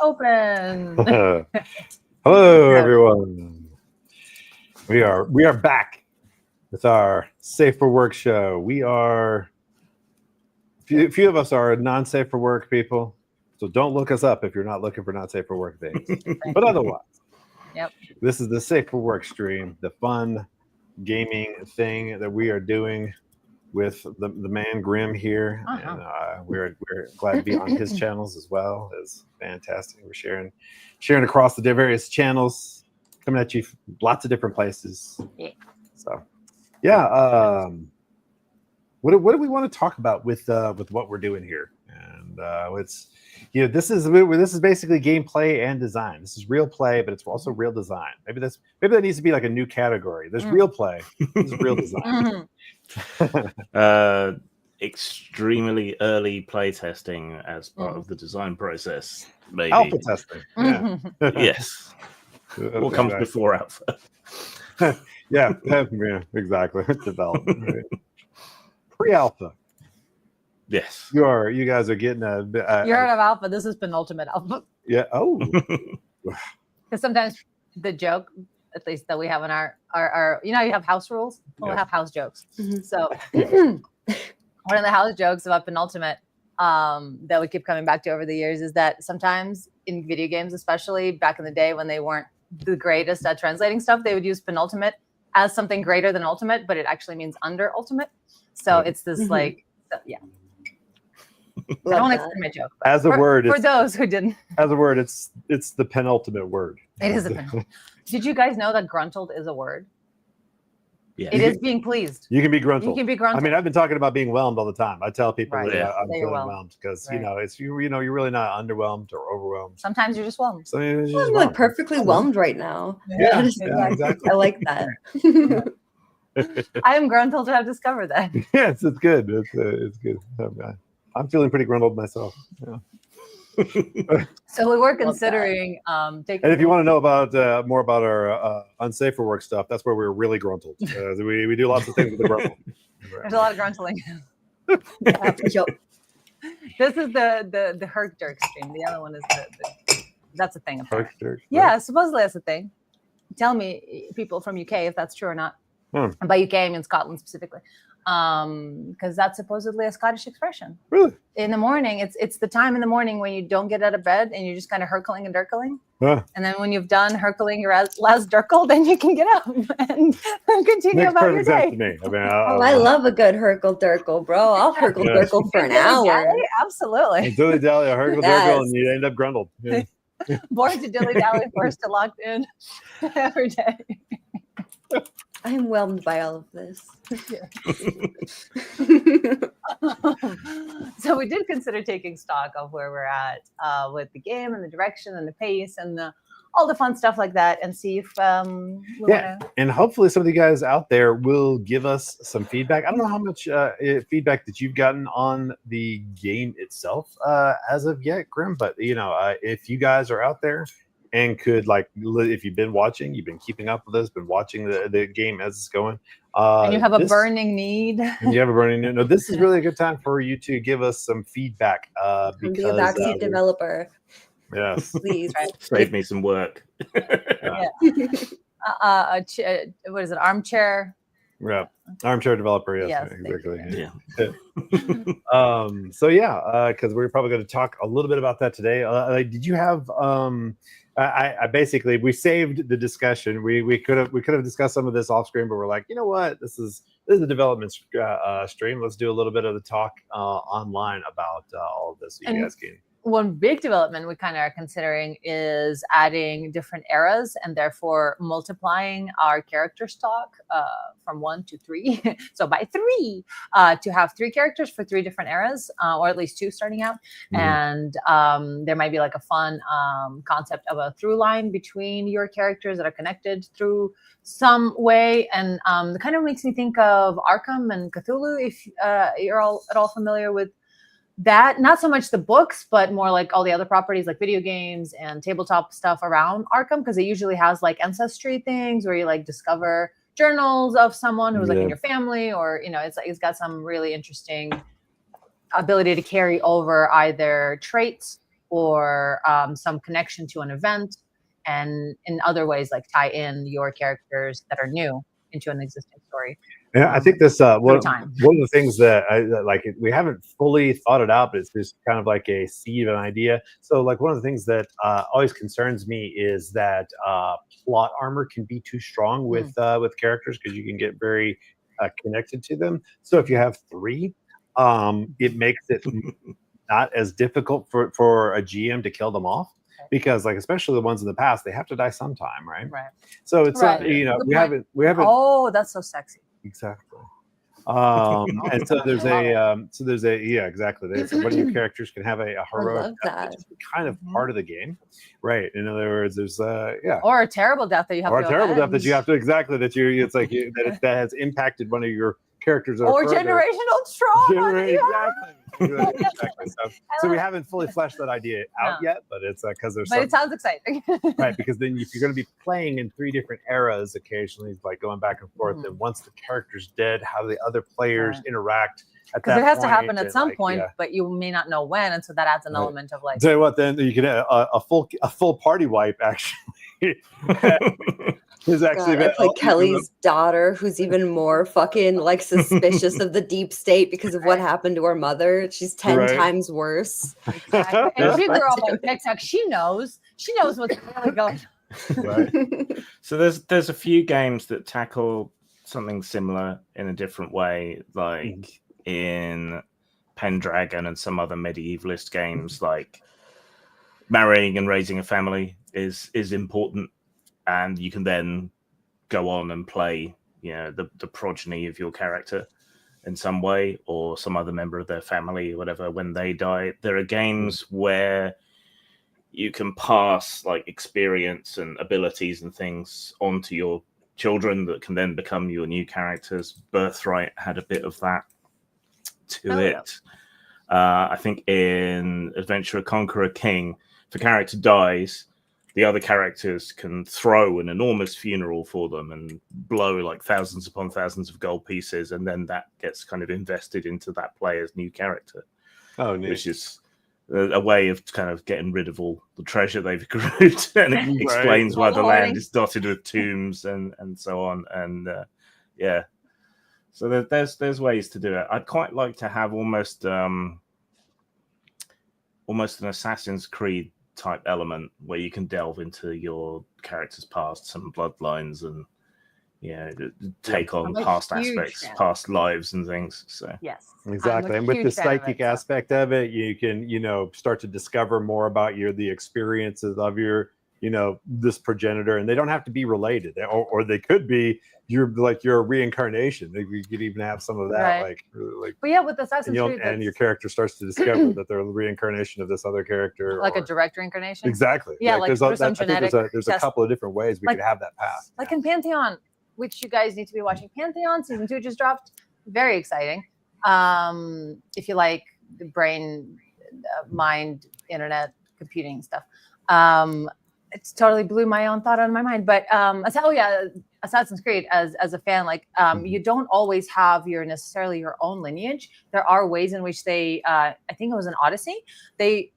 Open. Hello, everyone. We are back with our Safe for Work show. We are few of us are non-safe for work people, so don't look us up if you're not looking for not safe for work things. But otherwise, this is the Safe for Work stream, the fun gaming thing that we are doing with the man Grim here. And we're glad to be on his channels as well. It's fantastic. We're sharing across the various channels, coming at you from lots of different places. Yeah. So yeah, what do we want to talk about with what we're doing here? And it's this is basically gameplay and design. This is real play, but it's also real design. Maybe that needs to be like a new category. There's real play, there's real design. Extremely early playtesting as part of the design process. Maybe alpha testing. Yeah. Yes. What comes before alpha? yeah, exactly. Development. Right? Pre-alpha. Yes. You guys are getting a you heard of alpha. This is penultimate alpha. Yeah. Oh. Because sometimes the joke, at least that we have in our you have house rules. We'll have house jokes. So one of the house jokes about penultimate that we keep coming back to over the years is that sometimes in video games, especially back in the day when they weren't the greatest at translating stuff, they would use penultimate as something greater than ultimate, but it actually means under ultimate. So it's this I don't want to explain my joke. As a word, for those who didn't. As a word, it's the penultimate word. It is a penultimate. Did you guys know that gruntled is a word? Yeah. It is being pleased. You can be gruntled. You can be gruntled. I mean, I've been talking about being whelmed all the time. I tell people that I'm feeling whelmed because it's you're really not underwhelmed or overwhelmed. Sometimes you're just whelmed. Sometimes I'm like perfectly whelmed right now. Yeah, exactly. I like that. I am gruntled to have discovered that. Yes, it's good. It's good. I'm feeling pretty gruntled myself. Yeah. So we were considering taking. And if you want to know about more about our unsafe for work stuff, that's where we're really gruntled. We do lots of things with the gruntle. There's a lot of gruntling. This is the Herc Dirk stream. The other one is that's a thing. Herc Dirk. Yeah, supposedly that's a thing. Tell me, people from UK, if that's true or not. And by UK, I mean Scotland specifically. Because that's supposedly a Scottish expression. Really? In the morning, it's the time in the morning when you don't get out of bed and you're just kind of herkling and dirkling. And then when you've done herkling your last dirkle, then you can get up and continue about your day. To me. I mean, I love a good herkle dirkle, bro. I'll herkle dirkle for an hour. Absolutely. Dilly dally, a herkle dirkle, and you end up grundled. Yeah. Born to dilly dally, forced to locked in every day. I am whelmed by all of this. So we did consider taking stock of where we're at with the game and the direction and the pace and all the fun stuff like that, and see if and hopefully some of you guys out there will give us some feedback. I don't know how much feedback that you've gotten on the game itself as of yet, Grim, but if you guys are out there and could, if you've been watching, you've been keeping up with us, been watching the game as it's going. And you have a burning need. And you have a burning need. No, this is really a good time for you to give us some feedback. Because, be a backseat developer. Yes. Please. Save me some work. What is it? Armchair? Yeah. Armchair developer. Yes, exactly. Yeah. So because we're probably going to talk a little bit about that today. Did you have I basically, we saved the discussion. We could have discussed some of this off screen, but we're like, you know what, this is a development stream. Let's do a little bit of the talk online about all of this. So you guys can. One big development we kind of are considering is adding different eras and therefore multiplying our character stock from 1 to 3. So by 3, to have 3 characters for 3 different eras, or at least 2 starting out. And there might be like a fun concept of a through line between your characters that are connected through some way. And it kind of makes me think of Arkham and Cthulhu, if you're all at all familiar with that. Not so much the books, but more like all the other properties like video games and tabletop stuff around Arkham, because it usually has like ancestry things where you like discover journals of someone who's like in your family, or it's got some really interesting ability to carry over either traits or some connection to an event, and in other ways like tie in your characters that are new into an existing story. Yeah, I think this one of time. the things that we haven't fully thought it out, but it's just kind of like a seed of an idea. So like one of the things that always concerns me is that plot armor can be too strong with characters because you can get very connected to them. So if you have 3, it makes it not as difficult for a GM to kill them off. Because like especially the ones in the past, they have to die sometime, right? Right. So it's Right. we haven't. Oh, that's so sexy. Exactly. And so there's yeah, exactly. So one of your characters can have a heroic love death, that. which is kind of part of the game, right? In other words, there's or a terrible death that you have or to a terrible death avenge. that you have to it's like that has impacted one of your characters or generational trauma. Exactly. So we haven't fully fleshed that idea out yet, but it's because there's. But it sounds exciting, right? Because then if you're going to be playing in 3 different eras, occasionally like going back and forth, then once the character's dead, how do the other players interact? Because it has to happen at some point, but you may not know when, and so that adds an element of like. Tell you what, then you can a full party wipe actually. Is actually I play Kelly's daughter, who's even more fucking like suspicious of the deep state because of what happened to her mother. She's 10 times worse. Exactly. And she grew up on TikTok. She knows what's really going on. Right. So there's a few games that tackle something similar in a different way, like in Pendragon and some other medievalist games, like marrying and raising a family is important. And you can then go on and play, the progeny of your character in some way, or some other member of their family, or whatever, when they die. There are games where you can pass like experience and abilities and things onto your children that can then become your new characters. Birthright had a bit of that to it. I think in Adventurer Conqueror King, if a character dies, the other characters can throw an enormous funeral for them and blow like thousands upon thousands of gold pieces, and then that gets kind of invested into that player's new character. Oh, neat. Which is a way of kind of getting rid of all the treasure they've accrued, and it explains why the land is dotted with tombs and so on. And so there's ways to do it. I'd quite like to have almost an Assassin's Creed type element where you can delve into your character's past, some bloodlines, and take on past aspects, past lives and things. So yes, exactly. And with the psychic aspect of it, you can start to discover more about the experiences of your this progenitor, and they don't have to be related, or they could be your reincarnation. You could even have some of that, But yeah, with Assassin's Creed, and your character starts to discover that they're a reincarnation of this other character, like a direct reincarnation. Exactly. Yeah, like there's a couple of different ways we could have that path. Like in Pantheon, which you guys need to be watching. Pantheon season 2 just dropped. Very exciting. If you like the brain, mind, internet, computing stuff. It's totally blew my own thought out of my mind. But Assassin's Creed, as a fan, you don't always have necessarily your own lineage. There are ways in which they, I think it was in Odyssey, in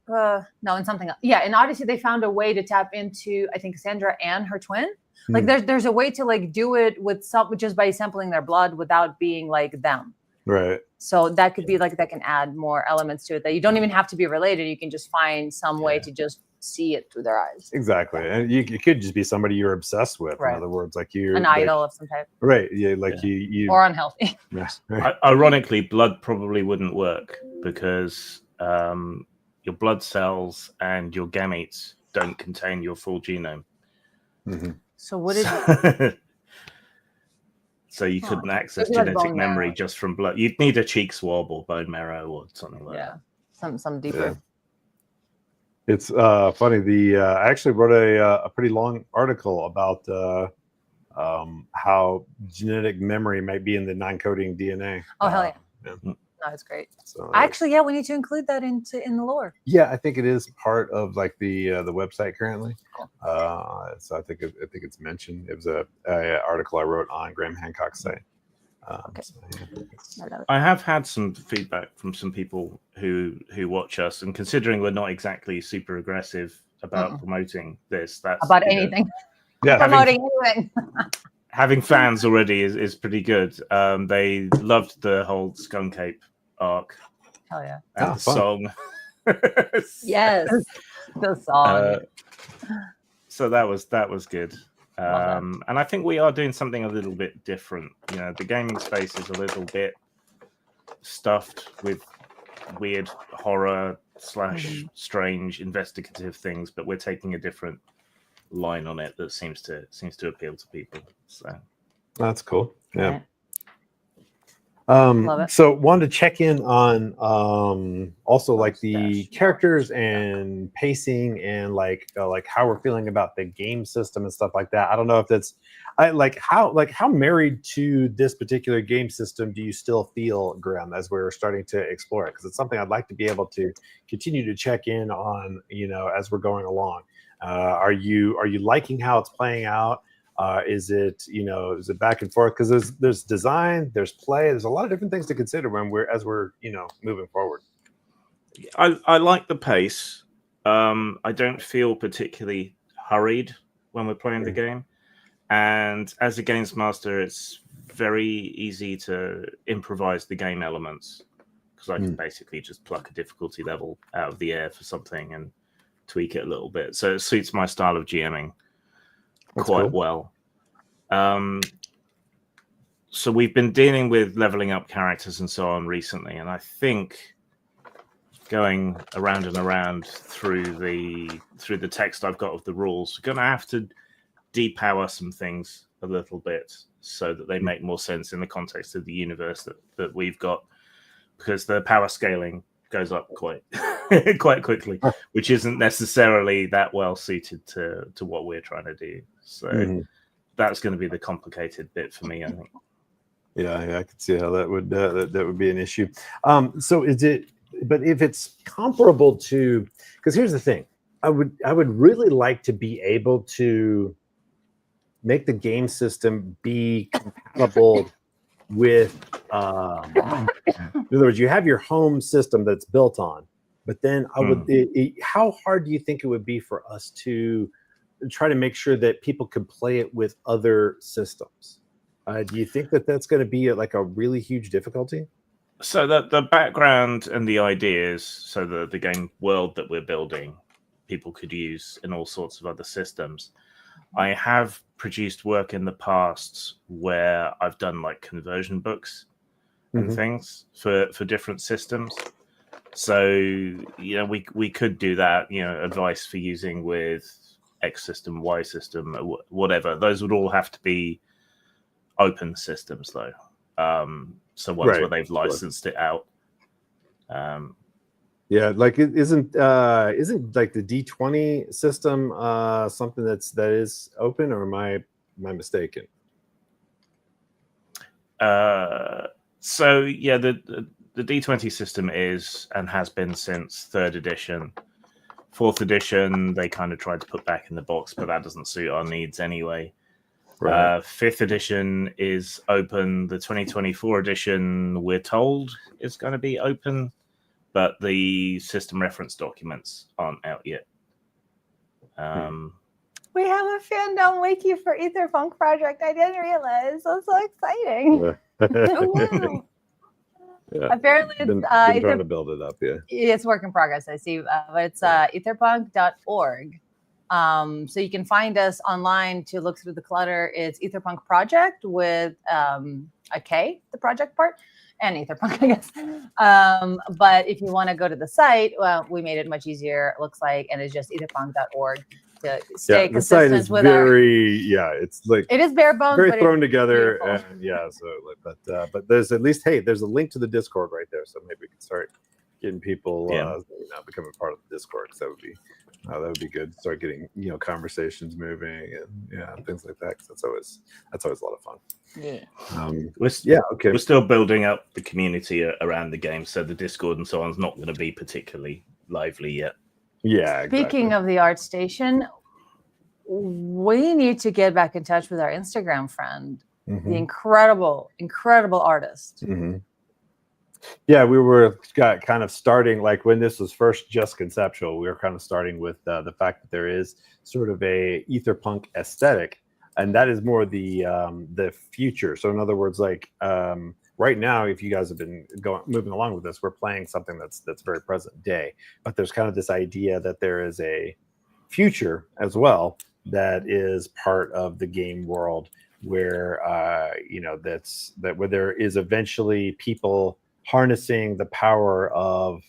something else. Yeah, in Odyssey, they found a way to tap into, I think, Cassandra and her twin. Like there's a way to do it with just by sampling their blood without being like them. Right. So that could be that can add more elements to it, that you don't even have to be related. You can just find some way to just see it through their eyes. Exactly. And you could just be somebody you're obsessed with. Right. In other words, like you're an idol of some type. Right. Yeah. You or unhealthy. Yes. Ironically, blood probably wouldn't work because your blood cells and your gametes don't contain your full genome. Mm-hmm. So what is it? So you couldn't access genetic memory just from blood. You'd need a cheek swab or bone marrow or something like that. Yeah, some deeper. Yeah. It's funny. I actually wrote a pretty long article about how genetic memory might be in the non-coding DNA. Oh hell yeah! No, it's great. So, actually, we need to include that in the lore. Yeah, I think it is part of the website currently. Cool. So I think it's mentioned. It was a article I wrote on Graham Hancock's site. Okay. I have had some feedback from some people who watch us, and considering we're not exactly super aggressive about promoting this, that's about anything. Yeah, Promoting anything. Having fans already is pretty good. They loved the whole Skunk Ape arc. Hell yeah. And the song. Yes. The song. So that was good. And I think we are doing something a little bit different. You know, the gaming space is a little bit stuffed with weird horror / strange investigative things, but we're taking a different line on it that seems to appeal to people. So that's cool. Yeah. Right. Love it. So wanted to check in on also like the characters and pacing and like how we're feeling about the game system and stuff like that. I don't know if that's how married to this particular game system do you still feel, Graham, as we're starting to explore it? Because it's something I'd like to be able to continue to check in on, you know, as we're going along. Are you liking how it's playing out? Is it back and forth? Because there's design, there's play, there's a lot of different things to consider when we're moving forward. I like the pace. I don't feel particularly hurried when we're playing the game, and as a games master, it's very easy to improvise the game elements because I can basically just pluck a difficulty level out of the air for something and tweak it a little bit. So it suits my style of GMing. That's quite cool. Well. So we've been dealing with leveling up characters and so on recently, and I think going around and around through the text I've got of the rules, we're going to have to depower some things a little bit so that they make more sense in the context of the universe that we've got, because the power scaling goes up quite quickly, which isn't necessarily that well suited to what we're trying to do. So that's going to be the complicated bit for me, I think. Yeah, I could see how that would be an issue. So is it? But if it's comparable to, because here's the thing, I would really like to be able to make the game system be compatible with. In other words, you have your home system that's built on, but then I would. How hard do you think it would be for us to try to make sure that people could play it with other systems? Do you think that that's going to be like a really huge difficulty? So the background and the ideas, so the game world that we're building, people could use in all sorts of other systems. I have produced work in the past where I've done like conversion books and things for different systems. So, you know, we could do that, you know, advice for using with X system, Y system, whatever. Those would all have to be open systems though. So ones where they've licensed it out. Yeah, like isn't like the D20 system something that is open, or am I mistaken? So yeah, the D20 system is and has been since 3rd edition. 4th edition they kind of tried to put back in the box, but that doesn't suit our needs anyway. 5th edition is open. The 2024 edition, we're told, is going to be open, but the system reference documents aren't out yet. We have a fandom wiki for Aetherpunk project. I didn't realize. That's so exciting. Oh, wow. Yeah. Apparently, it's been trying to build it up. Yeah, it's work in progress. I see, but it's aetherpunk.org. So you can find us online to look through the clutter. It's Aetherpunk Project with a K, the project part, and Aetherpunk, I guess. But if you want to go to the site, well, we made it much easier, it looks like, and it's just aetherpunk.org to stay consistent. The site is with it's like it is bare bones, very thrown together, and but there's at least there's a link to the Discord right there, so maybe we can start getting people becoming part of the Discord. So that would be good. Start getting conversations moving and things like that. Cause that's always a lot of fun. Yeah. We're still building up the community around the game, so the Discord and so on is not going to be particularly lively yet. Yeah. Exactly. Speaking of the ArtStation, we need to get back in touch with our Instagram friend the incredible artist. Yeah, we were kind of starting, like when this was first just conceptual, we were kind of starting with the fact that there is sort of a Aetherpunk aesthetic, and that is more the future. So in other words, like right now, if you guys have been moving along with this, we're playing something that's very present day, but there's kind of this idea that there is a future as well that is part of the game world where where there is eventually people harnessing the power of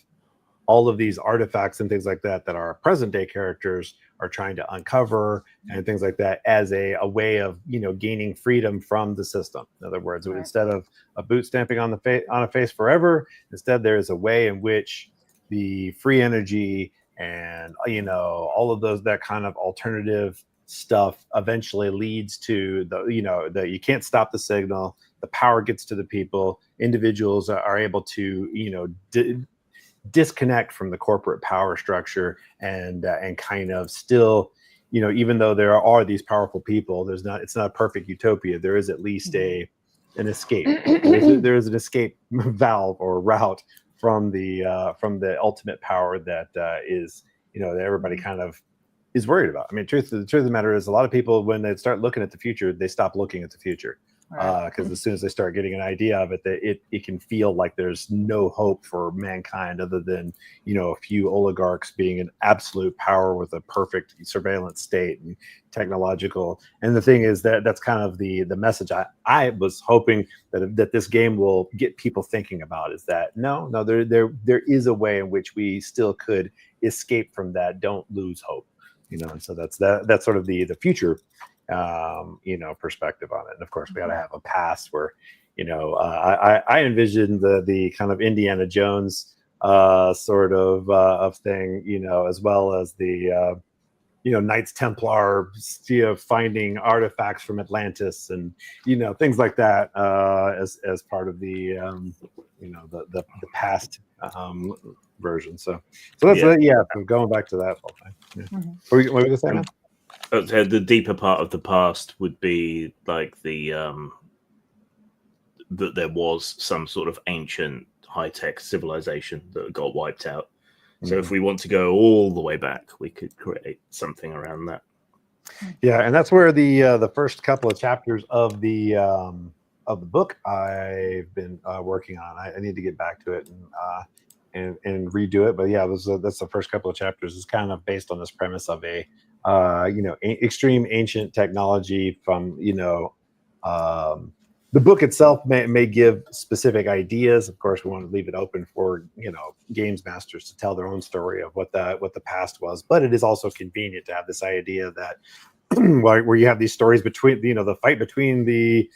all of these artifacts and things like that that our present day characters are trying to uncover and things like that as a way of gaining freedom from the system. In other words, instead of a boot stamping on a face forever, instead there is a way in which the free energy and all of that kind of alternative stuff eventually leads to that you can't stop the signal. The power gets to the people. Individuals are able to disconnect from the corporate power structure and kind of still, even though there are these powerful people, it's not a perfect utopia. There is at least an escape. There is an escape valve or route from the ultimate power that is that everybody kind of is worried about. I mean, the truth of the matter is, a lot of people, when they start looking at the future, they stop looking at the future. Because as soon as they start getting an idea of it, it can feel like there's no hope for mankind other than a few oligarchs being in absolute power with a perfect surveillance state and technological. And the thing is that's kind of the message I was hoping that this game will get people thinking about, is that no, there is a way in which we still could escape from that. Don't lose hope, and so that's sort of the future perspective on it. And of course we got to have a past where I envision the kind of Indiana Jones sort of thing, as well as the Knights Templar finding artifacts from Atlantis and things like that as part of the past version. So that's going back to that whole thing. What were you going to say, man? The deeper part of the past would be like that there was some sort of ancient high-tech civilization that got wiped out. So if we want to go all the way back, we could create something around that. Yeah, and that's where the first couple of chapters of the book I've been working on. I need to get back to it and redo it. But yeah, that's the first couple of chapters. It's kind of based on this premise of a extreme ancient technology from the book itself may give specific ideas. Of course, we want to leave it open for games masters to tell their own story of what the past was. But it is also convenient to have this idea that where you have these stories between the fight between the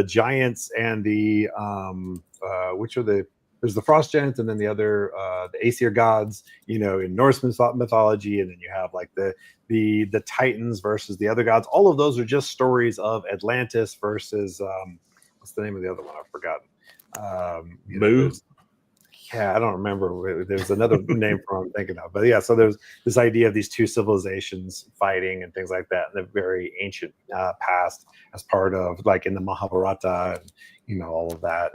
giants and the there's the frost giants and then the other the Aesir gods in Norse mythology, and then you have like the Titans versus the other gods. All of those are just stories of Atlantis versus what's the name of the other one? I've forgotten. I don't remember. There's another name for what I'm thinking of. But yeah, so there's this idea of these two civilizations fighting and things like that in the very ancient past, as part of like in the Mahabharata and all of that.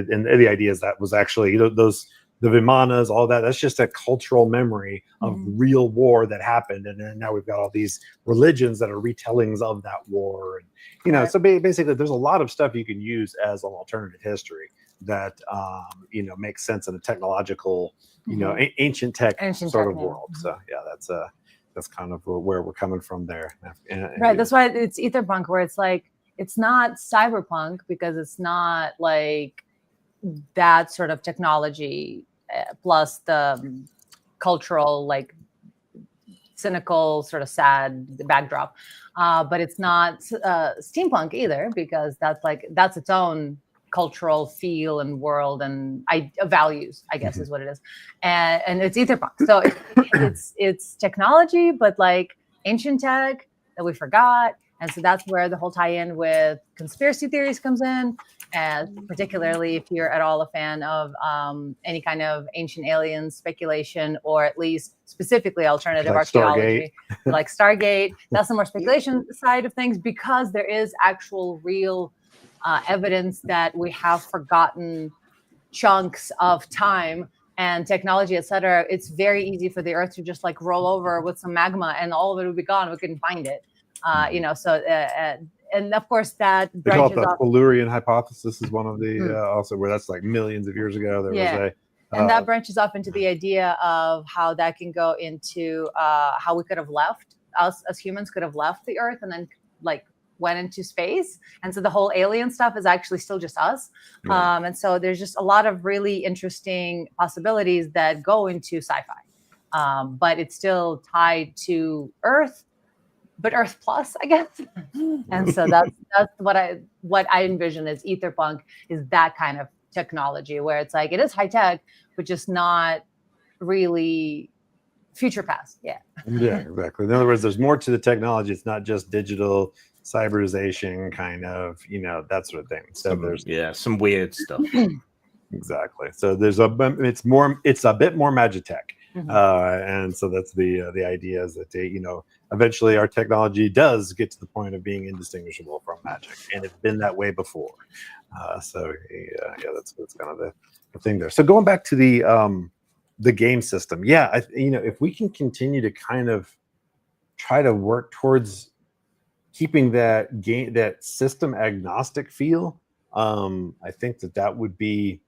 And the idea is that was actually those the Vimanas, all that. That's just a cultural memory of real war that happened, and then now we've got all these religions that are retellings of that war. And so basically, there's a lot of stuff you can use as an alternative history that makes sense in a technological, ancient tech sort of world. So yeah, that's kind of where we're coming from there. Right. That's why it's Aetherpunk, where it's like it's not cyberpunk because it's not like that sort of technology plus the cultural, like cynical, sort of sad backdrop. But it's not steampunk either, because that's its own cultural feel and world and values, I guess is what it is. And it's Aetherpunk. So it's technology, but like ancient tech that we forgot. And so that's where the whole tie-in with conspiracy theories comes in. As particularly if you're at all a fan of any kind of ancient alien speculation, or at least specifically alternative Like archaeology, like Stargate. That's the more speculation side of things, because there is actual real evidence that we have forgotten chunks of time and technology, etc. It's very easy for the Earth to just like roll over with some magma, and all of it would be gone. We couldn't find it. And of course that they call it branches the off. Tellurian hypothesis is one of the also where that's like millions of years ago there was a and that branches off into the idea of how that can go into how we could have left, us as humans could have left the Earth and then like went into space, and so the whole alien stuff is actually still just us. And so there's just a lot of really interesting possibilities that go into sci-fi, but it's still tied to Earth, but Earth Plus, I guess. And so that's what I envision as Aetherpunk, is that kind of technology where it's like it is high tech, but just not really future past. Yeah, exactly. In other words, there's more to the technology. It's not just digital cyberization, kind of, that sort of thing. So there's some weird stuff. Exactly. So there's it's a bit more magitech. And so that's the idea, is that eventually our technology does get to the point of being indistinguishable from magic, and it's been that way before. That's kind of the thing there. So going back to the game system, if we can continue to kind of try to work towards keeping that system agnostic feel, I think that would be,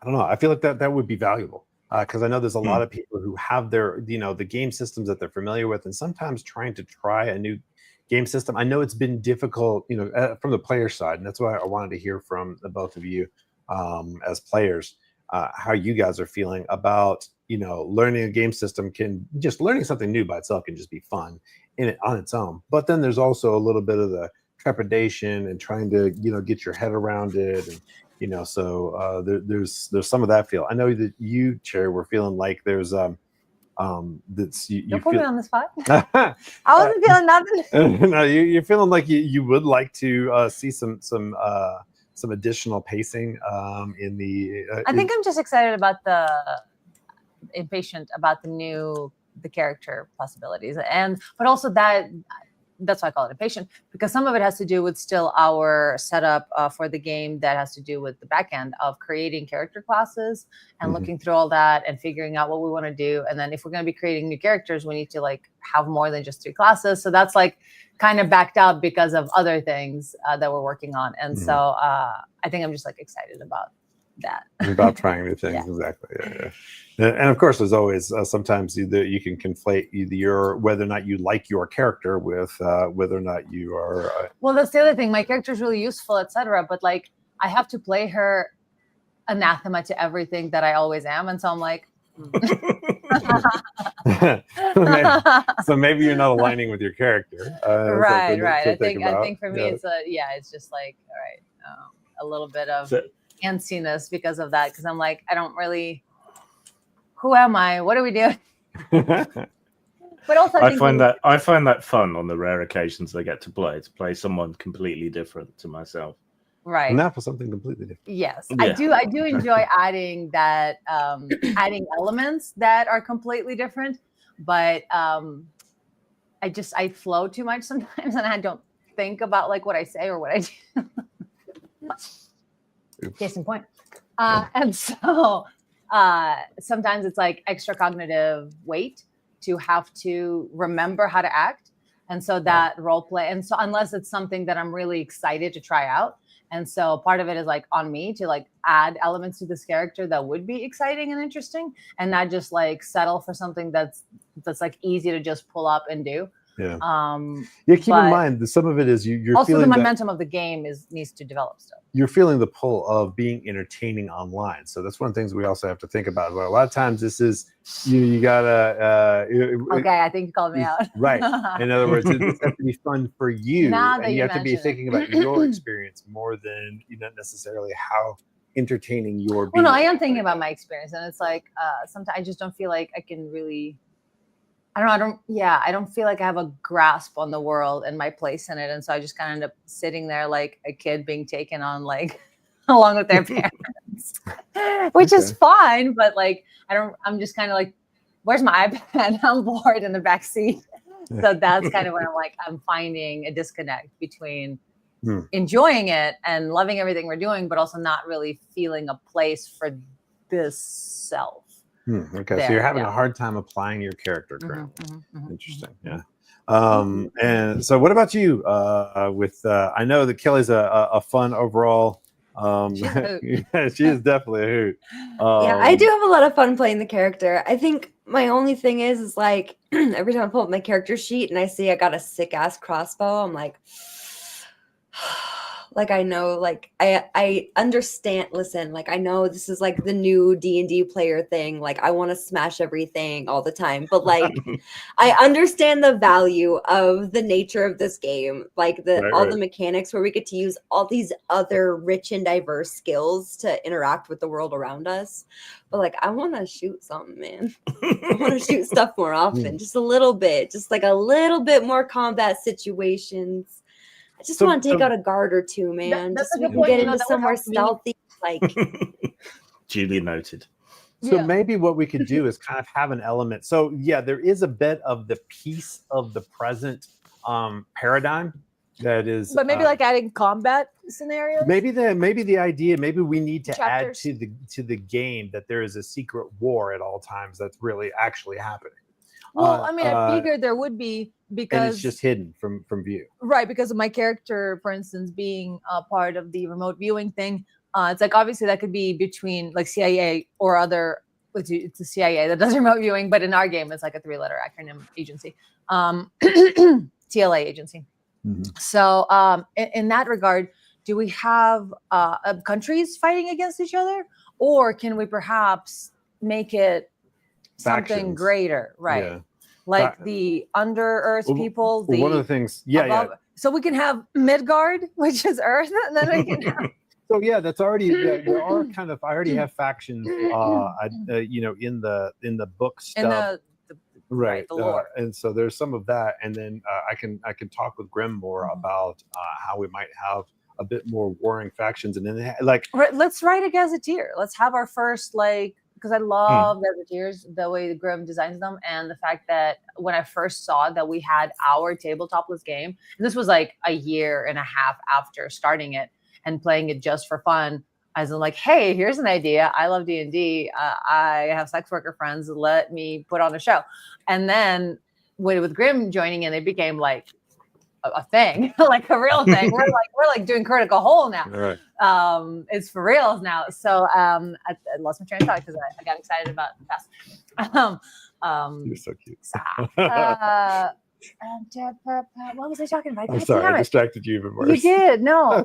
I don't know, I feel like that would be valuable. Because I know there's a lot of people who have their, the game systems that they're familiar with, and sometimes trying to try a new game system. I know it's been difficult, from the player side, and that's why I wanted to hear from the both of you as players, how you guys are feeling about, learning a game system. Learning something new by itself can just be fun on its own. But then there's also a little bit of the trepidation and trying to, get your head around it, and so there's some of that feel. I know that you, Cherry, were feeling like there's that's you put feel, me on the spot. I wasn't feeling nothing. No, you're feeling like you would like to see some additional pacing in the. I think I'm just excited about impatient about the character possibilities, but also that's why I call it impatient, because some of it has to do with still our setup for the game that has to do with the back end of creating character classes and looking through all that and figuring out what we want to do. And then if we're going to be creating new characters, we need to like have more than just 3 classes. So that's like kind of backed up because of other things that we're working on. And so I think I'm just like excited about that. About trying new things. Exactly. And of course, there's always sometimes you can conflate either whether or not you like your character with whether or not you are. Well, that's the other thing. My character is really useful, etc. But like, I have to play her anathema to everything that I always am, and so I'm like. So maybe you're not aligning with your character. Right. I think for me, it's just like, all right, a little bit of antsiness because of that, because I'm like, I don't really. Who am I? What are we doing? But also, I find that fun on the rare occasions I get to play someone completely different to myself. Right. And that for something completely different. Yes, yeah. I do enjoy adding that, adding elements that are completely different. But I flow too much sometimes, and I don't think about like what I say or what I do. Case in point. And so. Sometimes it's like extra cognitive weight to have to remember how to act. And so that role play. And so unless it's something that I'm really excited to try out. And so part of it is like on me to like add elements to this character that would be exciting and interesting, and not just like settle for something that's like easy to just pull up and do. Yeah. Keep in mind that some of it is you're also feeling the momentum of the game needs to develop still. You're feeling the pull of being entertaining online, so that's one of the things we also have to think about. Well, a lot of times this is you gotta. Okay, I think you called me out. Right. In other words, it has to be fun for you, and you have to be thinking about your experience more than necessarily how entertaining you're being. Well, no, I am thinking about my experience, and it's like sometimes I just don't feel like I can really I don't feel like I have a grasp on the world and my place in it. And so I just kind of end up sitting there like a kid being taken on like along with their parents, which is fine. But like, I'm just kind of like, where's my iPad? I'm bored in the back seat. So that's kind of when I'm finding a disconnect between enjoying it and loving everything we're doing, but also not really feeling a place for this self. Okay, so you're having a hard time applying your character, Grim. Interesting, yeah. And so, what about you? I know that Kelly's a fun overall. Yeah, she is definitely a hoot. Yeah, I do have a lot of fun playing the character. I think my only thing is like every time I pull up my character sheet and I see I got a sick ass crossbow, I'm like. Like I know, like I understand. Listen, like I know this is like the new D&D player thing. Like I want to smash everything all the time, but like I understand the value of the nature of this game, like all the mechanics where we get to use all these other rich and diverse skills to interact with the world around us. But like I want to shoot something, man. I want to shoot stuff more often, just a little bit, just like a little bit more combat situations. I just want to take out a guard or two, man. Just so we can get into somewhere stealthy. Like, duly noted. So maybe what we could do is kind of have an element. So yeah, there is a bit of the piece of the present paradigm that is. But maybe like adding combat scenarios. Maybe the idea. Maybe we need to add to the game that there is a secret war at all times that's really actually happening. Well, I mean, I figured there would be because and it's just hidden from view. Right, because of my character, for instance, being a part of the remote viewing thing. It's like obviously that could be between like CIA or other. It's a CIA that does remote viewing, but in our game, it's like a 3-letter acronym agency, TLA agency. So in that regard, do we have countries fighting against each other, or can we perhaps make it something greater, right? Yeah. Like the under Earth people. One of the things, So we can have Midgard, which is Earth, and then we can have. So yeah, that's already there are kind of. I already have factions, in the book stuff. The lore. And so there's some of that, and then I can talk with Grim more about how we might have a bit more warring factions, and then let's write a gazetteer. Let's have our first because I love gazetteers, the way the Grim designs them, and the fact that when I first saw that we had our tabletopless game, and this was like a year and a half after starting it and playing it just for fun, as in like, hey, here's an idea. I love D&D. I have sex worker friends. Let me put on a show. And then with Grim joining in, it became like a thing, like a real thing. We're like doing Critical Hole now. Right. It's for reals now. So I lost my train of thought because I got excited about the past. You're so cute. What was I talking about? I'm sorry, I distracted you even worse. You did. No.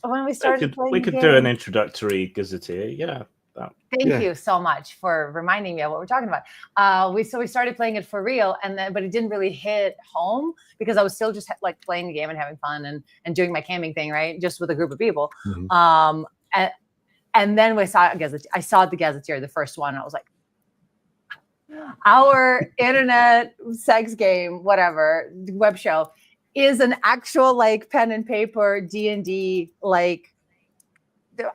When we started playing, we could do an introductory gazetteer. Yeah. Thank you so much for reminding me of what we're talking about. We started playing it for real, but it didn't really hit home because I was still just like playing the game and having fun and doing my camping thing, right? Just with a group of people. And then I saw the gazetteer, the first one. And I was like, our internet sex game, whatever web show, is an actual like pen and paper D&D like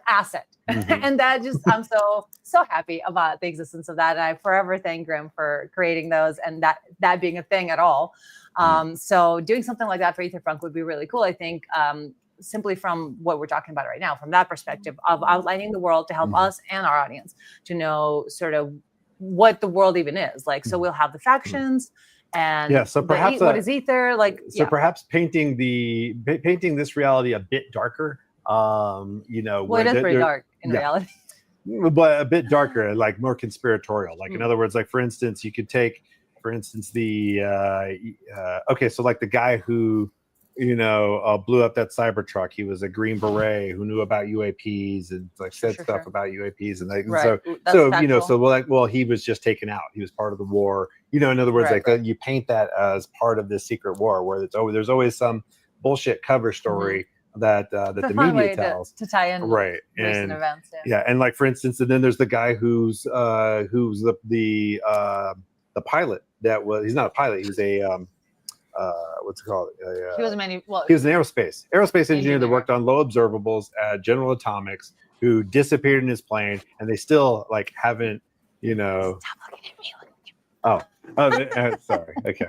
asset. And that just, I'm so happy about the existence of that. And I forever thank Grim for creating those and that being a thing at all. So doing something like that for Aetherpunk would be really cool. I think simply from what we're talking about right now, from that perspective of outlining the world to help us and our audience to know sort of what the world even is like. So we'll have the factions and so perhaps what is Ether like? So perhaps painting this reality a bit darker. Well, it is pretty dark in reality, but a bit darker, like more conspiratorial. Like in other words, like for instance, you could take, the so like the guy who blew up that Cybertruck. He was a Green Beret who knew about UAPs and like said stuff about UAPs and like so he was just taken out. He was part of the war. In other words, you paint that as part of this secret war where there's always some bullshit cover story. That the media tells to tie in recent events. And like for instance, and then there's the guy who's the the pilot that was. He's not a pilot. He was a what's it called? He was he was an aerospace engineer that worked on low observables at General Atomics, who disappeared in his plane, and they still like haven't, you know. Stop looking at me. Sorry. Okay.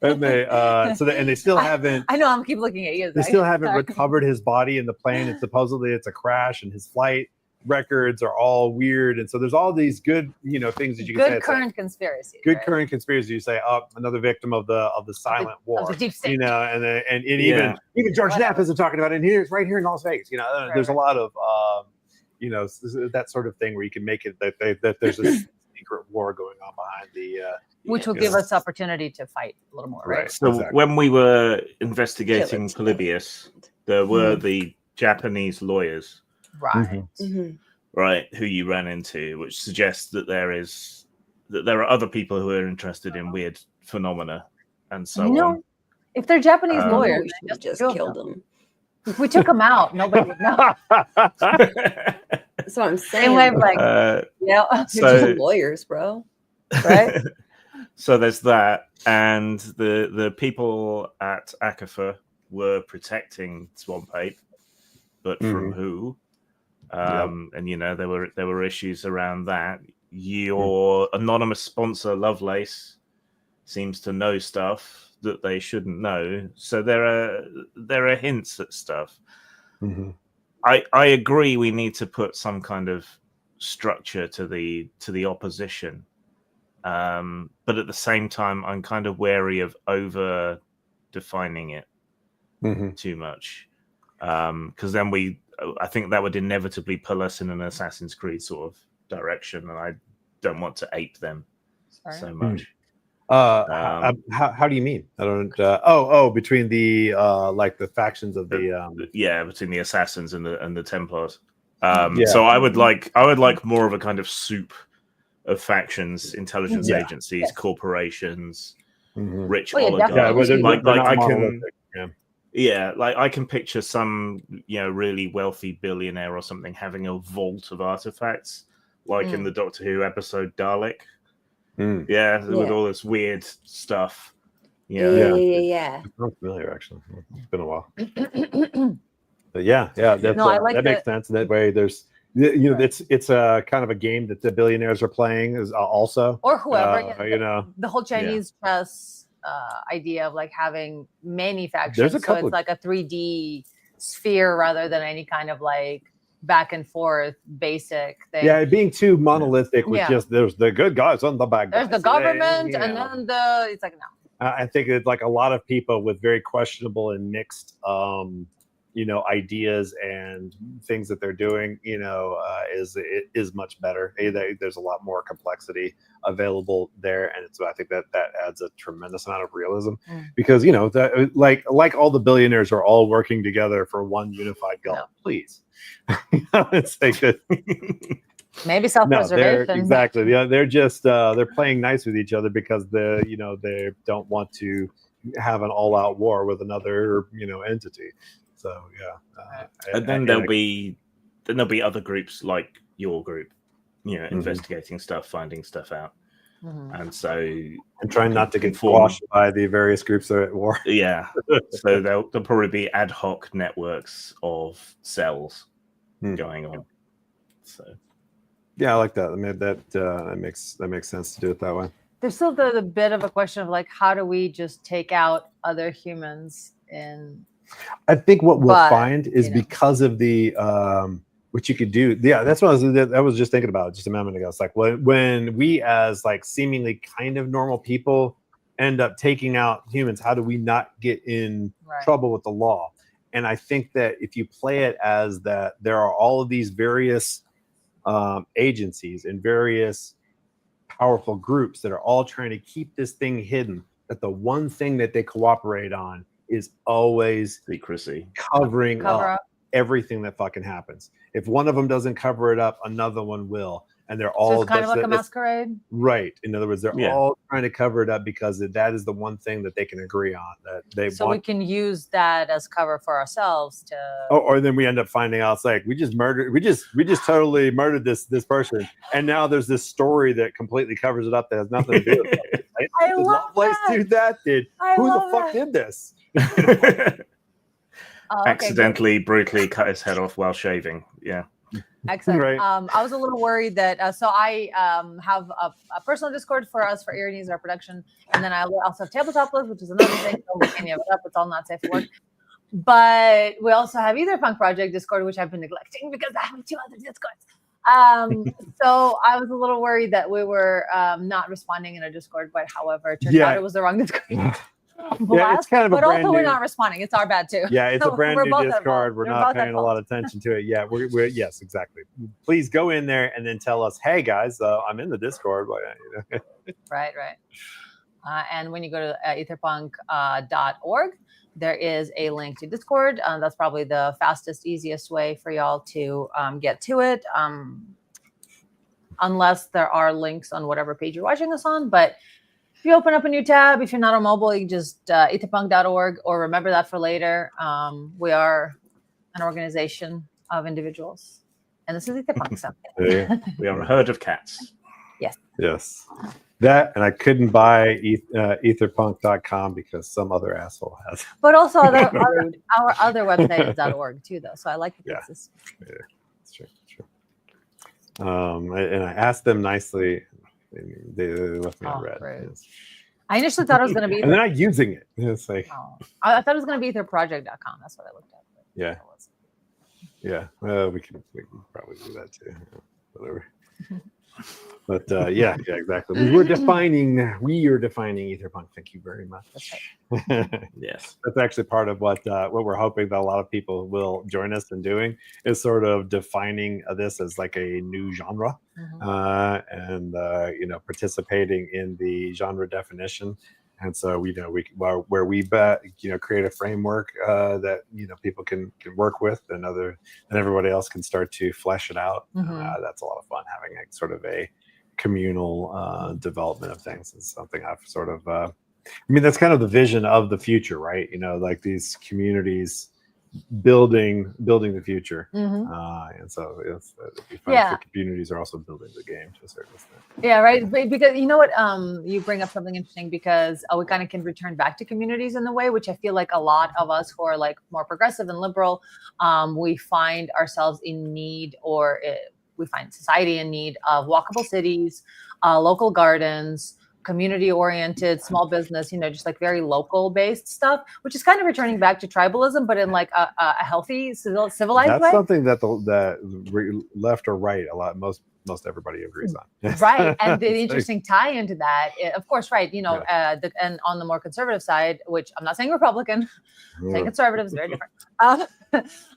And they still haven't. I know. I'm keep looking at you. They still haven't recovered his body in the plane, and supposedly it's a crash, and his flight records are all weird, and so there's all these good, things that you can say. Good current conspiracy. Good current conspiracy. You say, oh, another victim of the silent war. Of the deep state. And even George Knapp isn't talking about it. And here's right here in Las Vegas. There's a lot of that sort of thing where you can make it that there's a secret war going on behind the which will give us opportunity to fight a little more, right? So when we were investigating Polybius, there were the Japanese lawyers, right, right, who you ran into, which suggests that there are other people who are interested in weird phenomena and so on. If they're Japanese lawyers, we should just killed them. If we took them out, nobody would know. That's what I'm saying. So lawyers, bro. Right? So there's that, and the people at Aetherpunk were protecting Swamp Ape, but from who? And there were issues around that. Your anonymous sponsor, Lovelace, seems to know stuff that they shouldn't know. So there are hints at stuff. I agree. We need to put some kind of structure to the opposition, but at the same time, I'm kind of wary of over defining it too much, because then I think that would inevitably pull us in an Assassin's Creed sort of direction, and I don't want to ape them so much. How do you mean? I don't. Between the the factions of between the assassins and the Templars. So I would like more of a kind of soup of factions, intelligence agencies, corporations, rich oligarchs. I can picture some really wealthy billionaire or something having a vault of artifacts, like in the Doctor Who episode Dalek. With all this weird stuff. Yeah. I'm familiar, actually. It's been a while. But that makes sense. That way, there's it's a kind of a game that the billionaires are playing is also, or whoever. The whole Chinese chess idea of like having many factions. There's a couple. So it's like a 3D sphere rather than any kind of like back and forth basic thing. Yeah, being too monolithic with just there's the good guys and the bad guys. There's the government and then it's like no. I think it's like a lot of people with very questionable and mixed ideas and things that they're doing, is much better. There's a lot more complexity available there, and I think that adds a tremendous amount of realism because that like all the billionaires are all working together for one unified goal. No. Please, it's like that. Maybe self-preservation. Exactly. Yeah, they're just they're playing nice with each other because they don't want to have an all-out war with another entity. So and then there'll be other groups like your group, investigating stuff, finding stuff out, and trying not to get squashed by the various groups that are at war. Yeah, so there'll probably be ad hoc networks of cells going on. So yeah, I like that. I mean, that makes sense to do it that way. There's still the bit of a question of like, how do we just take out other humans in? I think what we'll find is because of the what you could do. Yeah, that's what I was just thinking about just a moment ago. It's like when we as like seemingly kind of normal people end up taking out humans, how do we not get in trouble with the law? And I think that if you play it as that there are all of these various agencies and various powerful groups that are all trying to keep this thing hidden, that the one thing that they cooperate on is always secrecy, covering up everything that fucking happens. If one of them doesn't cover it up, another one will. and they're So all it's kind of like a masquerade. right. In other words, they're Yeah. all trying to cover it up because that is the one thing that they can agree on, that they So we want. can use that as cover for ourselves to. Or then we end up finding out it's like we just totally murdered this person, and now there's this story that completely covers it up that has nothing to do with it. I Did love Lovelace that. do that? Who the fuck did this? Oh, okay, Accidentally, brutally cut his head off while shaving. Yeah. excellent. Right. I was a little worried that so I have a personal Discord for us for Ear Needs, our production, and then I also have Tabletop List, which is another thing. Don't look any of it up; it's all not safe for work. But we also have Aetherpunk Project Discord, which I've been neglecting because I have 2 other Discords. So I was a little worried that we were not responding in a Discord, but however, it turned out it was the wrong Discord. Yeah, it's kind of but a also brand we're new. not responding. It's our bad too. Yeah, it's a brand We're new both at Discord. fault. We're We're not both at paying a lot of attention to it. Yeah, we're yes, exactly. Please go in there and then tell us, hey guys, I'm in the Discord. Right. And when you go to aetherpunk.org, there is a link to Discord. That's probably the fastest, easiest way for y'all to get to it. Unless there are links on whatever page you're watching us on. But if you open up a new tab, if you're not on mobile, you can just aetherpunk.org, or remember that for later. We are an organization of individuals. And this is Aetherpunk. So. We are a herd of cats. Yes. That, and I couldn't buy etherpunk.com because some other asshole has. But also our other website is .org too, though. So I like the places. Yeah, it's true. And I asked them nicely. They left me on red. Yes. I initially thought it was going to be. And they're not using it. It's like. I thought it was going to be etherproject.com. That's what I looked at. Yeah. Yeah. Well, we can probably do that too. Whatever. But yeah, exactly. We are defining Aetherpunk. Thank you very much. Yes, that's actually part of what we're hoping that a lot of people will join us in doing, is sort of defining this as like a new genre, and participating in the genre definition. And so we create a framework that people can work with, and everybody else can start to flesh it out. That's a lot of fun, having a sort of a communal development of things. Is something I've sort of that's kind of the vision of the future, right? Like these communities building the future, and so it'd be fun if the communities are also building the game to a certain extent. Yeah, right. Because you know what, you bring up something interesting, because we kind of can return back to communities in the way, which I feel like a lot of us who are like more progressive and liberal, we find ourselves in need, or we find society in need of walkable cities, local gardens, community-oriented small business, just like very local-based stuff, which is kind of returning back to tribalism, but in like a healthy, civilized way. That's something that the left or right, a lot, most everybody agrees on. Right, and the interesting tie into that, of course, right, and on the more conservative side, which I'm not saying Republican, saying conservative is very different.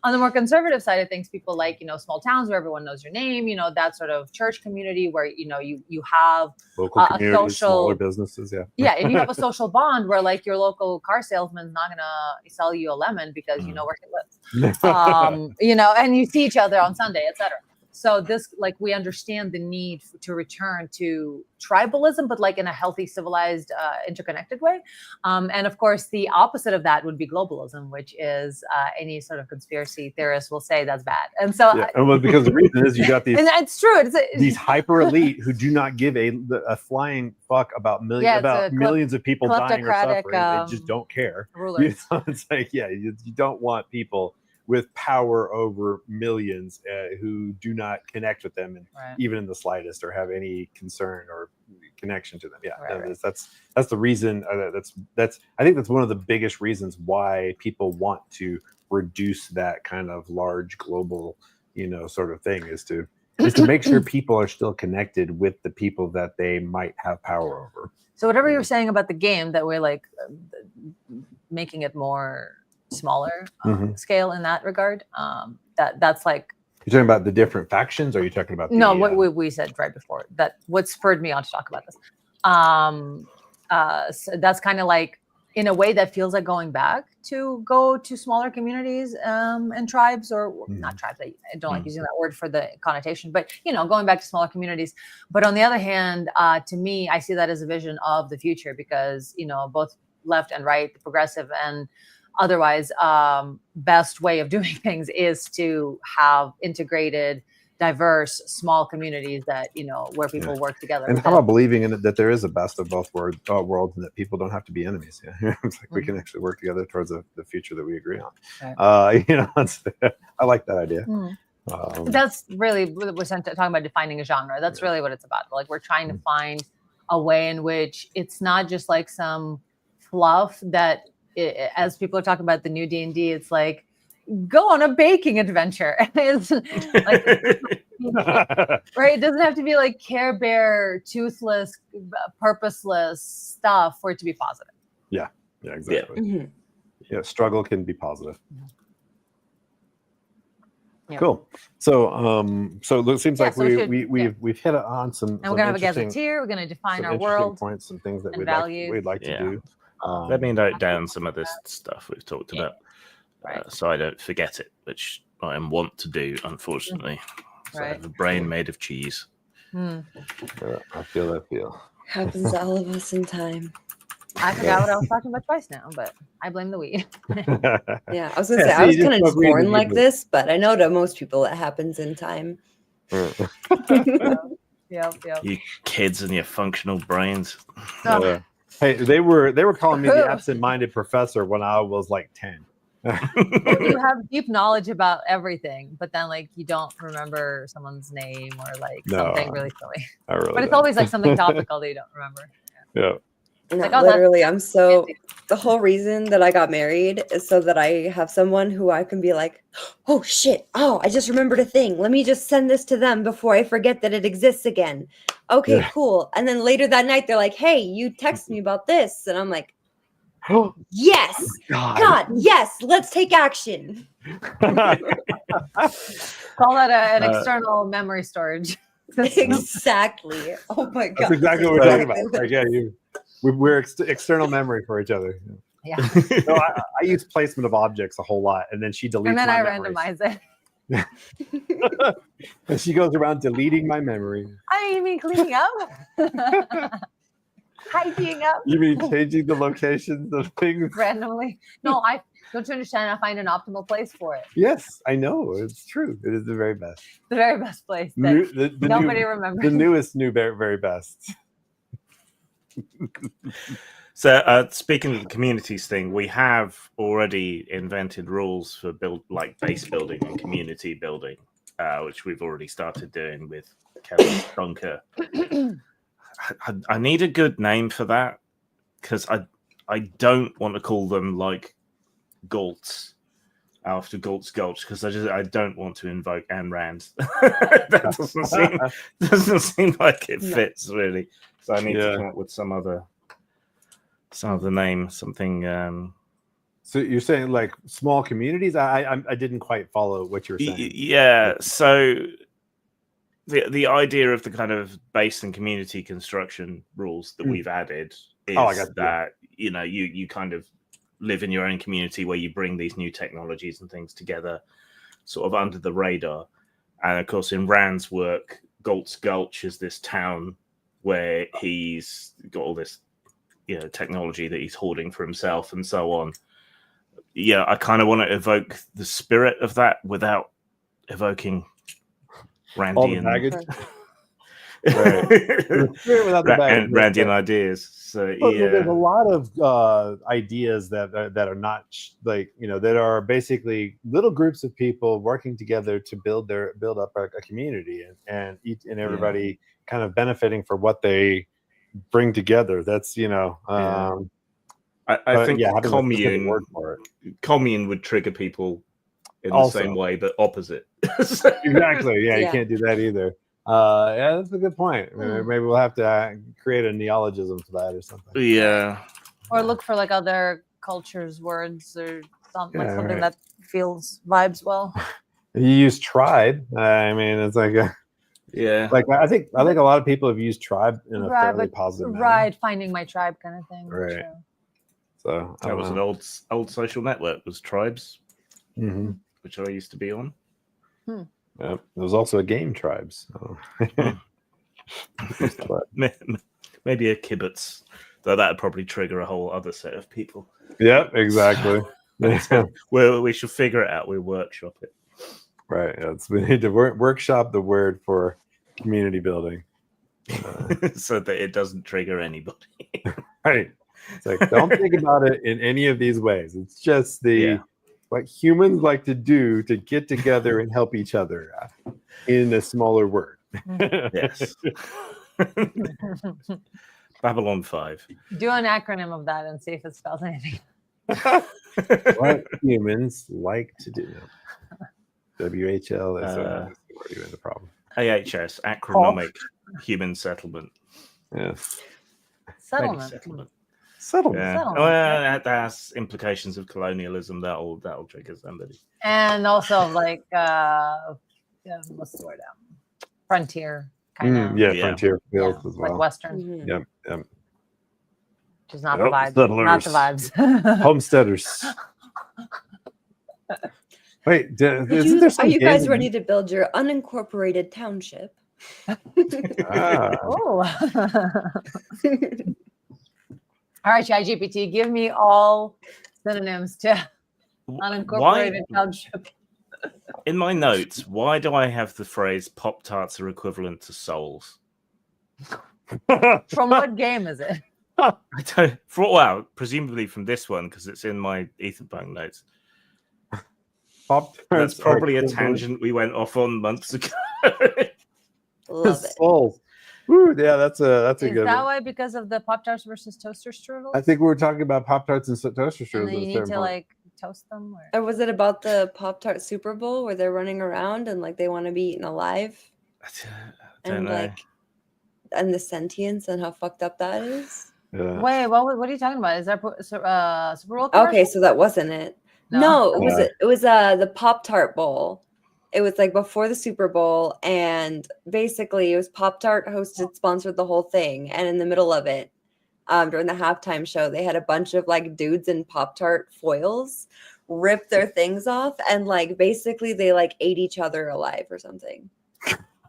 On the more conservative side of things, people like, small towns where everyone knows your name, that sort of church community where, you have local communities, social, smaller businesses. Yeah. And you have a social bond where like your local car salesman's not going to sell you a lemon because you know where he lives, and you see each other on Sunday, etc. So this, like, we understand the need to return to tribalism, but like in a healthy, civilized, interconnected way. And of course, the opposite of that would be globalism, which is any sort of conspiracy theorist will say that's bad. And so, because the reason is you got these, and it's true, these hyper elite who do not give a flying fuck about millions of people dying or suffering. They just don't care. It's like, you don't want people with power over millions who do not connect with them, and even in the slightest, or have any concern or connection to them. That's the reason. That's I think that's one of the biggest reasons why people want to reduce that kind of large global, sort of thing, is to make sure people are still connected with the people that they might have power over. So whatever you're saying about the game, that we're like making it more smaller scale in that regard, that's like, you're talking about the different factions, or are you talking about what we said right before, that what spurred me on to talk about this, so that's kind of like, in a way that feels like going back to go to smaller communities and tribes, or not tribes. I don't like using that word for the connotation, but going back to smaller communities. But on the other hand, to me, I see that as a vision of the future, because both left and right, the progressive and otherwise, best way of doing things is to have integrated, diverse, small communities that where people work together. And how about believing in it that there is a best of both worlds, and that people don't have to be enemies? Yeah, it's like we can actually work together towards the future that we agree on. Right. I like that idea. That's really we're talking about defining a genre. That's really what it's about. Like, we're trying to find a way in which it's not just like some fluff that, as people are talking about the new D&D, it's like, go on a baking adventure. It's like, right? It doesn't have to be like Care Bear, toothless, purposeless stuff for it to be positive. Yeah, exactly. Yeah, struggle can be positive. Yeah. Cool. So it seems like we've hit on some. And we're gonna have a gazetteer. We're gonna define our world points, some things that we'd like to do. Let me note down some of this stuff we've talked about, so I don't forget it, which I want to do, unfortunately. So I have a brain made of cheese. I feel that feel. Happens to all of us in time. I forgot what I was talking about twice now, but I blame the weed. Yeah, I was gonna say I was kind of just born like this, but I know to most people it happens in time. Yep. You kids and your functional brains. Hey, they were calling me the absent-minded professor when I was like 10. You have deep knowledge about everything, but then like you don't remember someone's name or like something really silly. But it's always like something topical that you don't remember. Yeah. No, like, literally, the whole reason that I got married is so that I have someone who I can be like, oh shit, I just remembered a thing. Let me just send this to them before I forget that it exists again. Okay, cool. And then later that night, they're like, hey, you texted me about this. And I'm like, yes, God, yes, let's take action. Call that an external memory storage. Exactly. Oh my God. That's exactly what we're talking about. Like, yeah, we're external memory for each other. Yeah. No, I use placement of objects a whole lot, and then she deletes. And then I memories. randomize it. And she goes around deleting my memory. You mean cleaning up? Tidying up? You mean changing the locations of things randomly? No, I don't you understand? I find an optimal place for it. Yes, I know. It's true. It is the very best. The very best place. Nobody remembers. The newest very, very best. So speaking of the communities thing, we have already invented rules for base building and community building, which we've already started doing with Kelly Bunker. I need a good name for that, because I don't want to call them like Galt's after Galt's Gulch, because I don't want to invoke Ayn Rand. That doesn't seem like it fits really. So I need to come up with some other name, something. So you're saying like small communities? I didn't quite follow what you were saying. Yeah. So the idea of the kind of base and community construction rules that we've added is that you kind of live in your own community where you bring these new technologies and things together, sort of under the radar. And of course, in Rand's work, Galt's Gulch is this town where he's got all this, technology that he's hoarding for himself and so on. Yeah, I kind of want to evoke the spirit of that without evoking Randian Randian ideas. So there's a lot of ideas that are not that are basically little groups of people working together to build up a community, and everybody kind of benefiting for what they bring together. That's I think commune would trigger people in the same way, but opposite. Exactly. Yeah, you can't do that either. That's a good point. Maybe we'll have to create a neologism for that or something. Yeah. Or look for like other cultures' words or something that vibes well. You use tribe. I mean, it's like like I think a lot of people have used tribe in a fairly positive manner. Right, finding my tribe kind of thing. Right. So That was an old social network. Was Tribes, which I used to be on. Yep. There was also a game, Tribes. So. Maybe a kibbutz, though that'd probably trigger a whole other set of people. Yep, exactly. Well, we should figure it out. We workshop it. Right. We need to workshop the word for community building. So that it doesn't trigger anybody. Right. It's like, don't think about it in any of these ways. It's just what humans like to do to get together and help each other in a smaller word. Yes. Babylon 5. Do an acronym of that and see if it spells anything. What humans like to do. WHL is already the problem. AHS, acronomic human settlement. Yes. Settlement. Settlement. Yeah. Well, that has implications of colonialism. That'll trigger somebody. And also like what's the word? Frontier kind of. Frontier fields as well. Like Western. Yep. Which is not the vibes. Settlers. Not the vibes. Homesteaders. Wait, isn't there some are you guys ready to build your unincorporated township? Oh. All right, ChatGPT, give me all synonyms to unincorporated township. In my notes, why do I have the phrase Pop-Tarts are equivalent to souls? From what game is it? I don't. Presumably from this one, because it's in my Aetherpunk notes. That's probably a tangent we went off on months ago. Love it. Souls. Woo, yeah, that's a good one. Is that why because of the Pop-Tarts versus toaster strudels? I think we were talking about Pop-Tarts and toaster strudels. And then you need to like toast them? Or was it about the Pop-Tart Super Bowl where thare running around and like they want to be eaten alive? I don't know. And the sentience and how fucked up that is? Yeah. Wait, what are you talking about? Is that Super Bowl? Okay, so that wasn't it. No, it was the Pop-Tart Bowl. It was like before the Super Bowl, and basically it was Pop-Tart hosted, sponsored the whole thing. And in the middle of it, during the halftime show, they had a bunch of like dudes in Pop-Tart foils rip their things off, and like basically they like ate each other alive or something.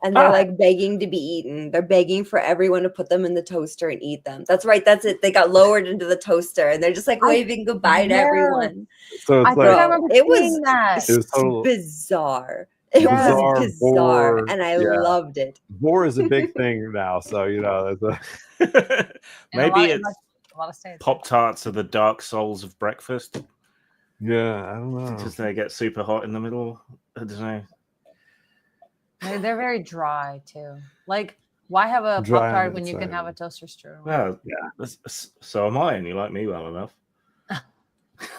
And they're like begging to be eaten. They're begging for everyone to put them in the toaster and eat them. That's right. That's it. They got lowered into the toaster and they're just like waving goodbye to everyone. So it's it was bizarre. It was bizarre, and I loved it. Boar is a big thing now, so maybe it's Pop-Tarts are the dark souls of breakfast. Yeah, I don't know. Because they get super hot in the middle. I don't know. They're very dry too. Like, why have a Pop-Tart when you can have a toaster strudel? Well, yeah. So am I, and you like me well enough.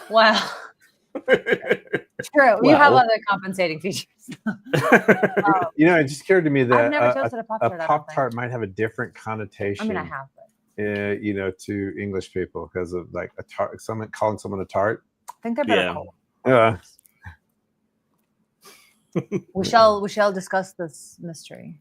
Wow. True. You have other compensating features. It just occurred to me that I've never toasted a Pop-Tart might have a different connotation. I mean, I have, but to English people because of like a tart. Someone calling someone a tart. I think they're better cold. Yeah. We shall discuss this mystery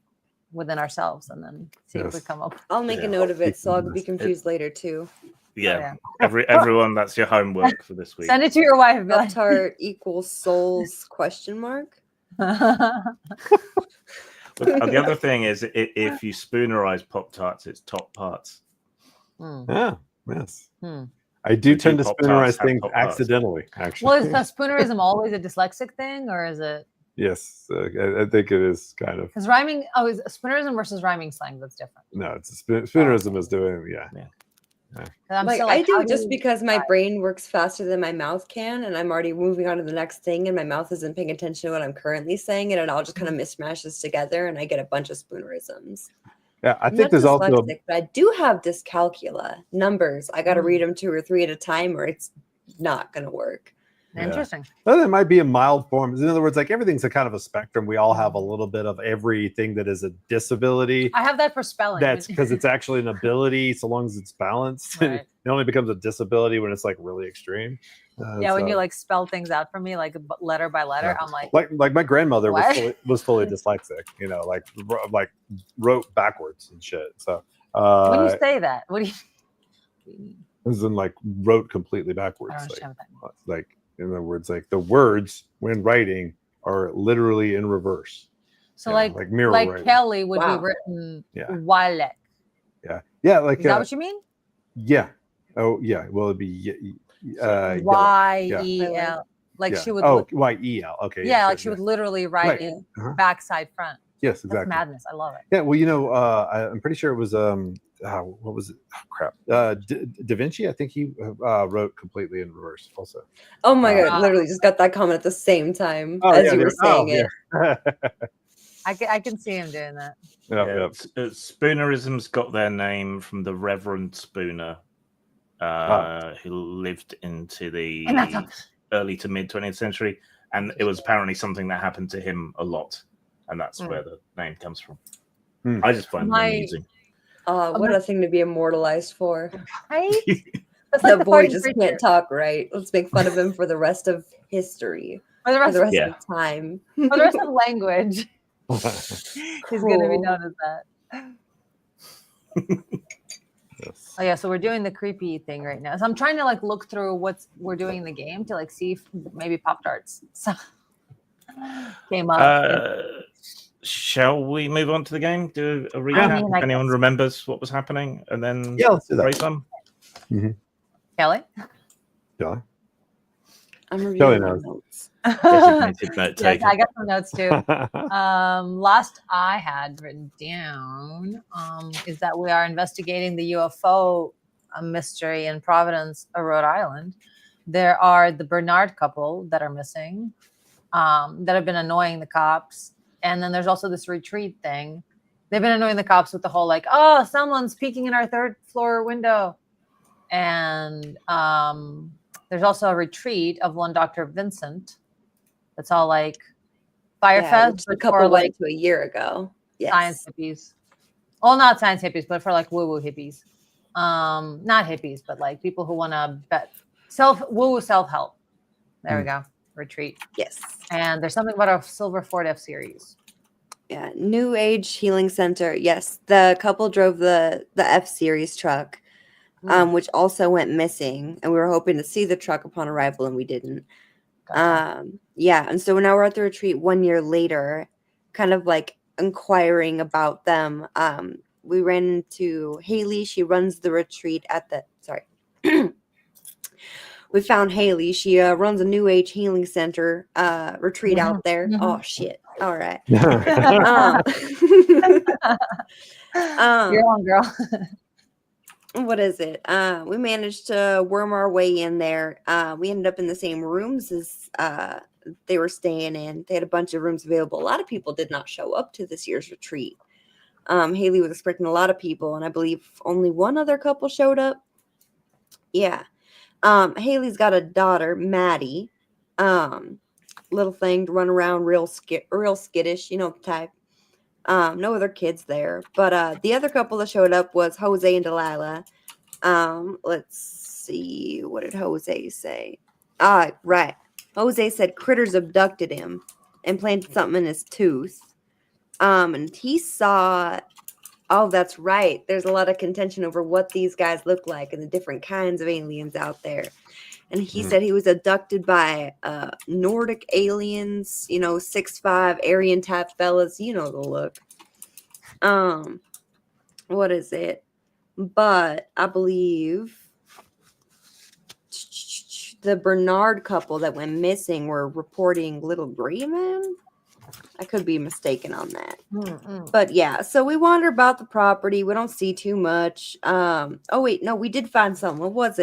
within ourselves and then see if we come up. I'll make a note of it so I'll be confused later too. Yeah. Everyone, that's your homework for this week. Send it to your wife. Pop-Tart equals souls ? The other thing is, if you spoonerize Pop-Tarts, it's top parts. Yeah, yes. I do tend to spoonerize things accidentally, actually. Well, is the spoonerism always a dyslexic thing, or is it? Yes, I think it is kind of. Because rhyming, is spoonerism versus rhyming slang, that's different. No, it's spoonerism is doing, Like, I do it just because my brain works faster than my mouth can, and I'm already moving on to the next thing, and my mouth isn't paying attention to what I'm currently saying, and it all just kind of mismatches together, and I get a bunch of spoonerisms. Yeah, I think there's also. But I do have dyscalculia numbers. I got to read them 2 or 3 at a time, or it's not going to work. Interesting. Well, there might be a mild form. In other words, like everything's a kind of a spectrum. We all have a little bit of everything that is a disability. I have that for spelling. That's because it's actually an ability, so long as it's balanced. Right. It only becomes a disability when it's like really extreme. When you like spell things out for me, like letter by letter, I'm like my grandmother was fully dyslexic. Like wrote backwards and shit. So when you say that, what do you mean? as in like wrote completely I backwards. don't understand what that means. Like in other words, like the words when writing are literally in reverse. So Yeah, like mirror like writing. Kelly would Wow. be written Yeah. Walek. Yeah, like Is that what you mean? yeah. Oh yeah. Well, it'd be yellow. Y-E-L. Like Yeah. she would. Oh, Y-E-L. Okay. Yeah, sure, like she would literally write Right. it Uh-huh. backside front. Yes, That's exactly. madness. I love it. Yeah. Well, I'm pretty sure it was what was it? Oh, crap. Da Vinci. I think he wrote completely in reverse also. Oh my god! Literally just got that comment at the same time as you were saying it. Yeah. I can see him doing that. Yep. Spoonerisms got their name from the Reverend Spooner, who lived into the early to mid 20th century, and it was apparently something that happened to him a lot, and that's where the name comes from. I just find them amusing. What a thing to be immortalized for. Right? That's That the boy party just preacher. can't talk right. Let's make fun of him for the rest of history. For the rest, of time. For the rest of language. He's going to be known as that. Yes. Oh yeah, so we're doing the creepy thing right now. So I'm trying to like look through what we're doing in the game to like see if maybe Pop-Tarts came up. Shall we move on to the game? Do a recap if anyone remembers what was happening, and then let's do that. play some. Kelly? Kelly? I'm reviewing my notes. Designated note taker. Yes, I got some notes too. Last I had written down is that we are investigating the UFO mystery in Providence, Rhode Island. There are the Bernard couple that are missing, that have been annoying the cops. And then there's also this retreat thing. They've been annoying the cops with the whole like, oh, someone's peeking in our third floor window. And there's also a retreat of one Dr. Vincent. That's all like Firefest. The couple went to a year ago. Yes. Science hippies. Well, not science hippies, but for like woo-woo hippies. Not hippies, but like people who want to woo-woo self-help. There we go. Retreat. Yes. And there's something about a Silver Ford F series. Yeah. New Age Healing Center. Yes. The couple drove the F series truck. Which also went missing, and we were hoping to see the truck upon arrival, and we didn't. Gotcha. And so now we're at the retreat 1 year later, kind of like inquiring about them. We ran into Haley. She runs the retreat at the. Sorry, we found Haley. She runs a New Age Healing Center retreat out there. Oh shit! All right. You're on, girl. What is it? We managed to worm our way in there. We ended up in the same rooms as they were staying in. They had a bunch of rooms available. A lot of people did not show up to this year's retreat. Haley was expecting a lot of people, and I believe only one other couple showed up. Yeah. Haley's got a daughter, Maddie. Little thing to run around, real skittish, you know, the type. No other kids there, but the other couple that showed up was Jose and Delilah. Let's see, what did Jose say? Right. Jose said critters abducted him and planted something in his tooth. And he saw. Oh, that's right. There's a lot of contention over what these guys look like and the different kinds of aliens out there. And he said he was abducted by Nordic aliens, 6'5" Aryan type fellas. You know the look. What is it? But I believe the Bernard couple that went missing were reporting little gray men. I could be mistaken on that. But yeah, so we wander about the property. We don't see too much. Oh wait, no, we did find something. What was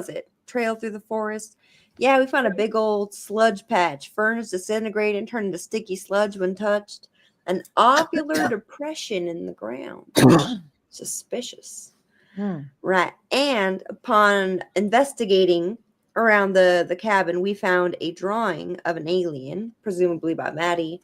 it? Trail through the forest. Yeah, we found a big old sludge patch. Ferns disintegrated and turned into sticky sludge when touched. An ovular depression in the ground. Suspicious. Right. And upon investigating around the cabin, we found a drawing of an alien, presumably by Maddie.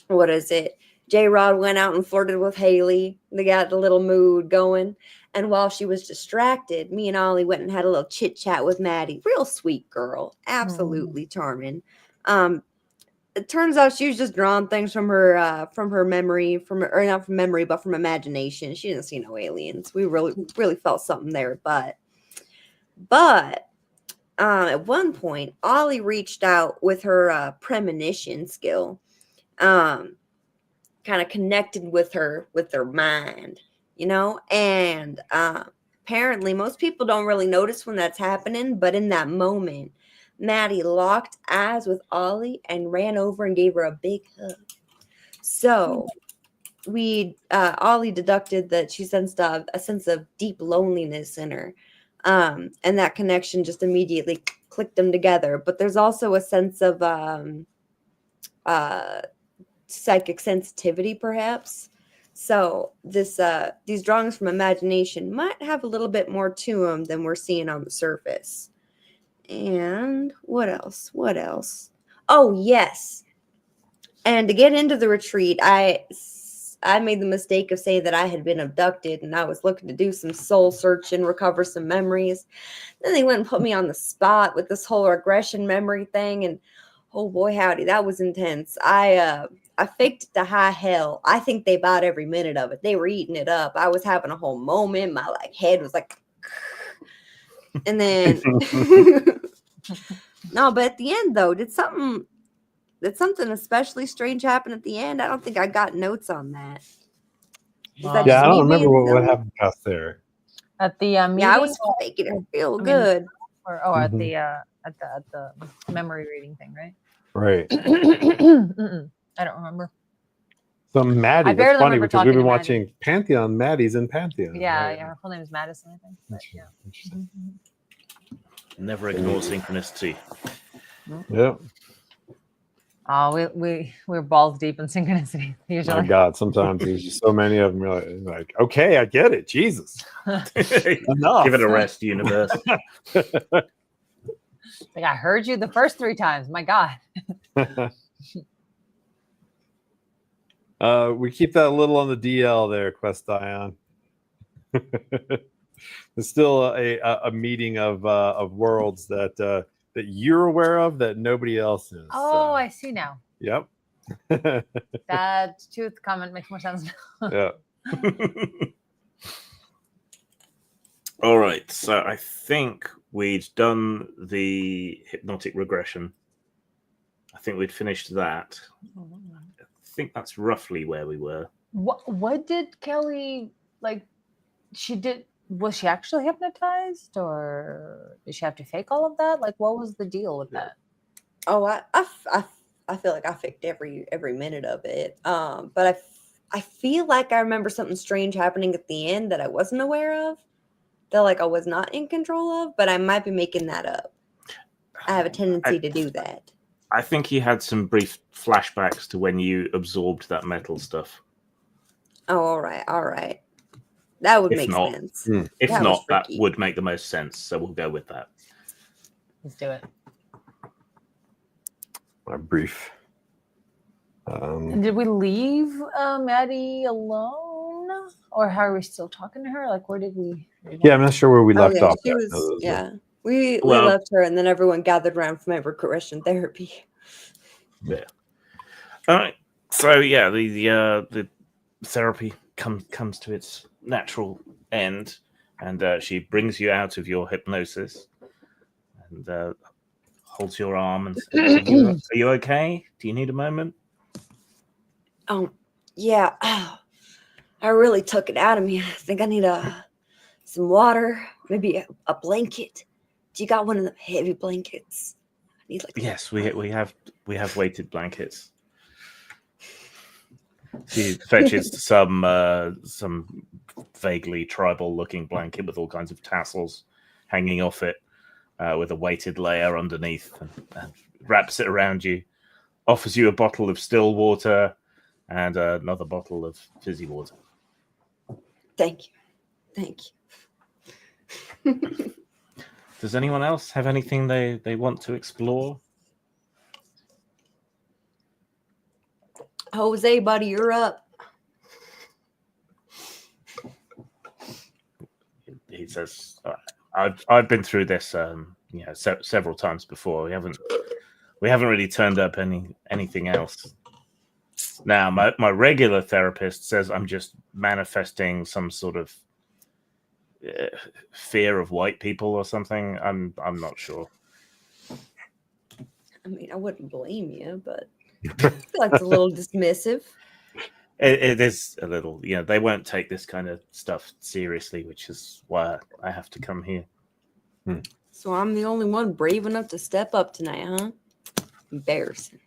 What is it? J-Rod went out and flirted with Haley. They got the little mood going. And while she was distracted, me and Ollie went and had a little chit-chat with Maddie. Real sweet girl. Absolutely charming. It turns out she was just drawing things from her memory, or not from memory, but from imagination. She didn't see no aliens. We really felt something there, but But at one point, Ollie reached out with her premonition skill, kind of connected with her mind, and apparently most people don't really notice when that's happening, but in that moment, Maddie locked eyes with Ollie and ran over and gave her a big hug. So Ollie deducted that she sensed a sense of deep loneliness in her. And that connection just immediately clicked them together. But there's also a sense of psychic sensitivity, perhaps. So these drawings from imagination might have a little bit more to them than we're seeing on the surface. And what else? Oh, yes. And to get into the retreat, I made the mistake of saying that I had been abducted and I was looking to do some soul searching, recover some memories. Then they went and put me on the spot with this whole regression memory thing. And oh boy, howdy, that was intense. I faked it to high hell. I think they bought every minute of it. They were eating it up. I was having a whole moment. My head was like, and then no, but at the end though, did something especially strange happen at the end? I don't think I got notes on that. I don't remember what happened past there. At the meeting, I was making it feel good. At the memory reading thing, right? Right. I don't remember. So Maddie, that's funny because we've been watching Pantheon. Maddie's in Pantheon. Yeah, right? Her full name is Madison, I think. But, yeah. Interesting. Never ignore synchronicity. Yeah. Oh, we're balls deep in synchronicity usually. My God, sometimes there's just so many of them. You're like, okay, I get it. Jesus, enough. Give it a rest, universe. I heard you the first 3 times. My God. We keep that a little on the DL there, Quest Ion. There's still a meeting of worlds that you're aware of that nobody else is. Oh, I see now. Yep. That tooth comment makes more sense now. Yeah. All right. So I think we'd done the hypnotic regression. I think we'd finished that. I think that's roughly where we were. What did Kelly was she actually hypnotized, or did she have to fake all of that? What was the deal with that? Oh, I feel like I faked every minute of it. But I feel like I remember something strange happening at the end that I wasn't aware of, that I was not in control of, but I might be making that up. I have a tendency to do that. I think you had some brief flashbacks to when you absorbed that metal stuff. Oh, all right. That would make sense. If not, that would make the most sense. So we'll go with that. Let's do it. A brief. And did we leave Maddie alone, or how are we still talking to her? Where did we? Yeah, I'm not sure where we left off. She was, we left her, and then everyone gathered around for my regression therapy. Yeah. All right. So yeah, the therapy comes to its natural end, and she brings you out of your hypnosis and holds your arm and says, are you okay? Do you need a moment? Oh, yeah. Oh, I really took it out of me. I think I need some water, maybe a blanket. Do you got one of the heavy blankets? I need yes, we have weighted blankets. She fetches some vaguely tribal-looking blanket with all kinds of tassels hanging off it, with a weighted layer underneath, and wraps it around you. Offers you a bottle of still water and another bottle of fizzy water. Thank you. Does anyone else have anything they want to explore? Jose, buddy, you're up. He says, "I've been through this, several times before. We haven't really turned up anything else. Now, my regular therapist says I'm just manifesting some sort of fear of white people or something. I'm not sure. I mean, I wouldn't blame you, but I feel like it's a little dismissive. It is a little, they won't take this kind of stuff seriously, which is why I have to come here. So I'm the only one brave enough to step up tonight, huh? Embarrassing.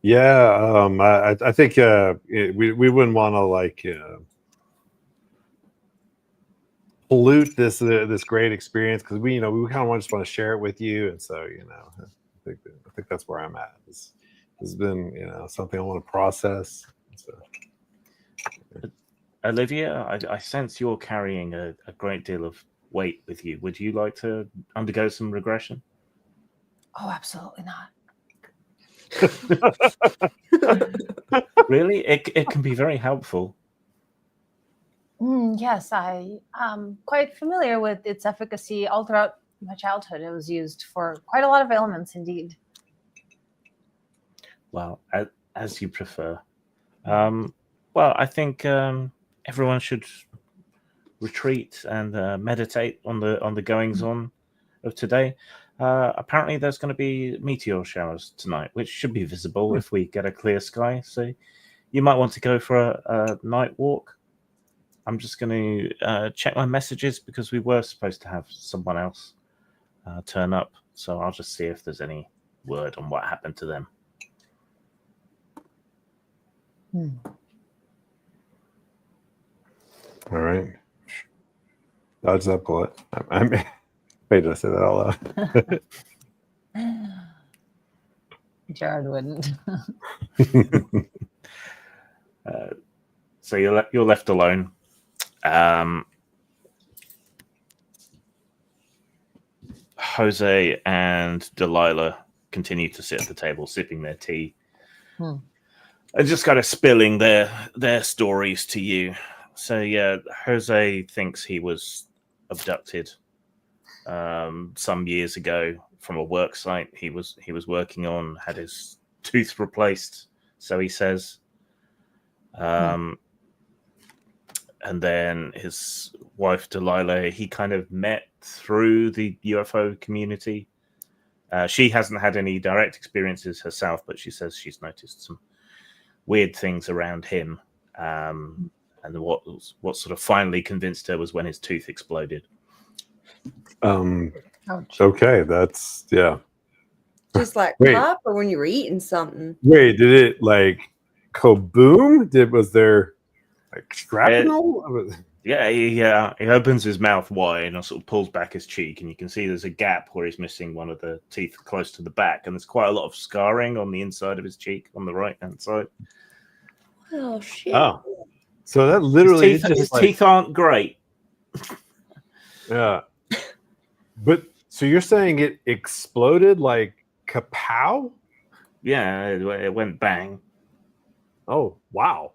Yeah, I think we wouldn't want to pollute this great experience, because we kind of just want to share it with you, and so I think that's where I'm at. This has been something I want to process. So. Olivia, I sense you're carrying a great deal of weight with you. Would you like to undergo some regression? Oh, absolutely not. Really? It can be very helpful. Yes, I am quite familiar with its efficacy all throughout my childhood. It was used for quite a lot of ailments, indeed. Well, as you prefer. Well, I think everyone should retreat and meditate on the goings on of today. Apparently, there's going to be meteor showers tonight, which should be visible if we get a clear sky. So you might want to go for a night walk. I'm just going to check my messages, because we were supposed to have someone else turn up. So I'll just see if there's any word on what happened to them. All right. Dodge that bullet. Wait, did I say that out loud? Jared wouldn't. So you're left alone. Jose and Delilah continue to sit at the table, sipping their tea, and just kind of spilling their stories to you. So yeah, Jose thinks he was abducted some years ago from a work site he was working on, had his tooth replaced, so he says. And then his wife Delilah, he kind of met through the UFO community. She hasn't had any direct experiences herself, but she says she's noticed some weird things around him. And what sort of finally convinced her was when his tooth exploded. Okay, that's Just like pop, or when you were eating something. Wait, did it like kaboom? Was there like shrapnel? Yeah, he opens his mouth wide and sort of pulls back his cheek, and you can see there's a gap where he's missing one of the teeth close to the back, and there's quite a lot of scarring on the inside of his cheek on the right hand side. Oh shit! Oh, so that literally his teeth aren't great. Yeah, but so you're saying it exploded like kapow? Yeah, it went bang. Oh wow,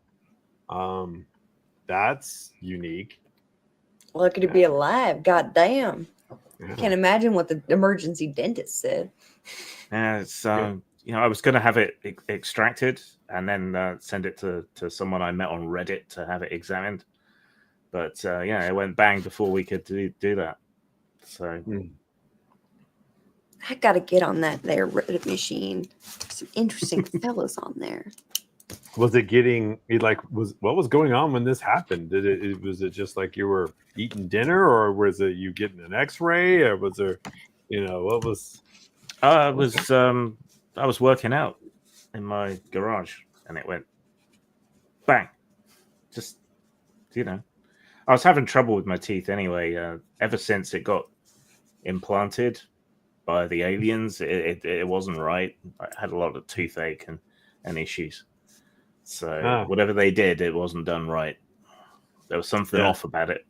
that's unique. Lucky to be alive. God damn. Yeah. Can't imagine what the emergency dentist said. It's I was going to have it extracted and then send it to someone I met on Reddit to have it examined. But it went bang before we could do that. So I got to get on that there Reddit machine. Some interesting fellas on there. Was it getting what was going on when this happened? Was it just like you were eating dinner, or was it you getting an X-ray, or was there, what was? I was working out in my garage, and it went bang. Just I was having trouble with my teeth anyway. Ever since it got implanted by the aliens, it wasn't right. I had a lot of toothache and issues. So whatever they did, it wasn't done right. There was something off about it.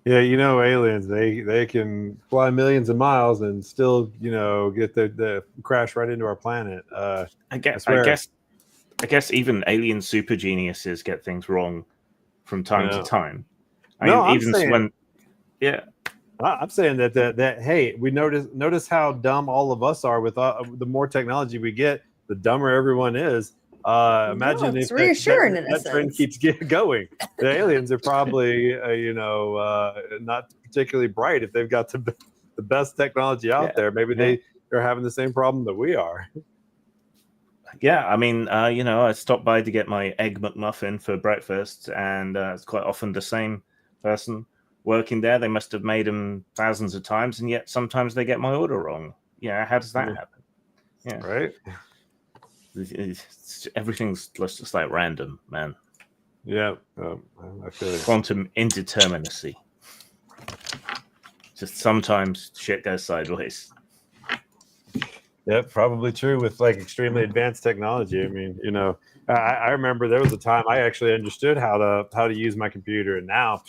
Yeah, aliens, they can fly millions of miles and still, get the crash right into our planet. I guess even alien super geniuses get things wrong from time to time. I'm saying that hey, we notice how dumb all of us are with the more technology we get, the dumber everyone is. Imagine it's if reassuring in a that trend sense. keeps going. The aliens are probably, not particularly bright if they've got the best technology out there. Maybe they're having the same problem that we are. Yeah, I mean, I stopped by to get my egg McMuffin for breakfast, and it's quite often the same person working there. They must have made them thousands of times, and yet sometimes they get my order wrong. Yeah, how does that happen? Yeah, Right. Everything's just like random, man. Yeah, I feel it. Quantum indeterminacy. Just sometimes shit goes sideways. Yep, probably true with like extremely advanced technology. I mean, I remember there was a time I actually understood how to use my computer, and now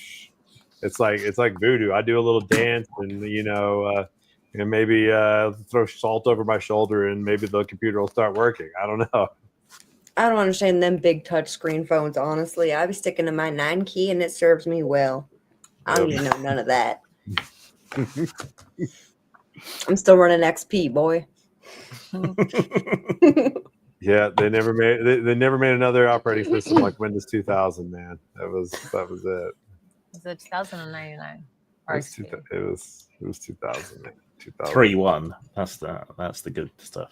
it's like voodoo. I do a little dance, and maybe throw salt over my shoulder, and maybe the computer will start working. I don't know. I don't understand them big touch screen phones, honestly. I be sticking to my 9 key and it serves me well. I don't even know none of that. I'm still running XP, boy. Yeah, they never made another operating system like Windows 2000, man. That was it. Was it 2099? It was 2000. 3.1. That's the good stuff.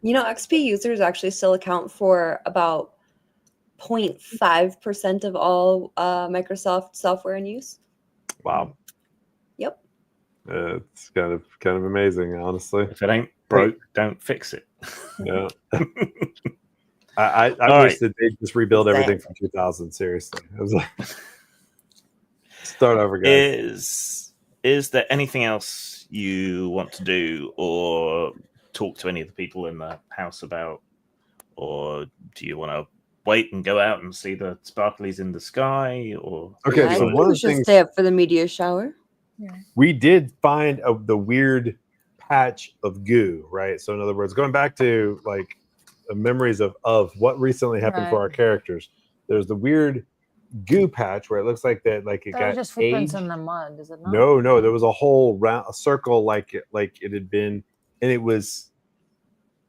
XP users actually still account for about 0.5% of all Microsoft software in use. Wow. Yep. It's kind of amazing, honestly. If it ain't broke, don't fix it. Yeah. I wish that they'd just rebuild everything from 2000. Seriously, I was like, start over, guys. Is there anything else you want to do or talk to any of the people in the house about, or do you want to wait and go out and see the sparklies in the sky? Or okay, so one of the should things, stay up for the meteor shower. Yeah. We did find the weird patch of goo, right? So in other words, going back to like memories of what recently happened for our characters, there's the weird goo patch where it looks like that, like it got just footprints aged. in the mud, is it not? No, there was a whole a circle like it had been, and it was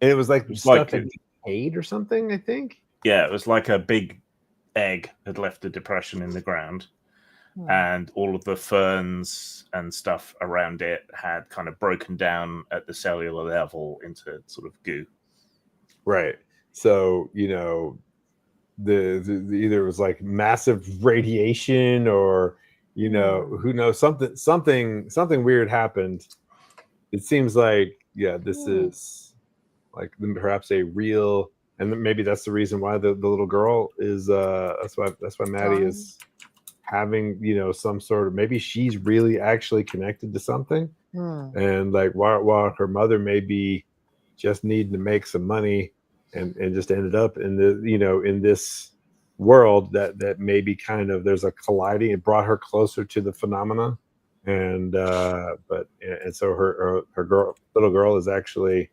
like stuff had decayed or something, I think. Yeah, it was like a big egg had left a depression in the ground, and all of the ferns and stuff around it had kind of broken down at the cellular level into sort of goo. Right. So, the either it was like massive radiation or, who knows, something weird happened. It seems like, this is like perhaps a real, and maybe that's the reason why the little girl is that's why Maddie is having some sort of, maybe she's really actually connected to something, and like while her mother may be just needing to make some money and just ended up in the in this world that maybe kind of there's a colliding. It brought her closer to the phenomena, and so her little girl is actually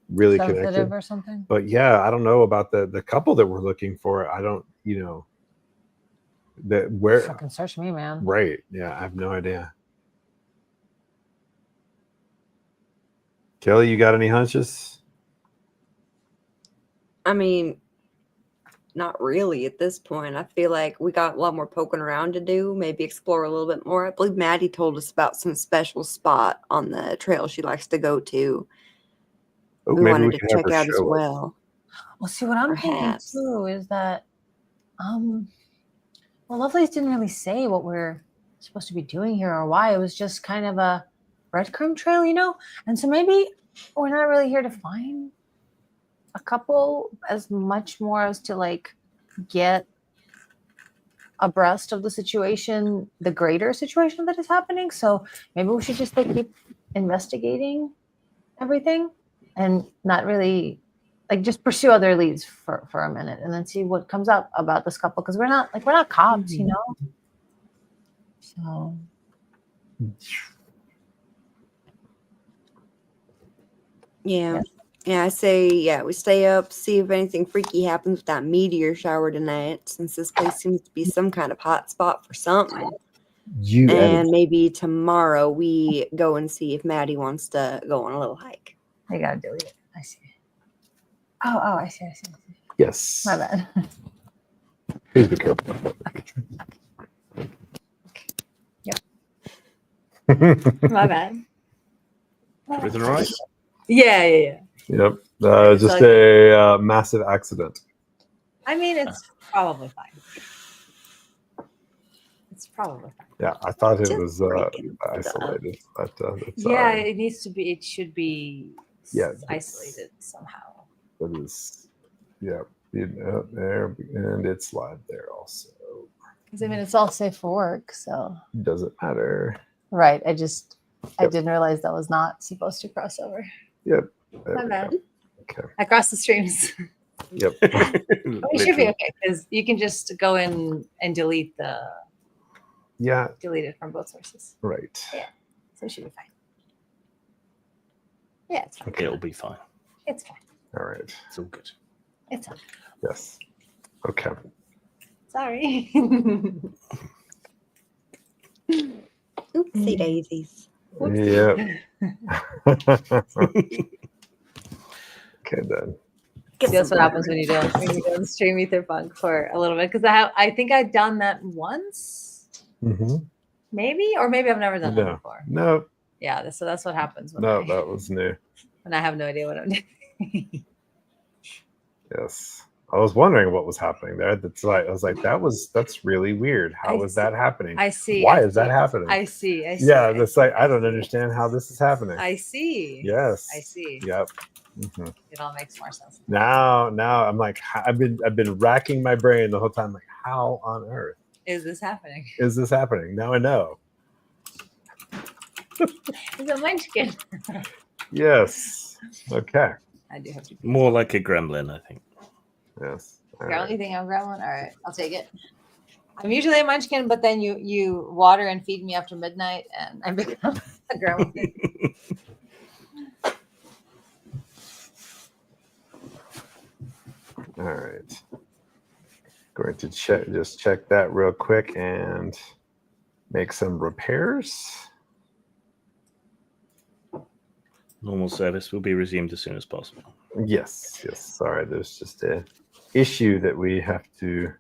really sensitive connected or something. But yeah, I don't know about the couple that we're looking for. I don't, that where fucking search me, man. Right. Yeah, I have no idea. Kelly, you got any hunches? I mean, not really at this point. I feel like we got a lot more poking around to do, maybe explore a little bit more. I believe Maddie told us about some special spot on the trail she likes to go to. We wanted to check out as well. Well, see, what I'm thinking too is that, Lovelace didn't really say what we're supposed to be doing here or why. It was just kind of a breadcrumb trail, And so maybe we're not really here to find a couple as much more as to like get abreast of the situation, the greater situation that is happening. So maybe we should just keep investigating everything and not really just pursue other leads for a minute and then see what comes up about this couple, because we're not cops, So yeah, I say we stay up, see if anything freaky happens with that meteor shower tonight, since this place seems to be some kind of hot spot for something. Maybe tomorrow we go and see if Maddie wants to go on a little hike. I gotta delete it. I see. Oh, I see. Yes. My bad. Please be careful. My bad. Everything all right? Yeah. Yep. It's Just like- a massive accident. I mean, it's probably fine. It's probably fine. Yeah, I thought it Just was breaking isolated, but it's Yeah, it needs to be. It should be Yeah, isolated somehow. It is. Yeah. There, and it's live there also. Because I mean, it's all safe for work, so Doesn't matter. right. I Yep. didn't realize that was not supposed to cross over. Yep. There My we bad. go. Okay. I crossed the streams. Yep. We should be okay because you can just go in and delete it from both sources. Right. So it should be fine. Yeah, it's fine. Okay. It'll be fine. It's fine. All right. It's all good. It's fine. Yes. Okay. Sorry. Oopsie daisies. Yep. Okay then. See, that's what happens when you don't stream Aetherpunk for a little bit because I think I've done that once, maybe I've never done that before. No. Yeah, so that's what happens when That was new. when I have no idea what I'm doing. Yes. I was wondering what was happening there. That's like I was like, that's really weird. How is that happening? I see. Why is that happening? I see. Yeah, that's like I don't understand how this is happening. I see. Yes. I see. Yep. It all makes more sense. Now I'm like I've been racking my brain the whole time. Like, how on earth Is this happening? is this happening? Now I know. It's a munchkin. Yes. Okay. I do have to. More like a gremlin, I think. Yes. All Gremlin, right. you think I'm gremlin? All right, I'll take it. I'm usually a munchkin, but then you water and feed me after midnight, and I become a gremlin. All right. Going to check that real quick and make some repairs. Normal service will be resumed as soon as possible. Yes. Sorry, there's just a issue that we have to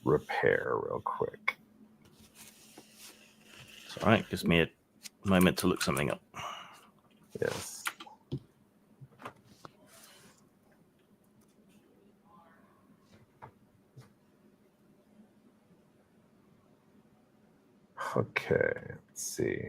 repair real quick. It's all right. Gives me a moment to look something up. Yes. Okay, let's see.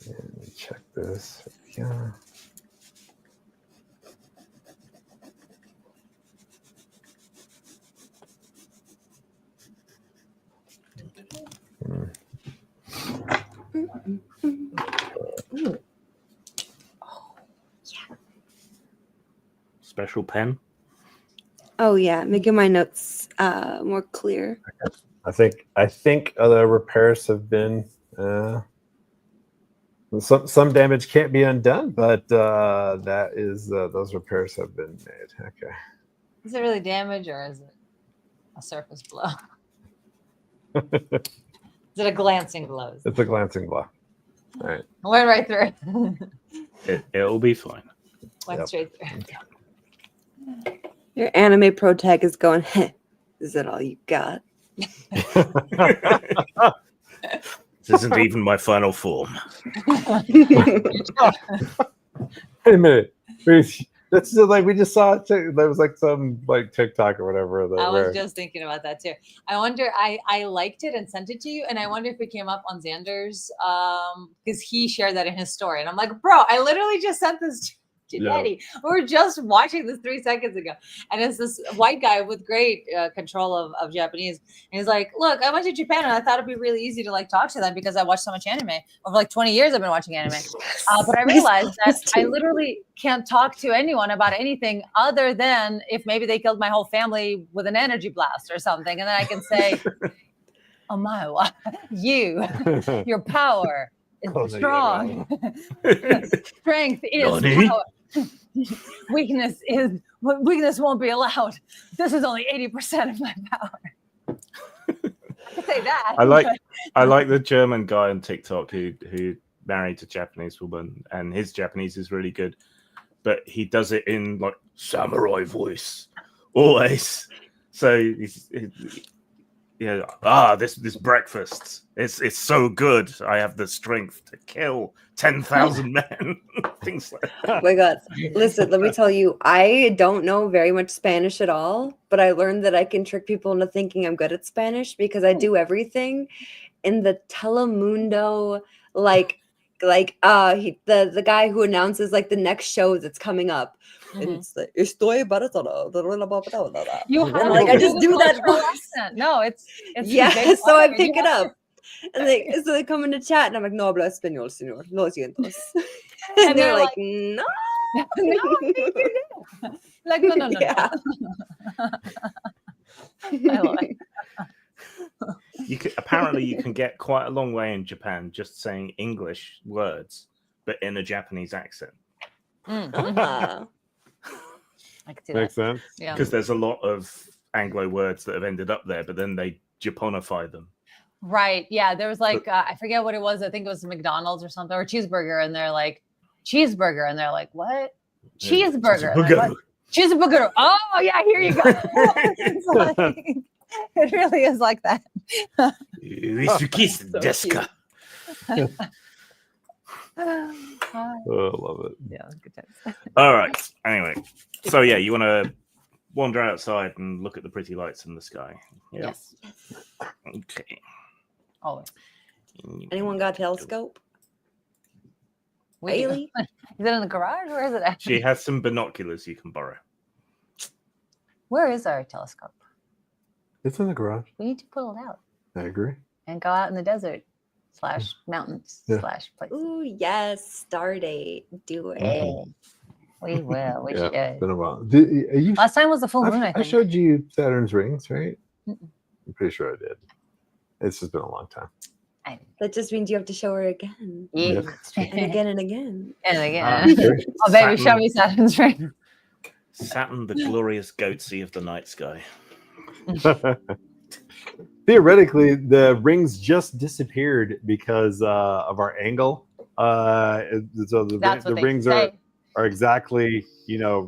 And check this. Yeah. Special pen. Oh yeah, making my notes more clear. I think the repairs have been some damage can't be undone, but that is those repairs have been made. Okay. Is it really damage or is it a surface blow? Is it a glancing blow? It's a glancing blow. All right. Went right through it. It'll be fine. Went Yep. straight through. Your anime pro tag is going, is that all you got? This isn't even my final form. Wait a minute. That's just like we just saw it. There was like some like TikTok or whatever. I was just thinking about that too. I wonder. I liked it and sent it to you, and I wonder if it came up on Xander's because he shared that in his story, and I'm like, bro, I literally just sent this to Daddy. We were just watching this 3 seconds ago, and it's this white guy with great control of Japanese, and he's like, look, I went to Japan, and I thought it'd be really easy to like talk to them because I watched so much anime. Over like 20 years, I've been watching anime, but I realized that I literally can't talk to anyone about anything other than if maybe they killed my whole family with an energy blast or something, and then I can say, oh my, your power is strong. Strength is power. Weakness won't be allowed. This is only 80% of my power. can say that. I like the German guy on TikTok who married a Japanese woman, and his Japanese is really good, but he does it in like samurai voice always. So this breakfast, it's so good. I have the strength to kill 10,000 men. Things like that. Oh my God. Listen, let me tell you, I don't know very much Spanish at all, but I learned that I can trick people into thinking I'm good at Spanish because I do everything in the Telemundo, the guy who announces like the next show that's coming up. And it's like, estoy baratona. You And, have like, to I just do that cultural voice. accent. No, it's Yeah, big so I part. pick You it have up. And so they come into chat and I'm like, no hablo español, señor. Lo siento. And And they're they're like, like, no. no, I think you do. Like, no. Yeah. I love it. Apparently you can get quite a long way in Japan just saying English words, but in a Japanese accent. Ah. I can see Makes that. sense. Yeah. Because there's a lot of Anglo words that have ended up there, but then they Japonify them. Right. Yeah. There was like, I forget what it was. I think it was McDonald's or something, or cheeseburger. And they're like, cheeseburger. And they're like, what? Cheeseburger. And they're like, what? Cheeseburger. Oh, yeah. Here you go. It's like, it really is like that. Deska. Oh, I love it. Yeah, good times. All right. Anyway, so yeah, you want to wander outside and look at the pretty lights in the sky. Yeah. Yes. Okay. Always. Anyone got a telescope? We do. Really? Is it in the garage? Where is it at? She has some binoculars you can borrow. Where is our telescope? It's in the garage. We need to pull it out I agree. and go out in the desert / mountains / places. Ooh, yes. Star date. Do it. Yeah. We will. We should. It's been a while. Last time was the full moon, I I think. showed you Saturn's rings, right? Mm-mm. I'm pretty sure I did. It's just been a long time. That just means you have to show her again. Yeah. And again and again. And again. Great. Oh, baby, Saturn. show me Saturn's ring. Saturn, the glorious goatsy of the night sky. Theoretically, the rings just disappeared because of our angle. So That's the what rings say. are exactly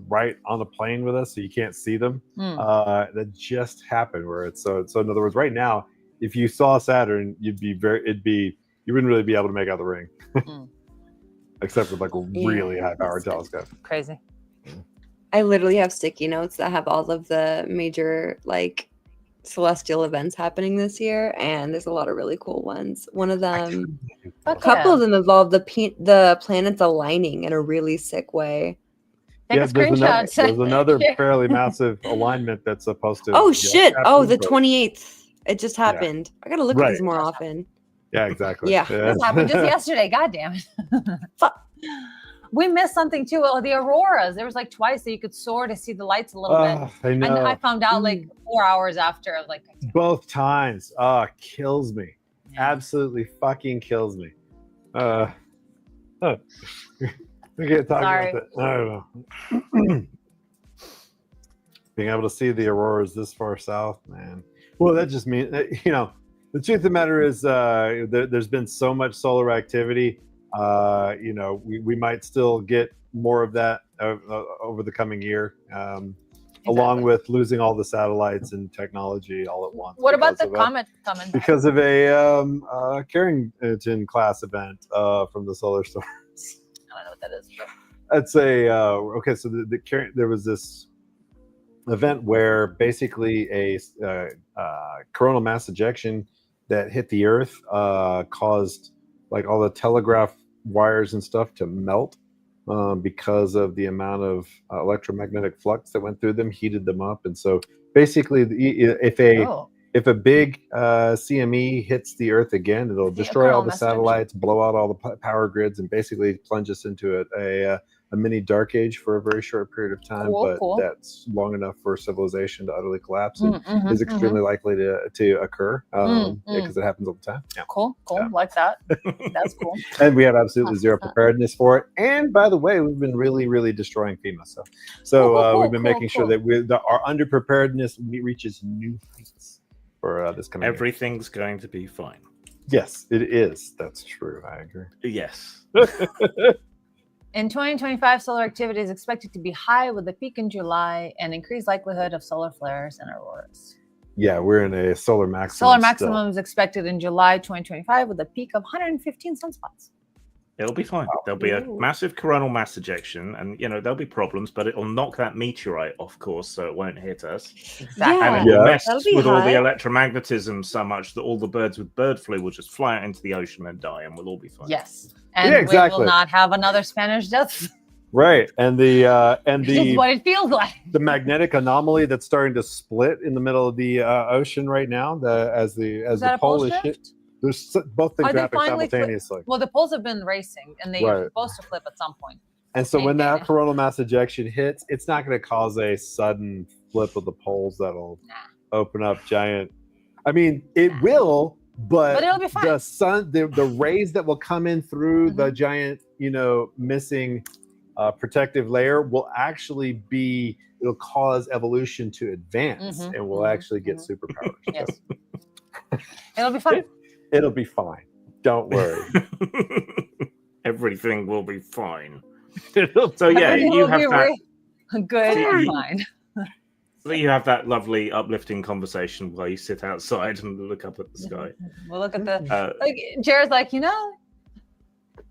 right on the plane with us, so you can't see them. That just happened where it's so. In other words, right now, if you saw Saturn, you wouldn't really be able to make out the ring, except with like a really high powered telescope. Crazy. I literally have sticky notes that have all of the major celestial events happening this year, and there's a lot of really cool ones. One of them, a couple of them involve the planets aligning in a really sick way. Take a screenshot. There's another fairly massive alignment that's supposed to. Oh shit! Oh, the but- 28th. It just happened. I gotta look at these more often. Yeah, exactly. Yeah. This happened just yesterday. God damn it. Fuck. We missed something too. Oh, the auroras. There was like twice that you could soar to see the lights a little bit. I know. And I found out like 4 hours after. Like Both times. Kills me. Absolutely fucking kills me. We can't talk about that. I don't know. Being able to see the auroras this far south, man. Well, that just means the truth of the matter is there's been so much solar activity. We might still get more of that over the coming year, along with losing all the satellites and technology all at once. What about the comet coming? Because of a Carrington class event from the solar storms. I don't know what that is. I'd say okay. So there was this event where basically a coronal mass ejection that hit the Earth caused like all the telegraph wires and stuff to melt because of the amount of electromagnetic flux that went through them, heated them up, and so basically, if a big CME hits the Earth again, it'll destroy all the satellites, blow out all the power grids, and basically plunge us into a mini dark age for a very short period of time. That's long enough for civilization to utterly collapse and is extremely likely to occur because it happens all the time. Yeah. Cool. Like that. That's cool. And we have absolutely zero preparedness for it. And by the way, we've been really, really destroying FEMA. So we've been making sure that our underpreparedness reaches new heights. for this coming year. Everything's going to be fine. Yes, it is. That's true. I agree. Yes. In 2025, solar activity is expected to be high with a peak in July and increased likelihood of solar flares and auroras. Yeah, we're in a solar maximum. Solar still. maximum is expected in July 2025 with a peak of 115 sunspots. It'll be fine. There'll be a massive coronal mass ejection, and there'll be problems, but it'll knock that meteorite off course, so it won't hit us. Exactly. And it will mess That'll be with all the hot. electromagnetism so much that all the birds with bird flu will just fly out into the ocean and die, and we'll all be fine. Yes. And Yeah, we exactly. will not have another Spanish death. Right, and the It's what it feels like. the magnetic anomaly that's starting to split in the middle of the ocean right now. As the Is that a pole pole is shift? there's both things Are they happening finally simultaneously. Well, the poles have been racing, and they are Right. supposed to flip at some point. And so when that Okay. coronal mass ejection hits, it's not going to cause a sudden flip of the poles that'll open up giant. I mean, it will, but it'll be fine. the sun, the rays that will come in through the giant, missing protective layer will actually be. It'll cause evolution to advance, and we'll actually get superpowers. Yes. It'll be fine. It'll be fine. Don't worry. Everything will be fine. It'll- So yeah, Everything you will have be that. good and You- fine. You have that lovely uplifting conversation while you sit outside and look up at the sky. We'll look at the. Uh, Jared's like, No.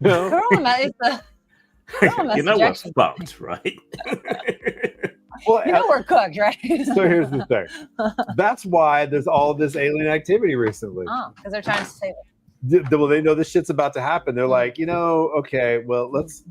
Corona mass is the. Corona you know mass we're ejection. fucked, right? Well, We're cooked, right? so here's the thing. That's why there's all this alien activity recently. Oh, because they're trying to save it. Well, they know this shit's about to happen. They're like, okay, well, let's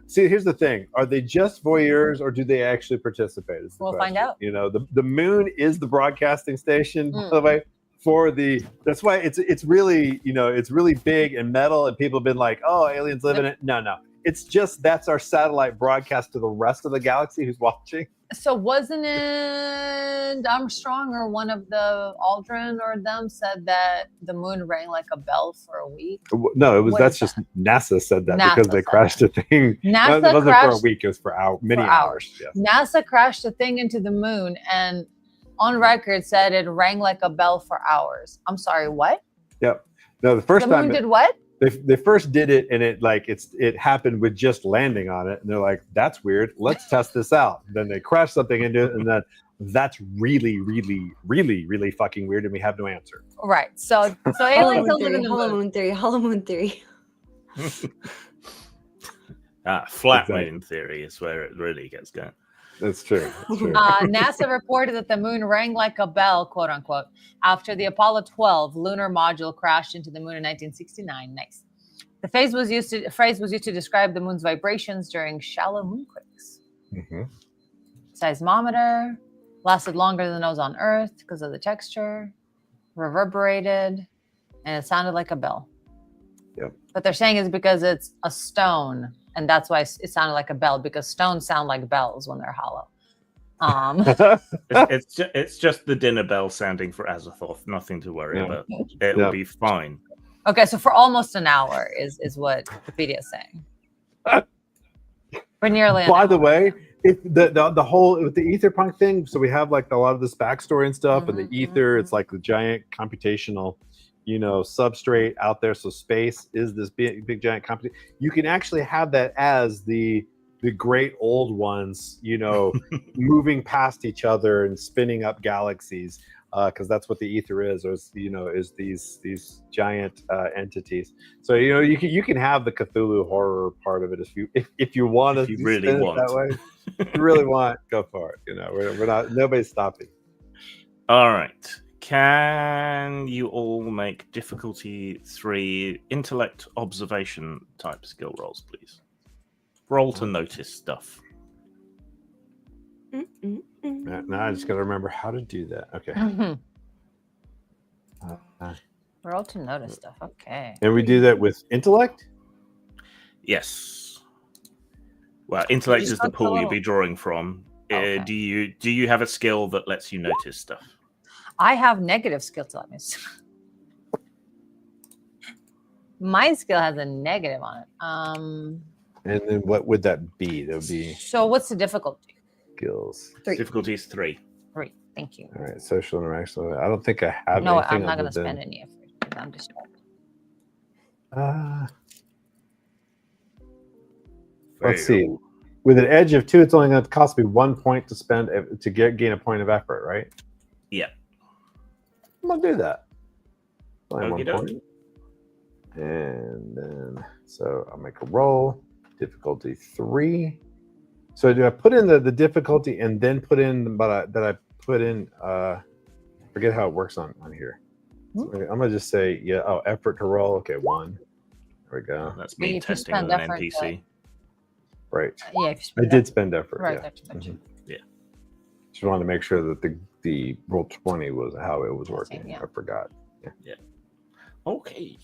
see. Here's the thing: are they just voyeurs, or do they actually participate? Is the We'll find question. out. The moon is the broadcasting station, by the way. For the that's why it's really it's really big and metal, and people have been like, oh, aliens live in it. No, it's just that's our satellite broadcast to the rest of the galaxy who's watching. So wasn't it Armstrong or one of the Aldrin or them said that the moon rang like a bell for a week? No, it was What that's is just NASA said that NASA because they said crashed a thing. NASA it wasn't for a crashed week; it was for many for hours. Yes. NASA crashed a thing into the moon and on record said it rang like a bell for hours. I'm sorry, what? Yep. No, the first The moon time did what? they first did it, and it happened with just landing on it, and they're like, "That's weird. Let's test this out." Then they crashed something into it, and then that's really, really, really, really fucking weird, and we have no answer. Right. So Hollow aliens moon don't live theory, in the hollow moon. moon theory, hollow moon theory. Flat Exactly. moon theory is where it really gets going. That's true. That's true. NASA reported that the moon rang like a bell, quote unquote, after the Apollo 12 lunar module crashed into the moon in 1969. Nice. The phrase was used to describe the moon's vibrations during shallow moonquakes. Mhm. Seismometer lasted longer than those on Earth because of the texture, reverberated, and it sounded like a bell. Yep. But they're saying it's because it's a stone, and that's why it sounded like a bell, because stones sound like bells when they're hollow. It's just the dinner bell sounding for Azathoth. Nothing to worry Yeah. about. It'll Yeah. be fine. Okay, so for almost an hour is what Wikipedia is saying. For nearly an By hour. the way, if the whole with the Aetherpunk thing, so we have like a lot of this backstory and stuff, and the Mhm, ether, mhm. it's like the giant computational, substrate out there. So space is this big giant compute. You can actually have that as the great old ones, moving past each other and spinning up galaxies, because that's what the ether is, or is these giant entities. So you can have the Cthulhu horror part of it if you want to. If you really spin it want. that way. If you really want, go for it. We're not. Nobody's stopping. All right. Can you all make difficulty 3 intellect observation type skill rolls, please? Roll to notice stuff. Now I just got to remember how to do that. Okay. Mhm. Uh, Roll to notice stuff. Okay. and we do that with intellect. Yes. Well, intellect just is the got pool the you'll be drawing from. Okay. Do you have a skill that lets you notice stuff? I have negative skill to let me see. My skill has a negative on it. And then what would that be? That would be So what's the difficulty? skills. 3. Difficulty is 3. Thank you. All right, social interaction. I don't think I have No, anything I'm not other going to spend than. any effort because I'm distracted. Let's see. With an edge of 2, it's only going to cost me 1 point to spend to gain a point of effort, right? Yeah. I'm gonna do that. Only 1 Okey-doke. point. And then, so I'll make a roll. Difficulty 3. So do I put in the difficulty and then put in, but that I put in, forget how it works on here. So I'm gonna just say, yeah, oh, effort to roll. Okay, 1. There we go. That's But me if you testing on spend an effort, NPC. Right. Yeah, if you I spend did spend effort. Right, Yeah. gotcha, gotcha. Yeah. Just wanted to make sure that the roll 20 was how it was working. Yeah. I forgot. Okay.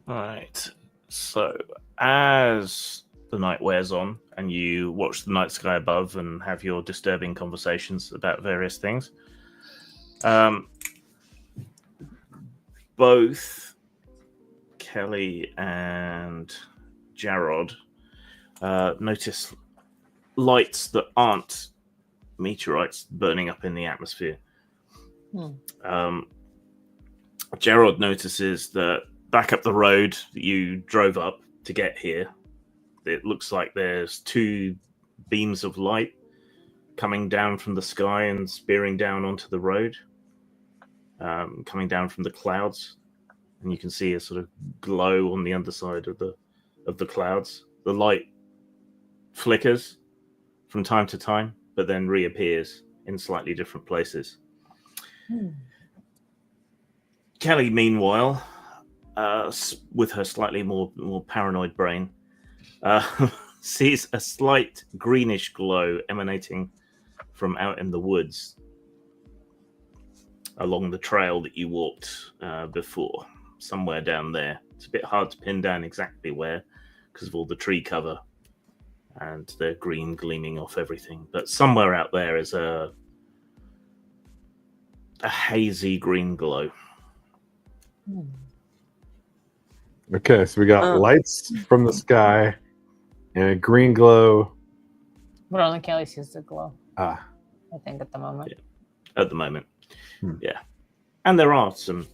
All right. So as the night wears on and you watch the night sky above and have your disturbing conversations about various things, both Kelly and Jarrod notice lights that aren't meteorites burning up in the atmosphere. Jarrod notices that back up the road that you drove up to get here, it looks like there's 2 beams of light coming down from the sky and spearing down onto the road, coming down from the clouds, and you can see a sort of glow on the underside of the clouds. The light flickers from time to time, but then reappears in slightly different places. Kelly, meanwhile, with her slightly more paranoid brain, sees a slight greenish glow emanating from out in the woods along the trail that you walked before, somewhere down there. It's a bit hard to pin down exactly where because of all the tree cover and the green gleaming off everything. But somewhere out there is a hazy green glow. Okay, so we got lights from the sky and a green glow. But only Kelly sees the glow. I think at the moment. Yeah. At the moment. Yeah. And there are some,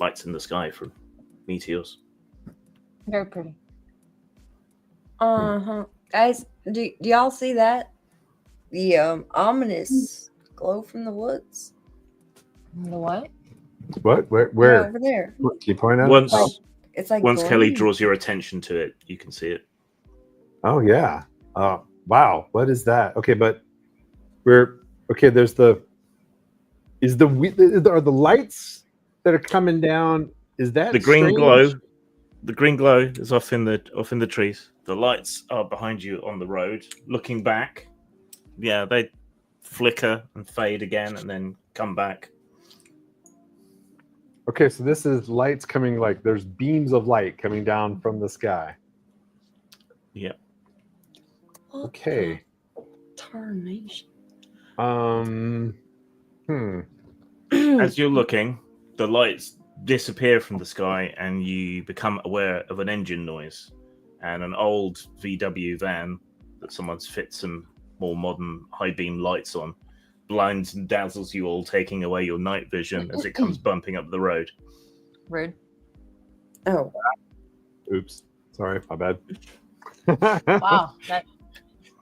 lights in the sky from meteors. Very pretty. Guys, do y'all see that? The ominous glow from the woods. The what? What? Where? Yeah, over there. Can you point out? It's like once Kelly glowing. draws your attention to it, you can see it. Oh yeah. Wow. What is that? Okay, but there's are the lights that are coming down? Is that the green strange? glow? The green glow is off in the trees. The lights are behind you on the road. Looking back, they flicker and fade again, and then come back. Okay, so this is lights coming, like there's beams of light coming down from the sky. Yeah. Okay. Tarnation. As you're looking, the lights disappear from the sky, and you become aware of an engine noise and an old VW van that someone's fit some more modern high beam lights on. Blinds and dazzles you all, taking away your night vision as it comes bumping up the road. Rude. Oh. Oops. Sorry, my bad. Wow.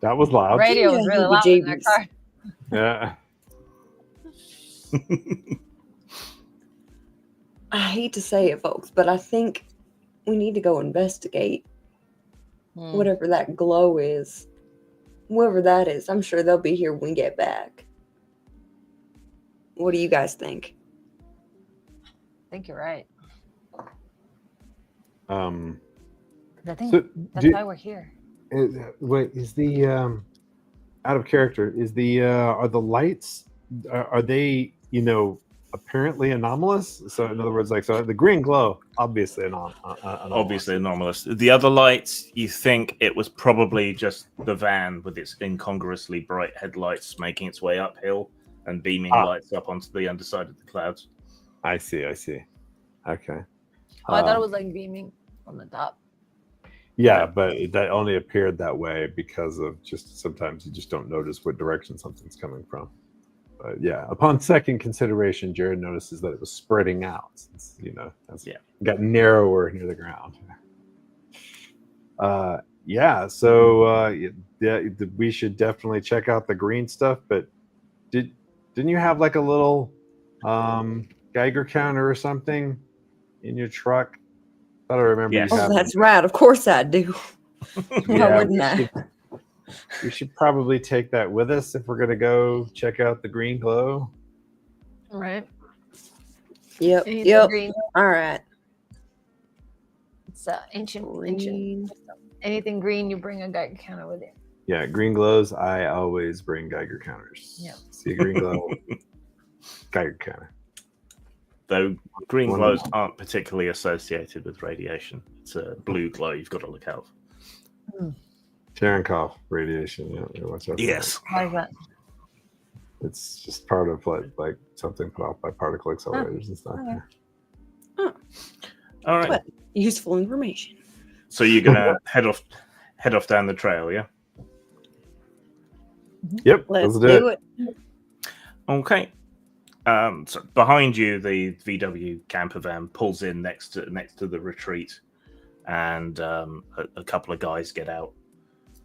That was loud. Radio was really loud in their car. Yeah. I hate to say it, folks, but I think we need to go investigate whatever that glow is. Whoever that is, I'm sure they'll be here when we get back. What do you guys think? I think you're right. I think that's why we're here. Wait, is the out of character? Is the are the lights? Are they apparently anomalous? So in other words, so the green glow, obviously anomalous. Obviously anomalous. The other lights, you think it was probably just the van with its incongruously bright headlights making its way uphill and beaming lights up onto the underside of the clouds. I see. Okay. Oh, I thought it was like beaming on the top. Yeah, but that only appeared that way because of just sometimes you just don't notice what direction something's coming from. But yeah, upon second consideration, Jared notices that it was spreading out. Since, as it got narrower near the ground. We should definitely check out the green stuff. But didn't you have like a little Geiger counter or something in your truck? I thought I remember you having. Oh, that's right. Of course I do. Why wouldn't I? We should probably take that with us if we're going to go check out the green glow. Right. Yep. Green. All right. It's ancient. Anything green, you bring a Geiger counter with you. Yeah, green glows. I always bring Geiger counters. Yeah. See a green glow, Geiger counter. Though green glows aren't particularly associated with radiation. It's a blue glow you've got to look out for. Cherenkov radiation. Yeah, watch out. Yes. Why is that? It's just part of like something put off by particle accelerators and stuff. Oh. All right. What useful information. So you're gonna head off down the trail, yeah? Yep. Let's do it. Okay. So behind you, the VW camper van pulls in next to the retreat, and a couple of guys get out,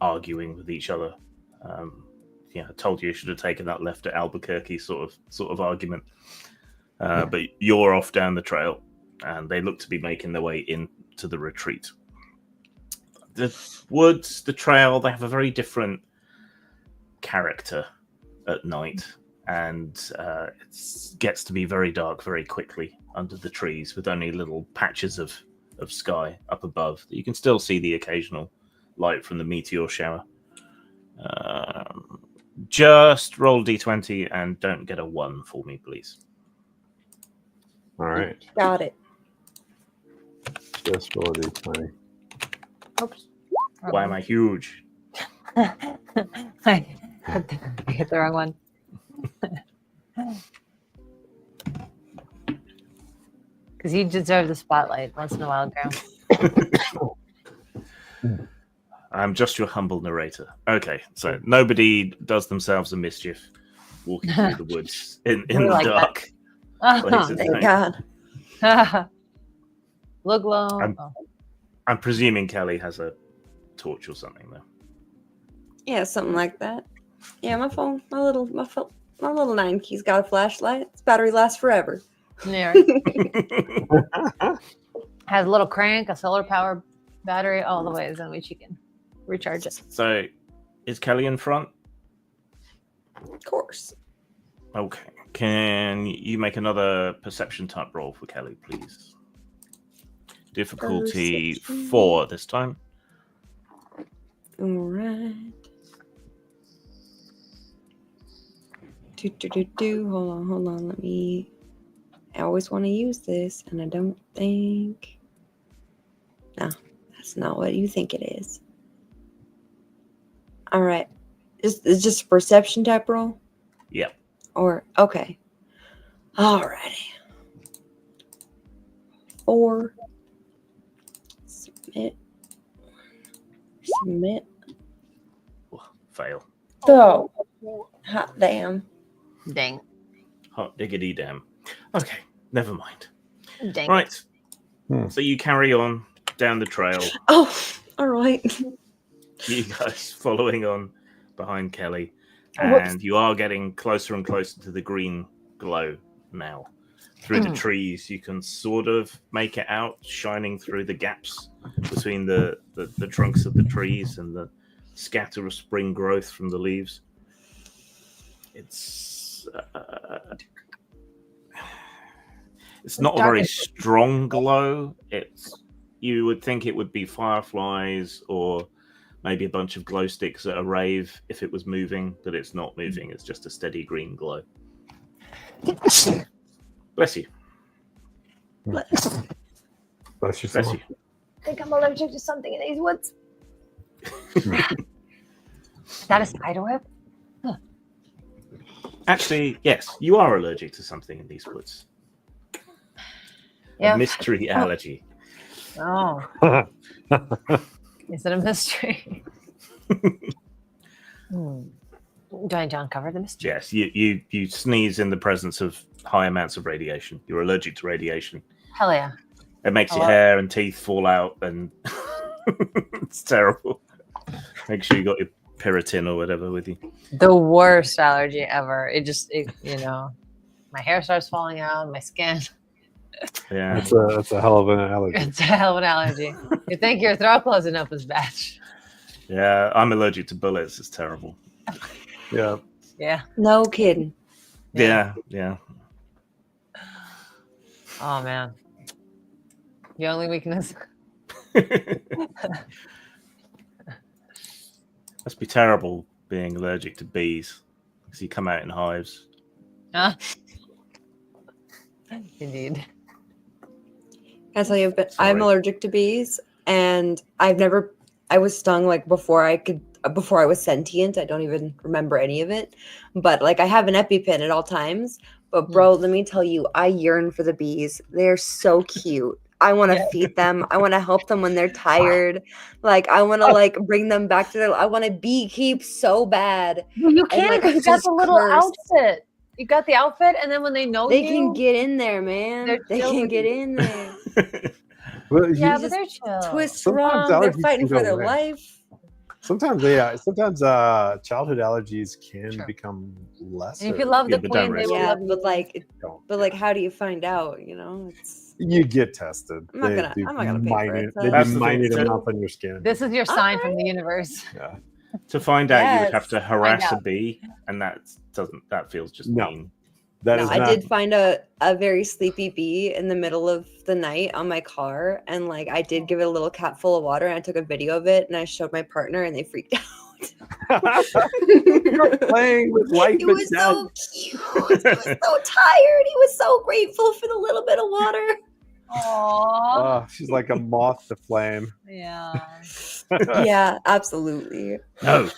arguing with each other. I told you you should have taken that left at Albuquerque sort of argument. But you're off down the trail, and they look to be making their way into the retreat. The woods, the trail, they have a very different character at night. And it gets to be very dark very quickly under the trees, with only little patches of sky up above. You can still see the occasional light from the meteor shower. Just roll d20 and don't get a 1 for me, please. All right. Got it. Just roll a d20. Oops. Why am I huge? I hit the wrong one. Because you deserve the spotlight once in a while, Graham. I'm just your humble narrator. Okay, so nobody does themselves a mischief walking through the woods in the like dark. Thank God. Look low. I'm presuming Kelly has a torch or something, though. Yeah, something like that. Yeah, my phone, my little 9 key's got a flashlight. Its battery lasts forever. Yeah. Has a little crank, a solar power battery, all the ways in which you can recharge it. So, is Kelly in front? Of course. Okay. Can you make another perception type roll for Kelly, please? Difficulty 4 this time. All right. Hold on. Let me. I always want to use this, and I don't think. No, that's not what you think it is. All right. It's just a perception type roll? Yep. Or, okay. Alrighty. 4. Submit. Fail. So, hot damn. Dang. Hot diggity damn. Okay, never mind. Dang. Right. So you carry on down the trail. Oh, all right. You guys following on behind Kelly. And you are getting closer and closer to the green glow now. Through the trees, you can sort of make it out, shining through the gaps between the trunks of the trees and the scatter of spring growth from the leaves. It's not a very strong glow. You would think it would be fireflies or maybe a bunch of glow sticks at a rave if it was moving, but it's not moving. It's just a steady green glow. Bless you. Bless you. Bless you. I think I'm allergic to something in these woods. Is that a spider web? Huh. Actually, yes, you are allergic to something in these woods. Yeah. A mystery allergy. Oh, is it a mystery? Do I uncover the mystery? Yes, you sneeze in the presence of high amounts of radiation. You're allergic to radiation. Hell yeah. It makes your hair and teeth fall out, and it's terrible. Make sure you got your Piriton or whatever with you. The worst allergy ever. My hair starts falling out, my skin. Yeah, that's a hell of an allergy. It's a hell of an allergy. You think your throat closing up is bad. yeah. I'm allergic to bullets. It's terrible. Yeah. Yeah. No kidding. Yeah. Oh man. The only weakness. Must be terrible being allergic to bees because you come out in hives. Indeed. I tell you, but Sorry. I'm allergic to bees, and I was stung like before I was sentient. I don't even remember any of it, but like I have an EpiPen at all times. But bro, let me tell you, I yearn for the bees. They're so cute. I want to feed them. I want to help them when they're tired. Like I want to like bring them back to their. I want to beekeep so bad. Well, you And, can like, because I you got just the little curse. outfit. You got the outfit, and then when they know They you, can get in there, man. They're They chill can with get you. in there. Well, yeah, just but they're chill. Twist Sometimes wrong. They're allergies fighting can for go their away. life. Sometimes childhood allergies can become less. And if you love Yeah, the but don't queen, they risk will it. love you. But like, how do you find out? You know, it's. You get tested. I'm not gonna pay for it, so- They That's do the thing, minute so- amounts on your skin. This is your sign from the universe. Yeah. To find out, you would have Yes. to harass a out. bee, and that feels just No. mean. That No, is I not. did find a very sleepy bee in the middle of the night on my car, and like I did give it a little cap full of water, and I took a video of it, and I showed my partner, and they freaked out. You're playing with life He and was death. so cute. He was so tired. He was so grateful for the little bit of water. Aww. Oh, she's like a moth to flame. Yeah. Yeah, absolutely. No,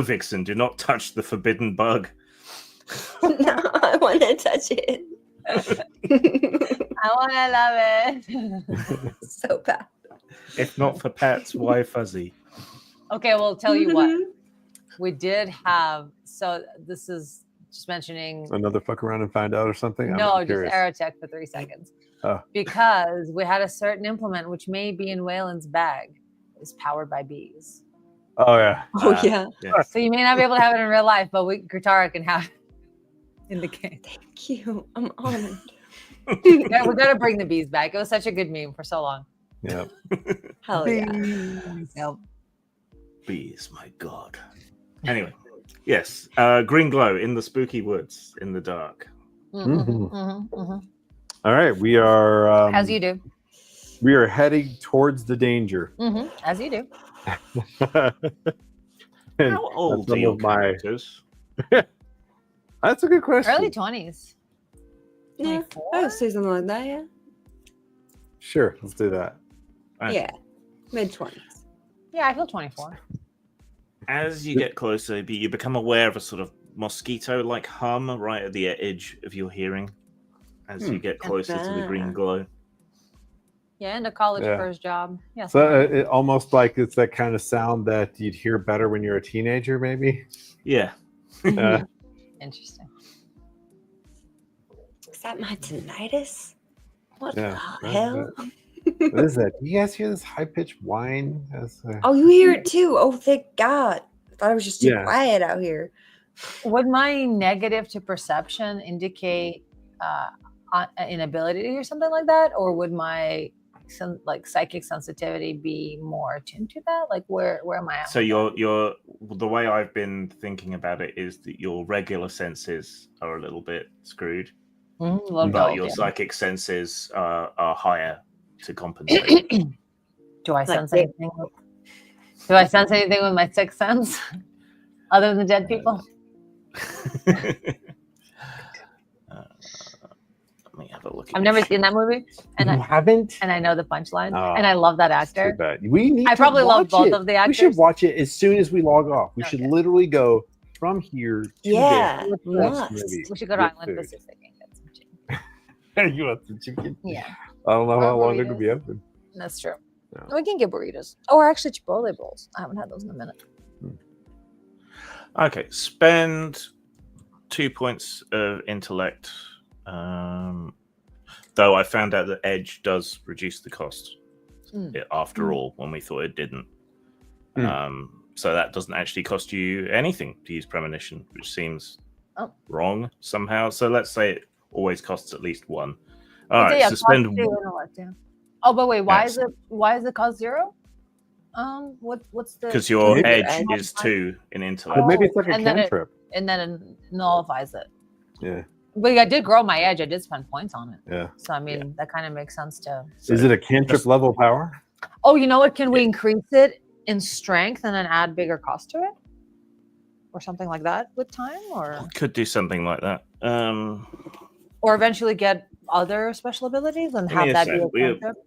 Vixen, do not touch the forbidden bug. No, I want to touch it. I want to love it. So bad. If not for pets, why fuzzy? Okay, well, tell you what. We did have, so this is just mentioning, Another fuck around and find out or something? no, I'm just curious. Aerotech for 3 seconds. Oh. Because we had a certain implement, which may be in Waylon's bag, is powered by bees. Oh, yeah. Oh yeah. So you may not be able to have it in real life, but Gutara can have it in the game. Thank you. I'm honored. Yeah, we got to bring the bees back. It was such a good meme for so long. Yeah. Hell yeah. Yep. Bees, my god. Anyway, yes. Green glow in the spooky woods, in the dark. All right. We are. As you do. We are heading towards the danger. As you do. And How old some are your of my- characters? That's a good question. Early 20s. Yeah, I would say something like that. Yeah. Sure. Let's do that. Right. Yeah. Mid-20s. Yeah, I feel 24. As you get closer, you become aware of a sort of mosquito-like hum right at the edge of your hearing as you get closer to the green glow. Yeah, and a college Yeah. first job. Yeah. So it almost like it's that kind of sound that you'd hear better when you're a teenager, maybe. Yeah. Interesting. Is that my tinnitus? What Yeah, the hell? What is that? Do you guys hear this high pitched whine? Oh, you hear it too. Oh, thank God. I thought it was just too Yeah. quiet out here. Would my negative to perception indicate inability or something like that, or would my psychic sensitivity be more attuned to that? Like where am I at? So the way I've been thinking about it is that your regular senses are a little bit screwed, but your psychic senses are higher to compensate. Do I sense anything? Do I sense anything with my sixth sense other than the dead people? Let me have a look. I've never seen that movie, and You haven't? and I know the punchline, Oh, and I love that That's too actor. bad. We need I to probably love watch both it. of the We actors. should watch it as soon as we log off. We should Okay. literally go from here to Yeah. there. Must. Maybe. We should go to Get Island food. Pacific and get some chicken. You want some chicken? Yeah. I don't know how Or long they're gonna burritos. be open. That's true. Yeah. We can get burritos. Or actually Chipotle bowls. I haven't had those in a minute. Okay, spend 2 points of intellect. Though I found out that Edge does reduce the cost after all, when we thought it didn't. So that doesn't actually cost you anything to use premonition, which seems wrong somehow. So let's say it always costs at least 1. All right, so spend. Oh, but wait, why is it cost 0? What's the? Because your Maybe edge is 2 in intellect. But maybe it's like a and then cantrip. And then it nullifies it. Yeah. But I did grow my edge. I did spend points on it. Yeah. So I mean, that kind of makes sense too. Is it a cantrip level power? Oh, you know what? Can we increase it in strength and then add bigger cost to it, or something like that with time, or Could do something like that. or eventually get other special abilities and have that be a cantrip?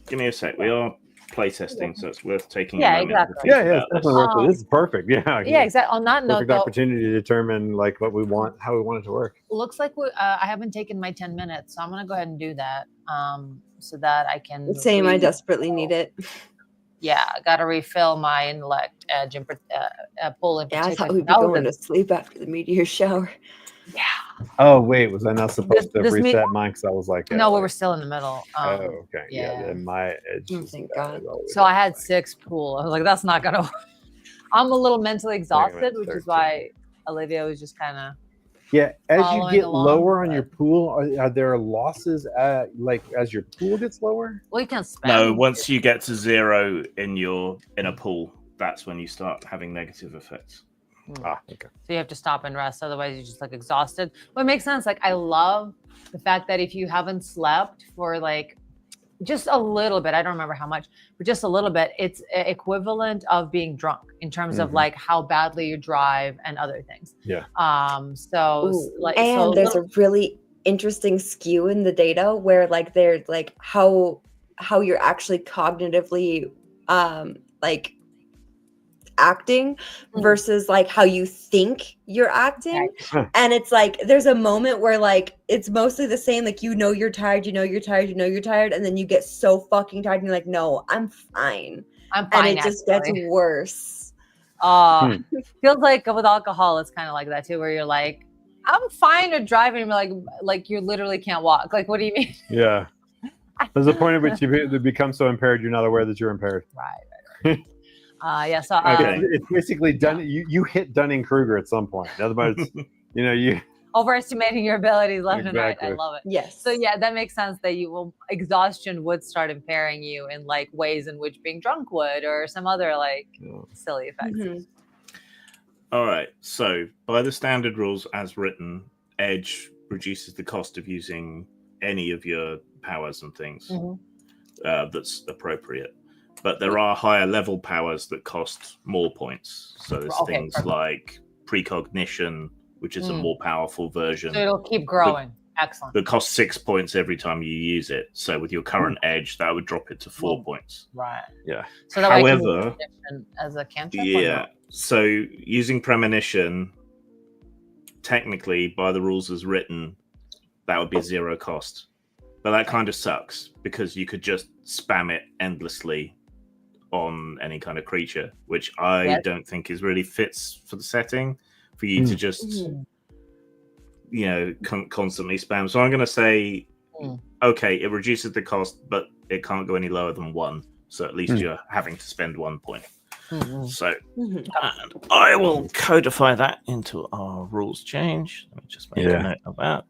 Give me a sec. We are playtesting, so it's worth taking. Yeah, a moment exactly. to think Yeah, about it's definitely worth it. This is perfect. Yeah. Yeah, exactly. On that note, Perfect though, opportunity to determine like what we want, how we want it to work. looks like I haven't taken my 10 minutes, so I'm gonna go ahead and do that. So that I can. Same. I desperately need it. Yeah, I gotta refill my intellect edge and pull in. Yeah, I thought we'd be going to sleep after the meteor shower. Yeah. Oh wait, was I not supposed to this reset mine? Because I was like, no, we were still in the middle. oh, okay. Yeah. Then my edge. Thank God. So I had 6 pool. I was like, that's not gonna work. I'm a little mentally exhausted, which is why Olivia was just kind of. Yeah, as you following get along, lower on your pool, are there losses like as your pool gets lower? Well, you can't spend. No, once you get to 0 in a pool, that's when you start having negative effects. Okay. So you have to stop and rest, otherwise you're just like exhausted. But it makes sense. Like I love the fact that if you haven't slept for like just a little bit, I don't remember how much, but just a little bit, it's equivalent of being drunk in terms of like how badly you drive and other things. Yeah. There's a really interesting skew in the data where like there's like how you're actually cognitively like acting versus like how you think you're acting. And it's like there's a moment where like it's mostly the same, like you're tired, and then you get so fucking tired and you're like, no, I'm fine. And it just gets worse. Feels like with alcohol it's kind of like that too, where you're like, I'm fine at driving, like you literally can't walk. Like, what do you mean? Yeah. There's a point at which you become so impaired you're not aware that you're impaired. Right. Yeah. So it's basically done. You hit Dunning-Kruger at some point. In other words, you overestimating your abilities left and right. I love it. Yes. So yeah, that makes sense that exhaustion would start impairing you in like ways in which being drunk would, or some other like silly effects. All right. So by the standard rules as written, Edge reduces the cost of using any of your powers and things that's appropriate. But there are higher level powers that cost more points. So there's things like precognition, which is a more powerful version. So it'll keep growing. Excellent. That costs 6 points every time you use it. So with your current edge, that would drop it to 4 points. Right. Yeah. So that however, as a cantrip. Yeah. So using premonition, technically by the rules as written, that would be 0 cost. But that kind of sucks because you could just spam it endlessly on any kind of creature, which I don't think is really fits for the setting for you to just constantly spam. So I'm going to say okay, it reduces the cost, but it can't go any lower than 1, so at least you're having to spend 1 point. So and I will codify that into our rules change. Let me just make a note of that.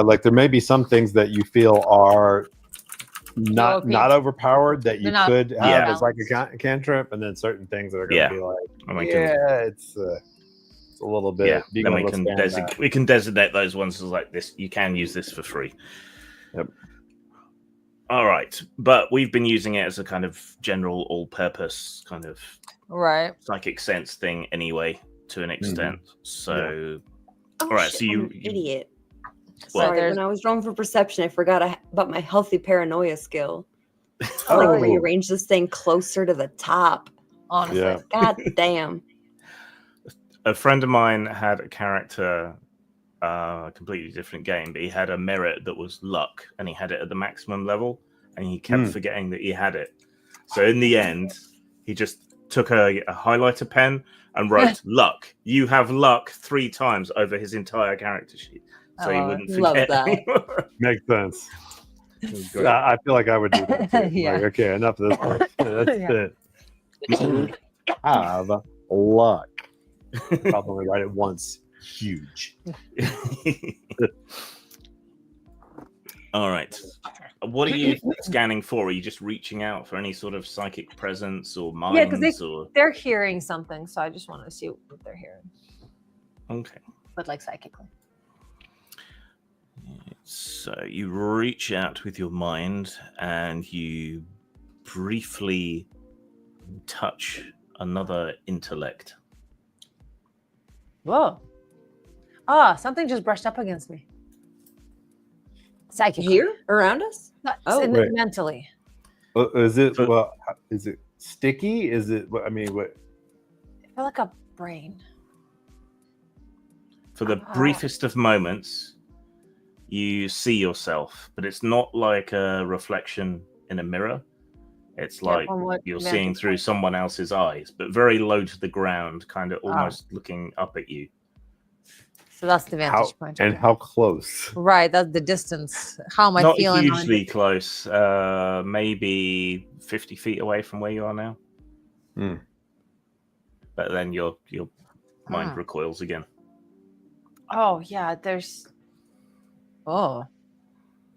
Like there may be some things that you feel are not overpowered that you could have as like a cantrip, and then certain things that are going to be like, it's a little bit. Yeah, then we can designate those ones as like this. You can use this for free. Yep. All right, but we've been using it as a kind of general, all-purpose kind of psychic sense thing anyway, to an extent. So, all right, so you idiot. Sorry, when I was rolling for perception, I forgot about my healthy paranoia skill. Like rearrange this thing closer to the top. Honestly, god damn. A friend of mine had a character, a completely different game, but he had a merit that was luck, and he had it at the maximum level. and he kept forgetting that he had it. So in the end, he just took a highlighter pen and wrote "luck." You have luck 3 times over his entire character sheet, so he wouldn't forget. Love that. anymore. Makes sense. Great. I feel like I would do that too. Yeah. Like, okay, enough of this part. That's Yeah. it. Have luck. Probably write it once. Huge. All right. What are you scanning for? Are you just reaching out for any sort of psychic presence or minds? Yeah, because or... they're hearing something, so I just want to see what they're hearing. Okay. But like psychically. So you reach out with your mind and you briefly touch another intellect. Whoa. Ah, something just brushed up against me. Psychically. Here around us? Not, Oh, in- wait. mentally. Is it But- well? Is it sticky? Is it? I mean, what? I feel like a brain. For the briefest of moments, you see yourself, but it's not like a reflection in a mirror. It's Yeah, like from what you're vantage seeing through point? someone else's eyes, but very low to the ground, kind of almost looking up at you. So that's the vantage How point. and okay. how close? Right, that's the distance. How am I Not feeling? on hugely it? close, maybe 50 feet away from where you are now. Hmm. But then your mind Ah. recoils again. Oh yeah, there's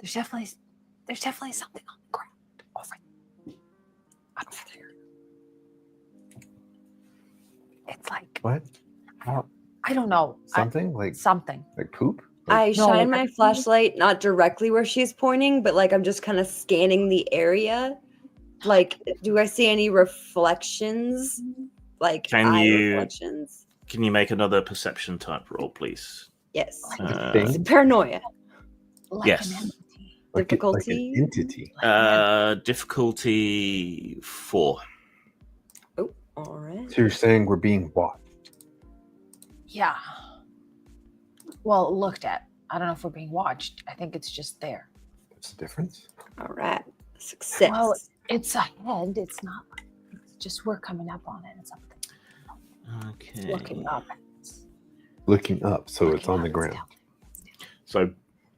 definitely something on the ground over there. It's like What? How, I don't know. something like Something. poop? I Like, No, shine like- my flashlight not directly where she's pointing, but like I'm just kind of scanning the area. Like, do I see any reflections? Like Can eye you- reflections? Can you make another perception type roll, please? Yes. thing? Paranoia. Like Yes. an entity. like Difficulty? an entity. Like an Difficulty 4. Oh, all right. So you're saying we're being watched? Yeah. Well, looked at. I don't know if we're being watched. I think it's just there. What's the difference? All right. Success. Well, it's a head. It's not. It's just we're coming up on it. It's something. Okay. Looking up. Looking up, so it's Looking on the up, ground. down. So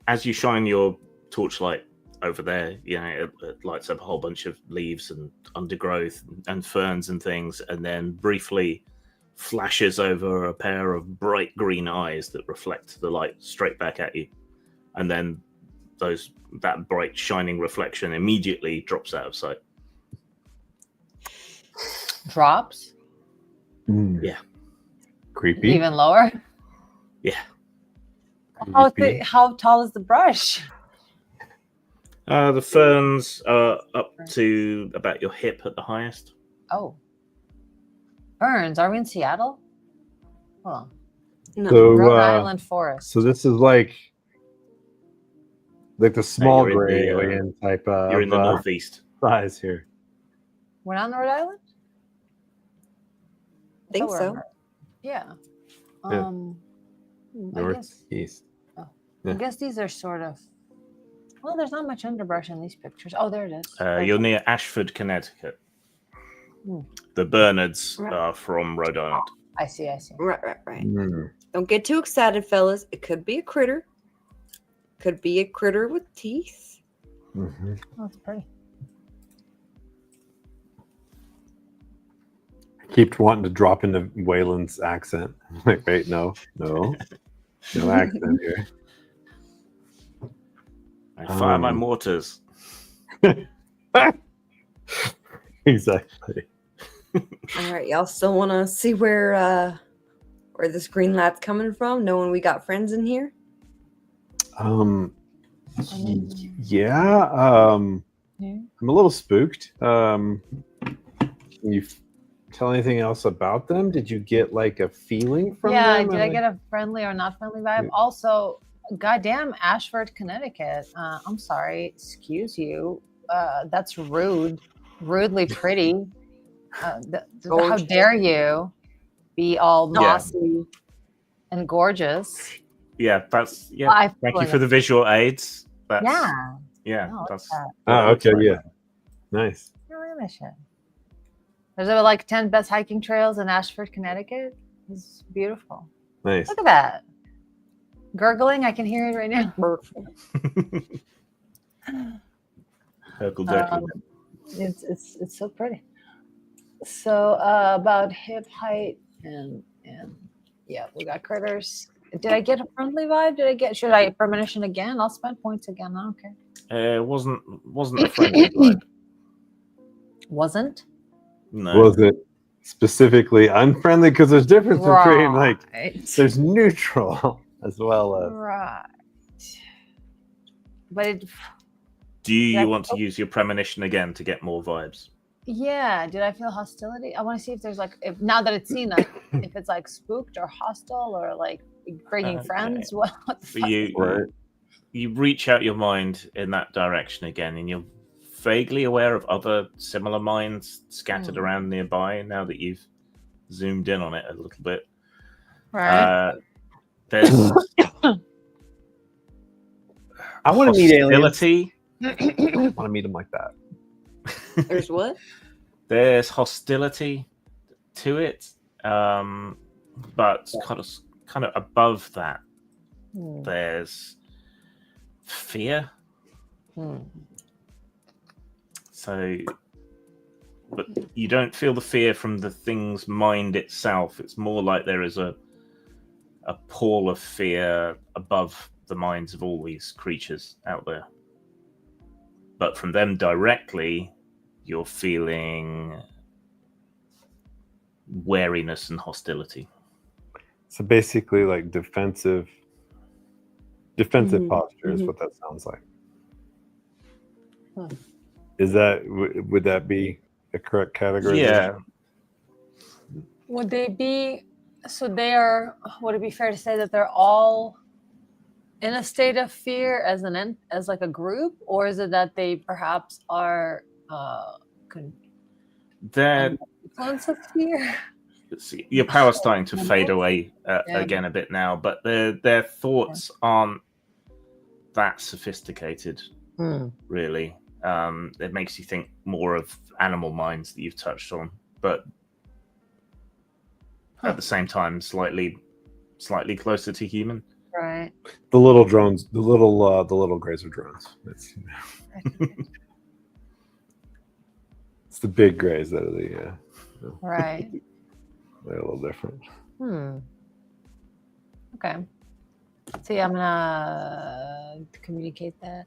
as you shine your torchlight over there, it lights up a whole bunch of leaves and undergrowth and ferns and things, and then briefly flashes over a pair of bright green eyes that reflect the light straight back at you. And then that bright shining reflection immediately drops out of sight. Drops Yeah. Creepy. even lower. Yeah. Creepy. How tall is the brush? The ferns are up to about your hip at the highest. Oh. Burns. Are we in Seattle? Hold on. No. So, Rhode Island forest. so this is like the small you're in gray the, alien type of You're in the northeast. size here. We're not in Rhode Island? Think Thought we were in so. Rhode- Yeah. Yeah. Northeast. I Yeah. guess these are sort of. Well, there's not much underbrush in these pictures. Oh, there it is. You're near Ashford, Connecticut. Hmm. The Bernards Right. are from Rhode Island. I see. Right. Hmm. Don't get too excited, fellas. It could be a critter. Could be a critter with teeth. Mm-hmm. Oh, it's pretty. Keep wanting to drop into Waylon's accent. Like, wait, no accent here. I fire my Um, mortars. Exactly. All right, y'all still want to see where this green lad's coming from, knowing we got friends in here? Yeah. Yeah. I'm a little spooked. Can you tell anything else about them? Did you get like a feeling from Yeah, them? did I get a friendly or not friendly vibe? Yeah. Also, goddamn Ashford, Connecticut. I'm sorry, excuse you. That's rude. Rudely pretty. How Gorgeous. dare you be all Yeah. mossy and gorgeous? Yeah, that's I Thank you feel for the visual aids. That's, Yeah. Yeah, Oh, look that's. at what it Oh, looks okay, like. yeah. Nice. that. Look at that shit. There's like 10 best hiking trails in Ashford, Connecticut. It's beautiful. Nice. Look at that. Gurgling, I can hear it right now. Hercle Durkle. It's so pretty. So about hip height and yeah, we got critters. Did I get a friendly vibe? Should I premonition again? I'll spend points again. I don't care. It wasn't a friendly vibe. Wasn't? No. Was it specifically unfriendly? Because there's difference between like Right. there's neutral as well as Right. But it Do you Yeah. want to use your premonition again to get more vibes? yeah, did I feel hostility? I want to see if there's like if now that it's seen like if it's like spooked or hostile or like bringing Okay. friends. What the So fuck? you reach out your mind in that direction again, and you're vaguely aware of other similar minds scattered around nearby now that you've zoomed in on it a little bit. Right. There's I want to meet aliens. hostility. I want to meet them like that. There's what? There's hostility to it, but kind of above that, there's fear. So, but you don't feel the fear from the thing's mind itself. It's more like there is a pall of fear above the minds of all these creatures out there. But from them directly, you're feeling wariness and hostility. So basically, like defensive posture is Mhm. what that sounds like. Huh. Is that would that be a correct category? Yeah. Would they be so they are would it be fair to say that they're all in a state of fear as as like a group, or is it that they perhaps are They're influence of fear? your power's starting to fade away again a bit now, but their thoughts aren't that sophisticated, really. It makes you think more of animal minds that you've touched on, but at the same time, slightly closer to human. Right. The little drones, the little greys are drones. It's the big greys that are the Right. they're a little different. Okay. So yeah, I'm gonna communicate that.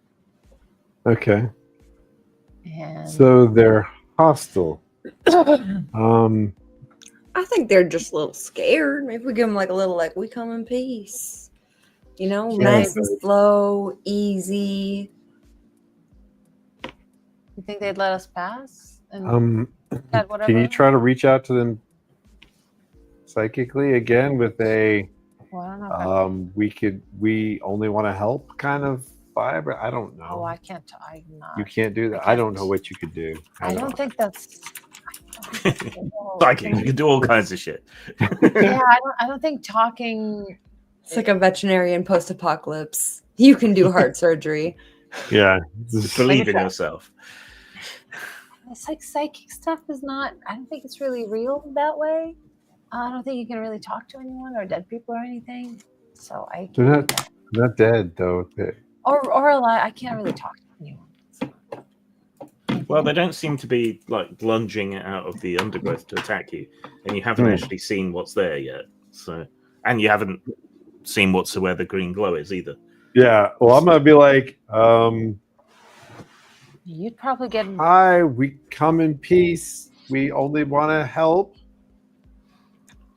Okay. And So they're hostile. I think they're just a little scared. Maybe we give them like a little, like, we come in peace. You know, Yeah. nice and slow, easy. you think they'd let us pass? And that whatever? Can you try to reach out to them psychically again with a Well, I don't know. we only want to help kind of vibe? I don't know. Oh, I can't. I'm not. You can't do that. I don't know what you could do. I don't think that's. Psychic, you can do all kinds of shit. Yeah, I don't think talking. It's like a veterinarian post-apocalypse. You can do heart surgery. Yeah. Believe in yourself. It's like psychic stuff is not. I don't think it's really real that way. I don't think you can really talk to anyone or dead people or anything. So I. They're not dead though. Or alive. I can't really talk to anyone. Well, they don't seem to be like lunging out of the undergrowth to attack you, and you haven't actually seen what's there yet. So, and you haven't seen where the green glow is either. Yeah. Well, I'm gonna be like, You'd probably get. hi, we come in peace. We only want to help.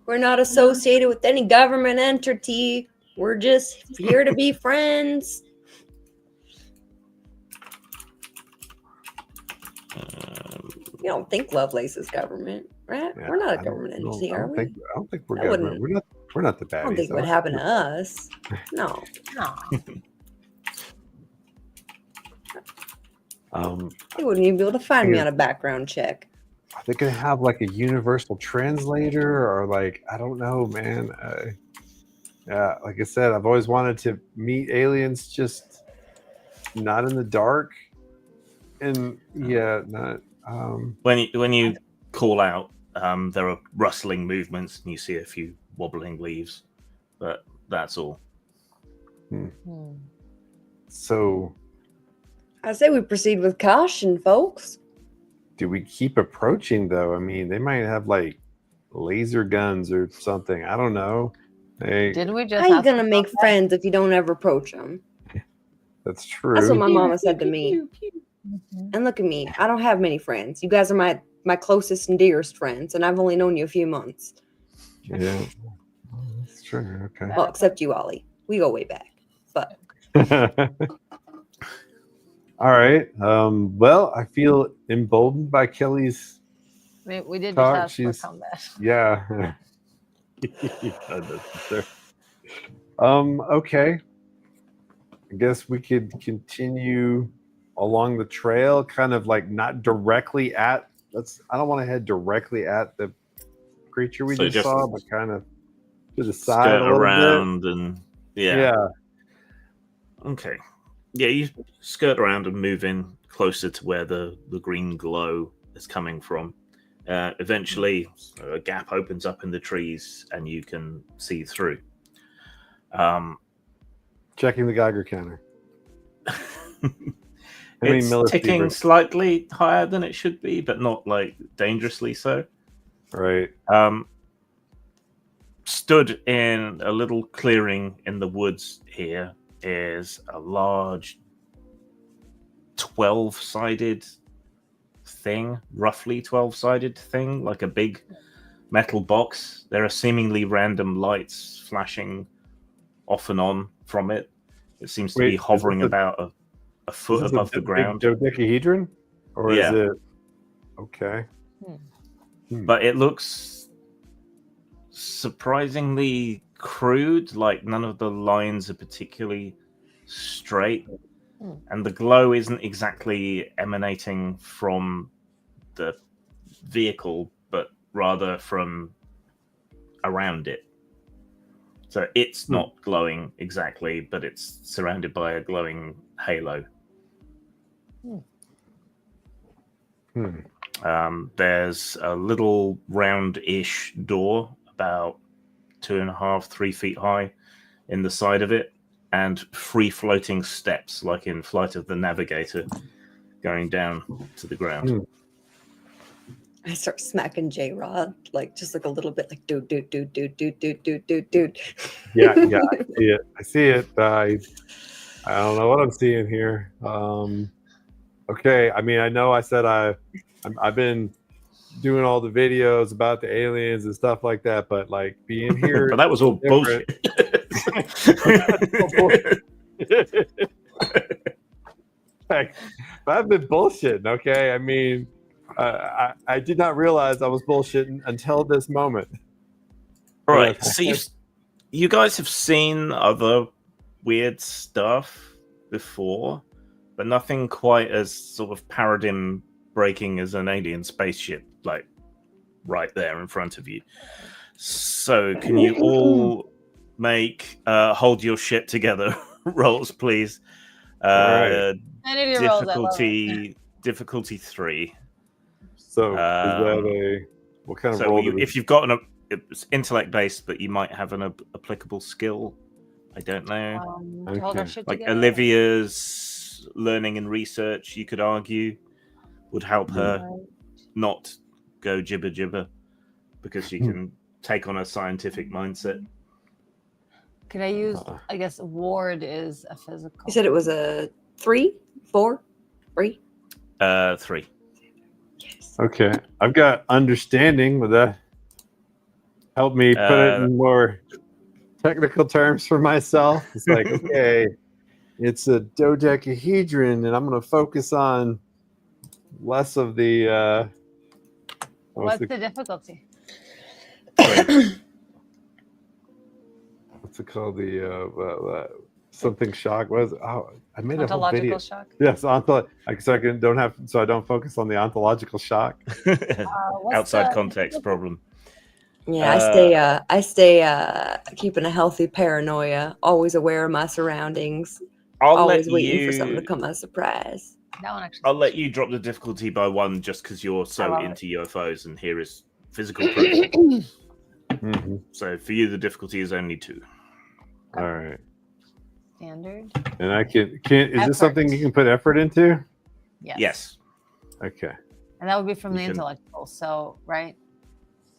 We're not associated with any government entity. We're just here to be friends. You don't think Lovelace is government, right? Yeah, We're not a I government don't- entity, I are don't we? think I don't think we're That government. wouldn't- We're not the baddies. I don't think it would happen to us. No. No. They wouldn't even be able to find me Yeah. on a background check. Are they gonna have like a universal translator or like I don't know, man. Yeah, like I said, I've always wanted to meet aliens just not in the dark, and not. When you call out, there are rustling movements, and you see a few wobbling leaves, but that's all. So, I say we proceed with caution, folks. do we keep approaching though? I mean, they might have like laser guns or something. I don't know. Didn't we just? How you ask gonna about make that? friends if you don't ever approach them? That's true. That's what my mama said to me. Mhm. And look at me. I don't have many friends. You guys are my closest and dearest friends, and I've only known you a few months. Yeah, that's true. Okay. Well, except you, Ollie. We go way back. But All right. Well, I feel emboldened by Kelly's. We did Talk, just ask she's- for combat. Yeah. Okay. I guess we could continue along the trail, kind of like not directly at. I don't want to head directly at the creature we So just just saw, but kind of to the side Skirt a little around and bit. yeah. Okay. Yeah, you skirt around and move in closer to where the green glow is coming from. Eventually, a gap opens up in the trees and you can see through. Checking the Geiger counter. How many It's ticking millisieverts? slightly higher than it should be, but not like dangerously so. Right. Stood in a little clearing in the woods here is a large 12-sided thing, roughly 12-sided thing, like a big metal box. There are seemingly random lights flashing off and on from it. It seems to Wait, be is hovering this about a foot Is this above a the ground. dodecahedron? Or Yeah. is it okay? But it looks surprisingly crude, like none of the lines are particularly straight. And the glow isn't exactly emanating from the vehicle, but rather from around it. So it's not glowing exactly, but it's surrounded by a glowing halo. There's a little round-ish door about 2.5, 3 feet high in the side of it, and free-floating steps, like in Flight of the Navigator, going down to the ground. I start smacking J-Rod, like just like a little bit, like dude. Yeah, I see it. I don't know what I'm seeing here. Okay, I mean, I know I said I've been doing all the videos about the aliens and stuff like that, but like being here, But that was all bullshit. Like, I've been bullshitting. Okay, I mean, I did not realize I was bullshitting until this moment. Right. So you guys have seen other weird stuff before, but nothing quite as sort of paradigm breaking as an alien spaceship, like right there in front of you. So can you all make hold your shit together rolls, please? Right. Any of your rolls, I love Difficulty 3. So is that what kind of So roll? if you've got it's intellect based, but you might have an applicable skill. I don't know. to hold our shit Like together. Olivia's learning and research, you could argue, would help her not go jibber because she can take on a scientific mindset. Could I use? I guess ward is a physical. You said it was a 3, 4, 3. 3. Yes. Okay, I've got understanding. Would that help me put it in more technical terms for myself? It's like, okay, it's a dodecahedron, and I'm going to focus on less of the. What's the difficulty? What's it called? The something shock was. Oh, I made a whole video. Ontological shock. Yes, so I don't focus on the ontological shock. Outside context problem. Yeah, I stay keeping a healthy paranoia, always aware of my surroundings. always waiting for something to come as a surprise. That one actually. I'll let you drop the difficulty by 1 just because you're so love into UFOs, and here is physical proof. Mhm. So for you, the difficulty is only 2. All right. Standard. And I can is Effort. this something you can put effort into? Yes. Okay. And that would be from You the can- intellectual. So right.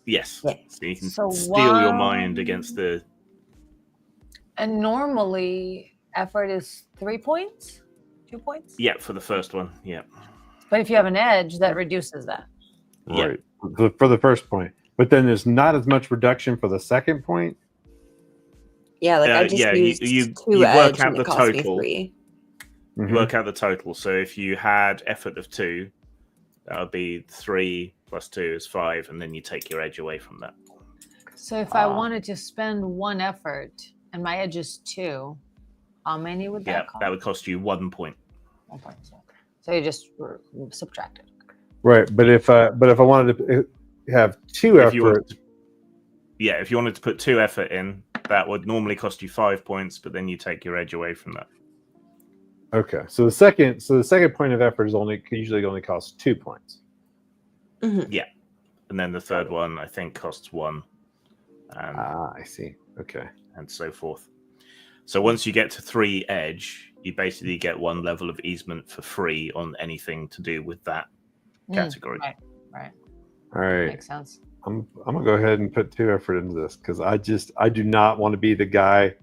Yes. Yeah. So you can So steal your mind against the. And normally effort is 3 points, 2 points. Yeah, for the first one. Yeah. But if you have an edge, that reduces that. Yeah. Right. For the first point. But then there's not as much reduction for the second point. Yeah, like I just yeah, used you 2 work edge out and the it cost me total. 3. Mhm. You work out the total. So if you had effort of 2, that would be 3 plus 2 is 5, and then you take your edge away from that. So if I wanted to spend 1 effort and my edge is 2, how many would Yeah, that cost? that would cost you 1 point. 1 point. So you just subtract it. Right. But if I wanted to have 2 If you wanted effort, if you wanted to put 2 effort in, that would normally cost you 5 points, but then you take your edge away from that. okay. So the second point of effort is usually only costs 2 points. Mhm. And then the third one, I think, costs 1. I see. Okay. And so forth. So once you get to 3 edge, you basically get 1 level of easement for free on anything to do with that category. Right. All right. Makes sense. I'm gonna go ahead and put 2 effort into this because I do not want to be the guy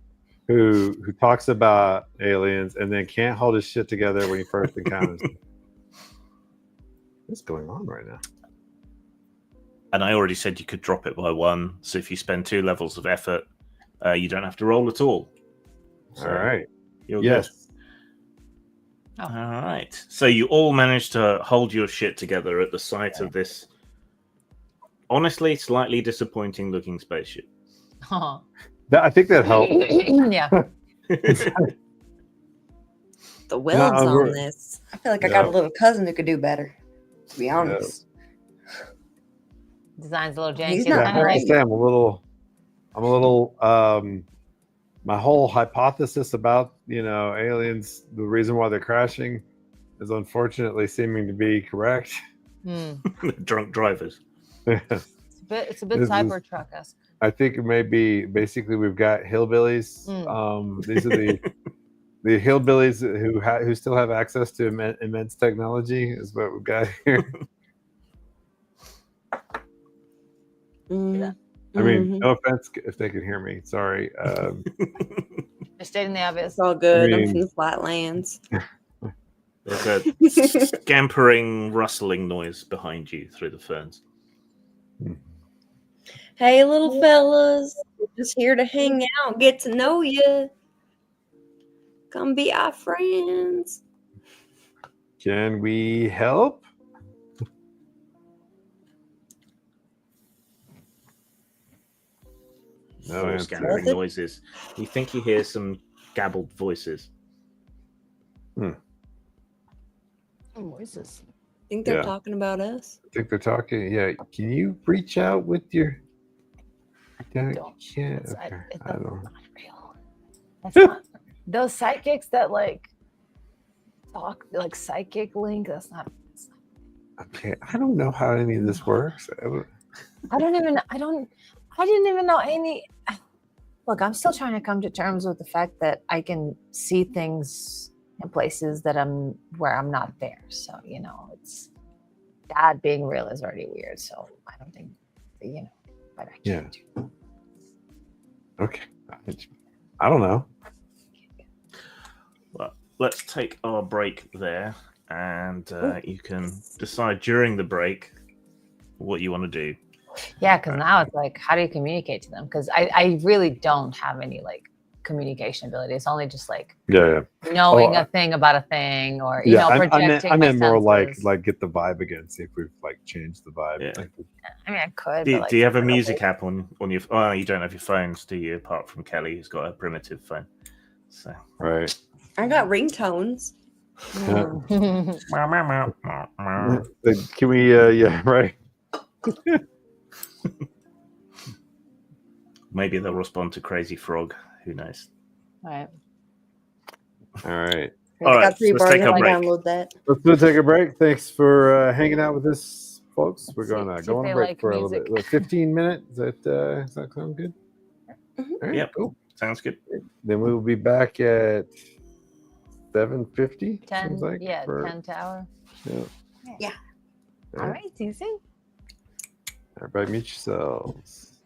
who talks about aliens and then can't hold his shit together when he first encounters them. What's going on right now? And I already said you could drop it by 1. So if you spend 2 levels of effort, you don't have to roll at all. So All right. you're Yes. Oh. good. All right. So you all managed to hold your shit together at the sight of this honestly slightly disappointing looking spaceship. I think that helped. Yeah. The welds we're- on this. I feel like I got a Yeah. little cousin who could do better. To be honest. Design's a little janky. He's It's not I kinda have to great. say I'm a little my whole hypothesis about aliens, the reason why they're crashing is unfortunately seeming to be correct. Drunk drivers. It's a bit This is- Cybertruck-esque. I think it may be basically we've got hillbillies. These are the hillbillies who still have access to immense technology is what we've got here. Mhm. I mean, Mhm. no offense if they can hear me. Sorry. Just stating the obvious. It's all good. I I'm mean- from the flatlands. There's a scampering, rustling noise behind you through the ferns. Hey, little fellas. We're just here to hang out, get to know you. Come be our friends. Can we help? No Four answer. scampering noises. You think you hear some gabbled voices. Voices. Think they're Yeah. talking about us? I think they're talking. Yeah. Can you reach out with your? Don't. Yeah. It's Okay. that's I don't. not real. That's not those psychics that talk like psychic link. That's not. Okay. I don't know how any of this works. I didn't even know any. Look, I'm still trying to come to terms with the fact that I can see things in places that where I'm not there. So it's that being real is already weird. So I don't think but I can't. Okay. I don't know. Well, let's take our break there, and you can decide during the break what you want to do. Yeah, because now it's like, how do you communicate to them? Because I really don't have any communication ability. It's only just Yeah. knowing a thing about a thing, or projecting. I meant my more senses. like get the vibe again. See if we've changed the vibe. Yeah. I mean, I could. Do, but, do you have a I don't music know. app on your? Oh, you don't have your phones, do you? Apart from Kelly, who's got a primitive phone. So. Right. I got ringtones. Can we? Yeah. Right. Maybe they'll respond to Crazy Frog. Who knows? Right. All right. All I right, got 3 so let's bars. take a I break. download that. Let's take a break. Thanks for hanging out with us, folks. We're See- going to see go if on a they break like for a music. little bit. 15 minutes. Does that sound good? Mhm. All right, Yep. cool. Sounds good. Then we will be back at 7:50. 10, Seems like, yeah, for- 10 to hour. Yeah. Yeah. All right, see you soon. Everybody mute yourselves.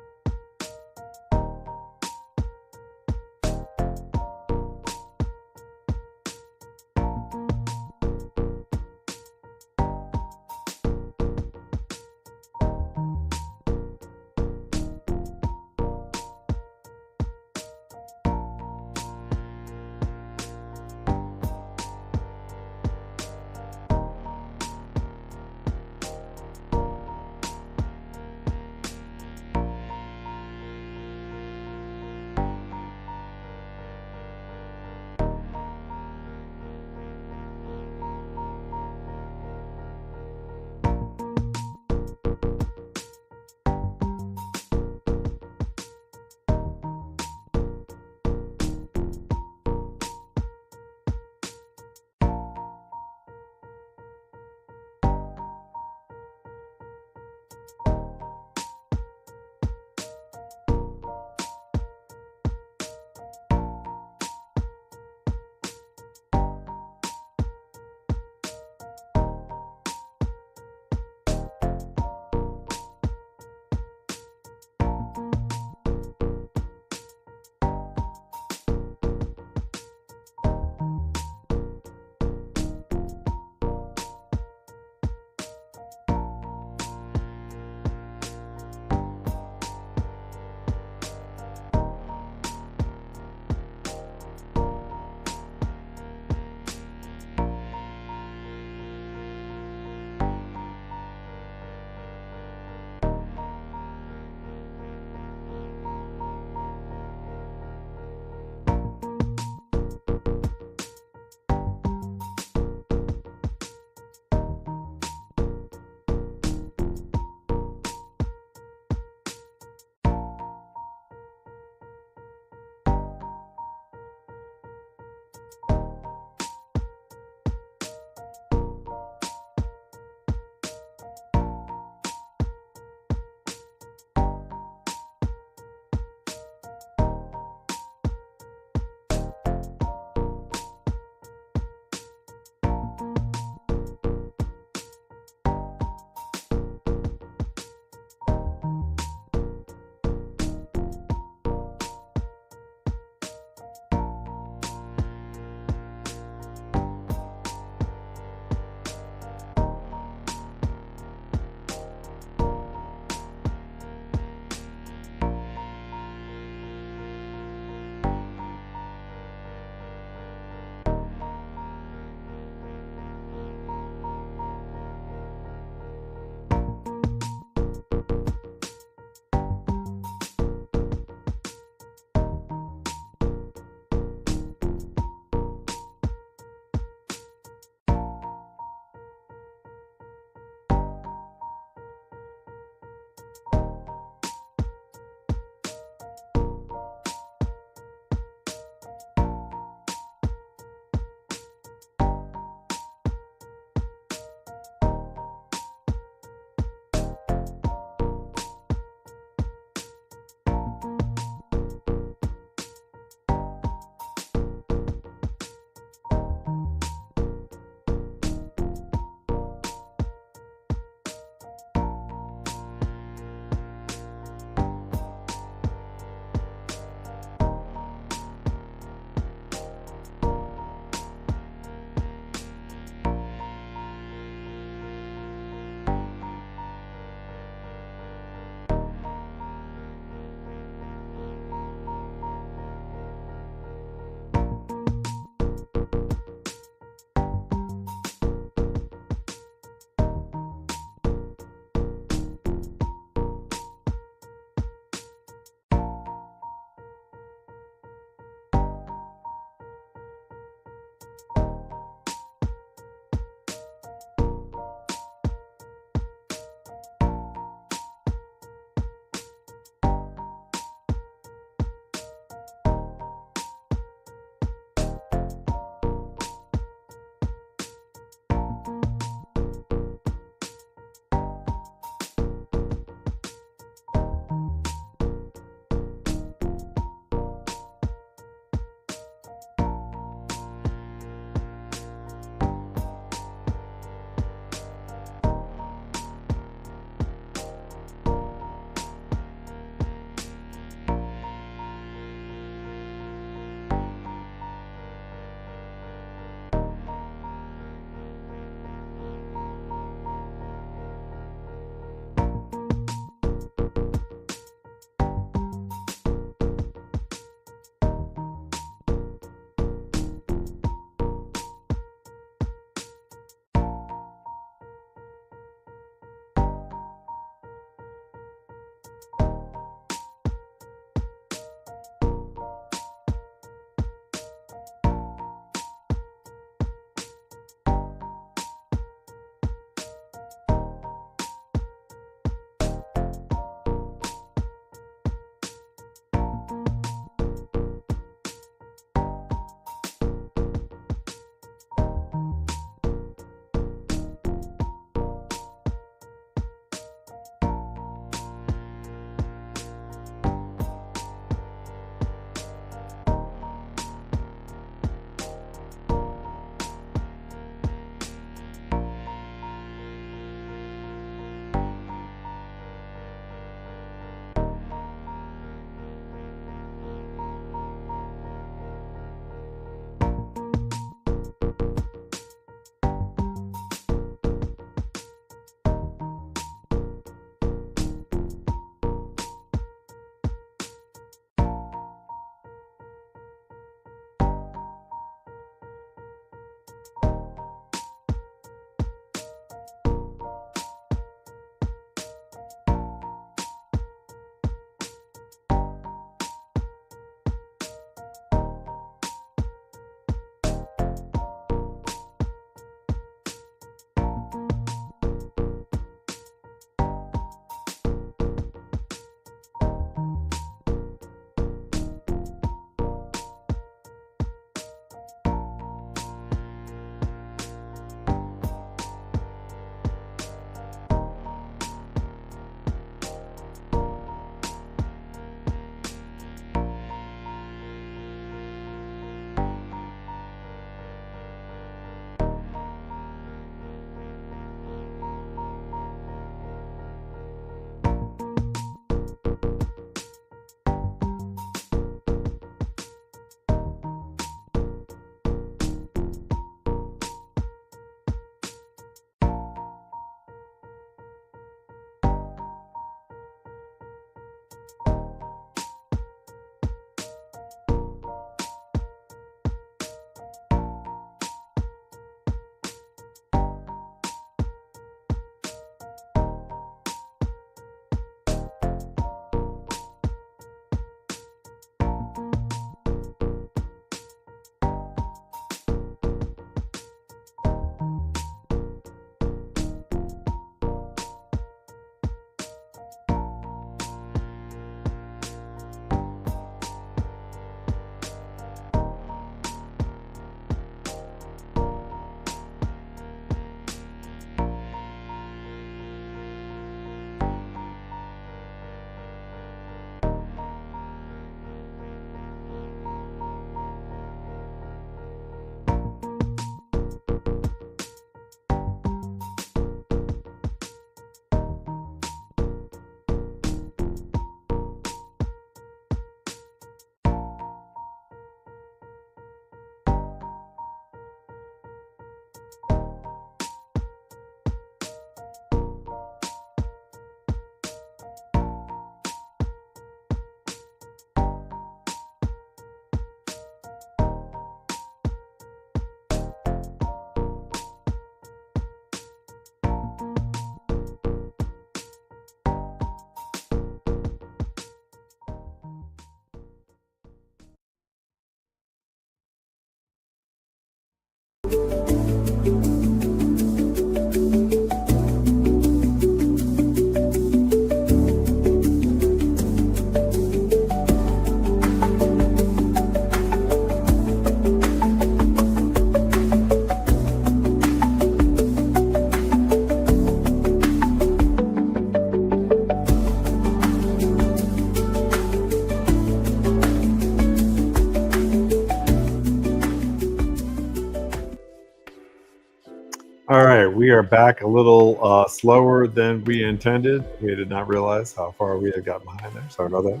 All right, we are back a little slower than we intended. We did not realize how far we had got behind there. Sorry about that.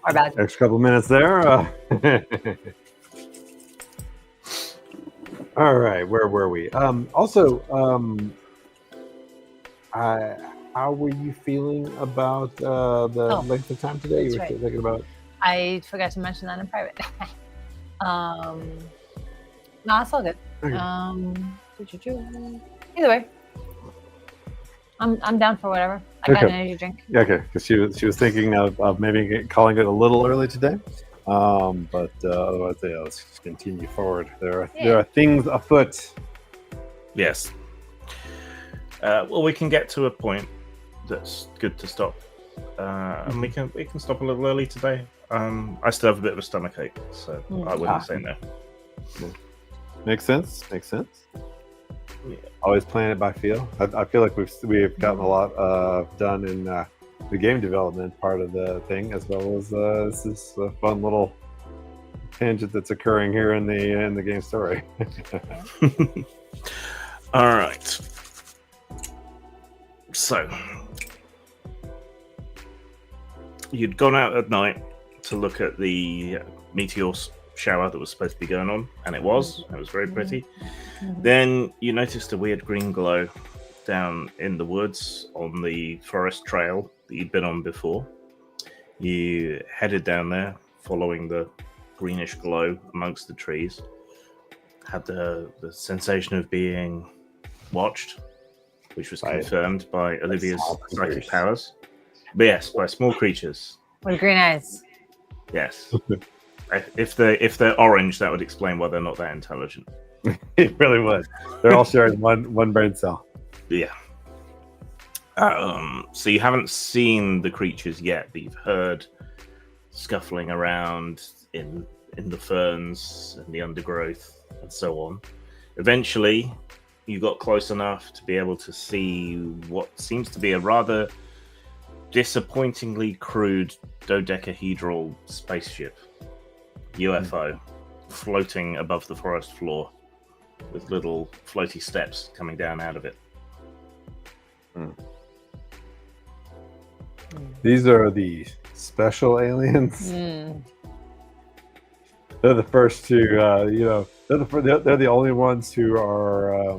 Our bad. Extra couple minutes there. All right, where were we? How were you feeling about the length of time today? You were that's right. thinking about. I forgot to mention that in private. No, it's all good. Okay. Either way, I'm down for whatever. I got an energy drink. Yeah, okay, because she was thinking of maybe calling it a little early today, but otherwise, yeah, let's just continue forward. There are things afoot. Yes. Well, we can get to a point that's good to stop, and we can stop a little early today. I still have a bit of a stomachache, so I wouldn't say no. Makes sense. Yeah. Always playing it by feel. I feel like we've gotten a lot done in the game development part of the thing, as well as this is a fun little tangent that's occurring here in the game story. All right. So you'd gone out at night to look at the meteor shower that was supposed to be going on, and it was very pretty. Then you noticed a weird green glow down in the woods on the forest trail that you'd been on before. You headed down there following the greenish glow amongst the trees. Had the sensation of being watched, which was confirmed by Olivia's psychic powers. But yes, by small creatures. With green eyes. Yes. If they're orange, that would explain why they're not that intelligent. It really would. They're all sharing one brain cell. Yeah. So you haven't seen the creatures yet, but you've heard scuffling around in the ferns and the undergrowth and so on. Eventually, you got close enough to be able to see what seems to be a rather disappointingly crude dodecahedral spaceship. UFO floating above the forest floor with little floaty steps coming down out of it. These are the special aliens. They're the first to, they're the only ones who are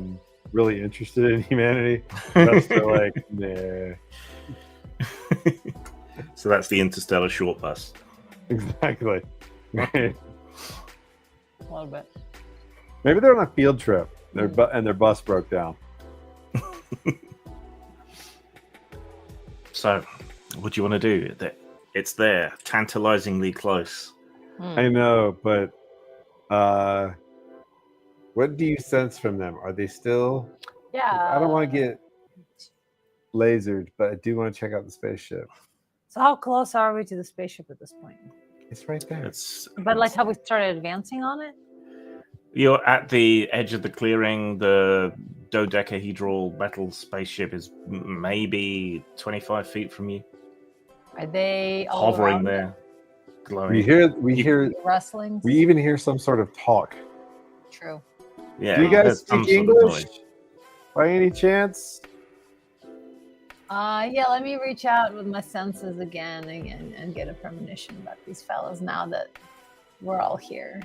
really interested in humanity. That's like, nah. So that's the interstellar short bus. Exactly. A little bit. Maybe they're on a field trip. And their bus broke down. So, what do you want to do? It's there, tantalizingly close. I know, but what do you sense from them? Are they still? Yeah. I don't want to get lasered, but I do want to check out the spaceship. So how close are we to the spaceship at this point? It's right there. But like, have we started advancing on it? You're at the edge of the clearing. The dodecahedral metal spaceship is maybe 25 feet from you. Are they all hovering around there, glowing? We hear rustling? We even hear some sort of talk. True. Yeah. Do you guys some speak sort of English noise. by any chance? Yeah, let me reach out with my senses again and get a premonition about these fellas now that we're all here.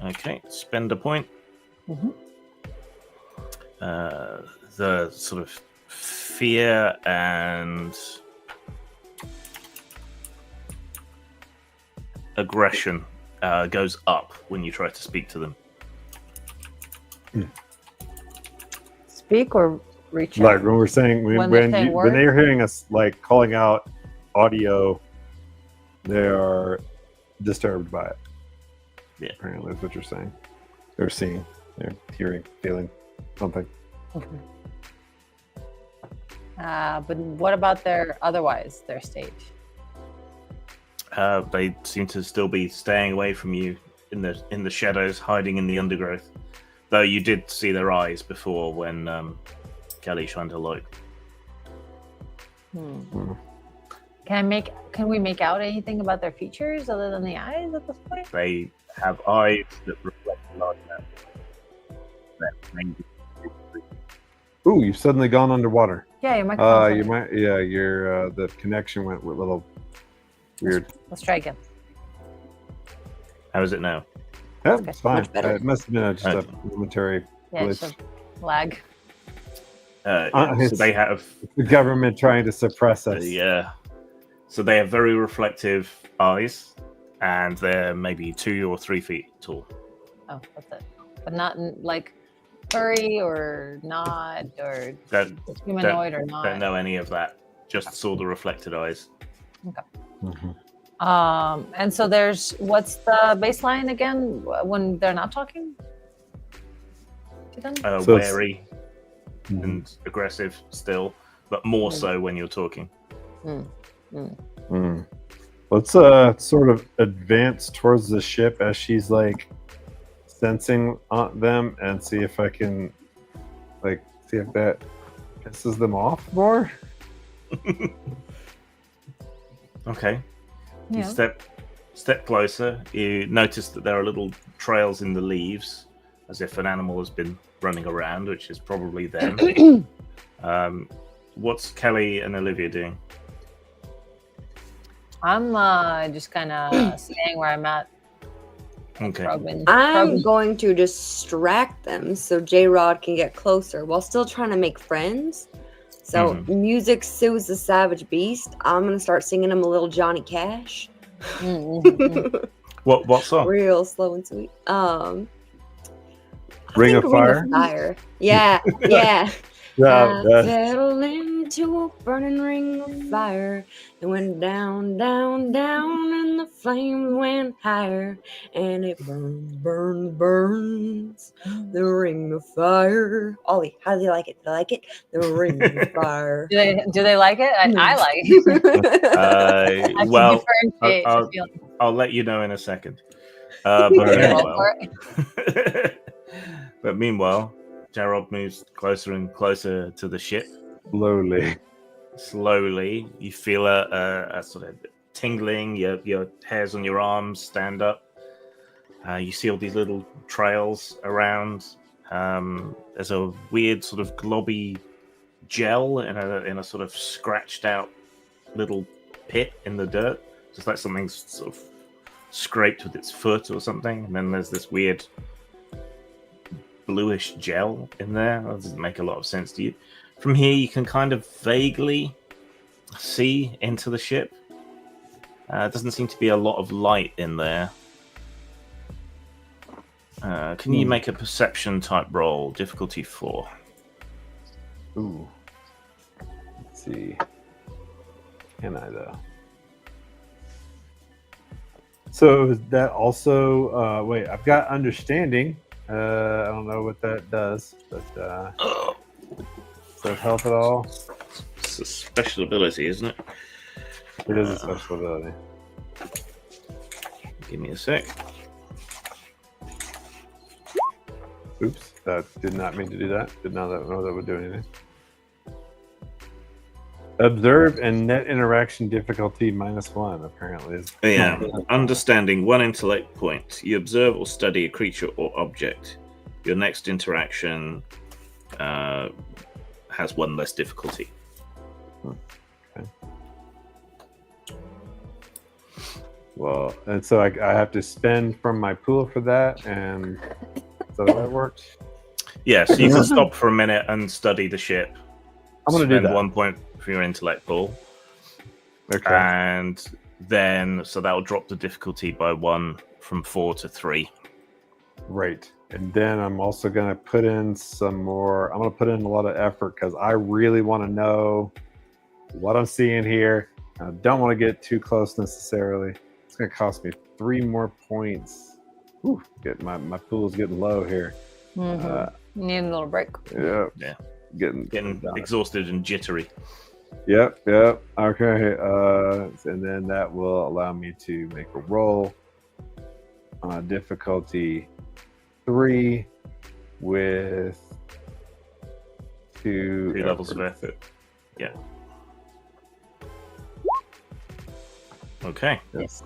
Okay, spend a point. The sort of fear and aggression goes up when you try to speak to them. Speak or reach out? Like when we're saying when they're hearing us like calling out audio, they are disturbed by it. Yeah. Apparently, is what you're saying. They're seeing, they're hearing, feeling something. But what about their state? They seem to still be staying away from you in the shadows, hiding in the undergrowth. Though you did see their eyes before when Kelly shined her light. Can we make out anything about their features other than the eyes at this point? They have eyes that reflect light. Ooh, you've suddenly gone underwater. Yeah, your microphone. You might. Yeah, your the connection went a little weird. Let's try again. How is it now? Yeah, Okay. it's fine. Much better. It must have been just Okay. a momentary Yeah, it's glitch. a lag. So It's they have the government trying to suppress us. So they have very reflective eyes, and they're maybe 2 or 3 feet tall. Oh, that's it. But not like furry or not or Don't humanoid or not. don't know any of that. Just saw the reflected eyes. Mhm. And so what's the baseline again when they're not talking to them? So it's- Wary Mhm. and aggressive still, but more so when you're talking. Mm. Let's sort of advance towards the ship as she's like sensing on them and see if I can see if that pisses them off more. Okay. You Yeah. step closer. You notice that there are little trails in the leaves, as if an animal has been running around, which is probably them. What's Kelly and Olivia doing? I'm just kind of staying where I'm at. Okay. I'm going to distract them so J-Rod can get closer while still trying to make friends. So music soothes the savage beast. I'm gonna start singing him a little Johnny Cash. What song? Real slow and sweet. Ring think of Fire? Fire. Yeah, yeah. Yeah, I fell into a burning ring of fire. It went down, down, down, and the flames went higher. And it burns, burns, burns. The ring of fire. Ollie, how do you like it? Do you like it? The ring of fire. Do they like it? I like it. I can Well, differentiate the feeling. I'll let you know in a second. Roll for it. But meanwhile, Gerald moves closer and closer to the ship. Slowly, you feel a sort of tingling. Your hairs on your arms stand up. You see all these little trails around. There's a weird sort of globby gel in a sort of scratched out little pit in the dirt, just like something's sort of scraped with its foot or something. And then there's this weird bluish gel in there. That doesn't make a lot of sense to you. From here, you can kind of vaguely see into the ship. Doesn't seem to be a lot of light in there. Can you make a perception type roll? Difficulty 4. Ooh. Let's see. Can I though? So is that also wait, I've got understanding. I don't know what that does, but does that help at all? It's a special ability, isn't it? It is a special ability. Give me a sec. Oops, that did not mean to do that. Did not know that would do anything. Observe and net interaction difficulty -1 apparently is. Yeah. Understanding 1 intellect point. You observe or study a creature or object. Your next interaction has 1 less difficulty. Okay. Well, and so I have to spend from my pool for that, and so that works. Yeah, so you can stop for a minute and study the ship. I'm gonna do Spend that. 1 point for your intellect pool. Okay. And then, so that will drop the difficulty by 1 from 4 to 3. Right. And then I'm also going to put in some more. I'm going to put in a lot of effort because I really want to know what I'm seeing here. I don't want to get too close necessarily. It's gonna cost me 3 more points. Whew, my pool's getting low here. Need a little break. Yeah. Getting exhausted and jittery. Yep. Okay. And then that will allow me to make a roll on difficulty 3 with 2 levels of effort. Yeah. Okay. Yes.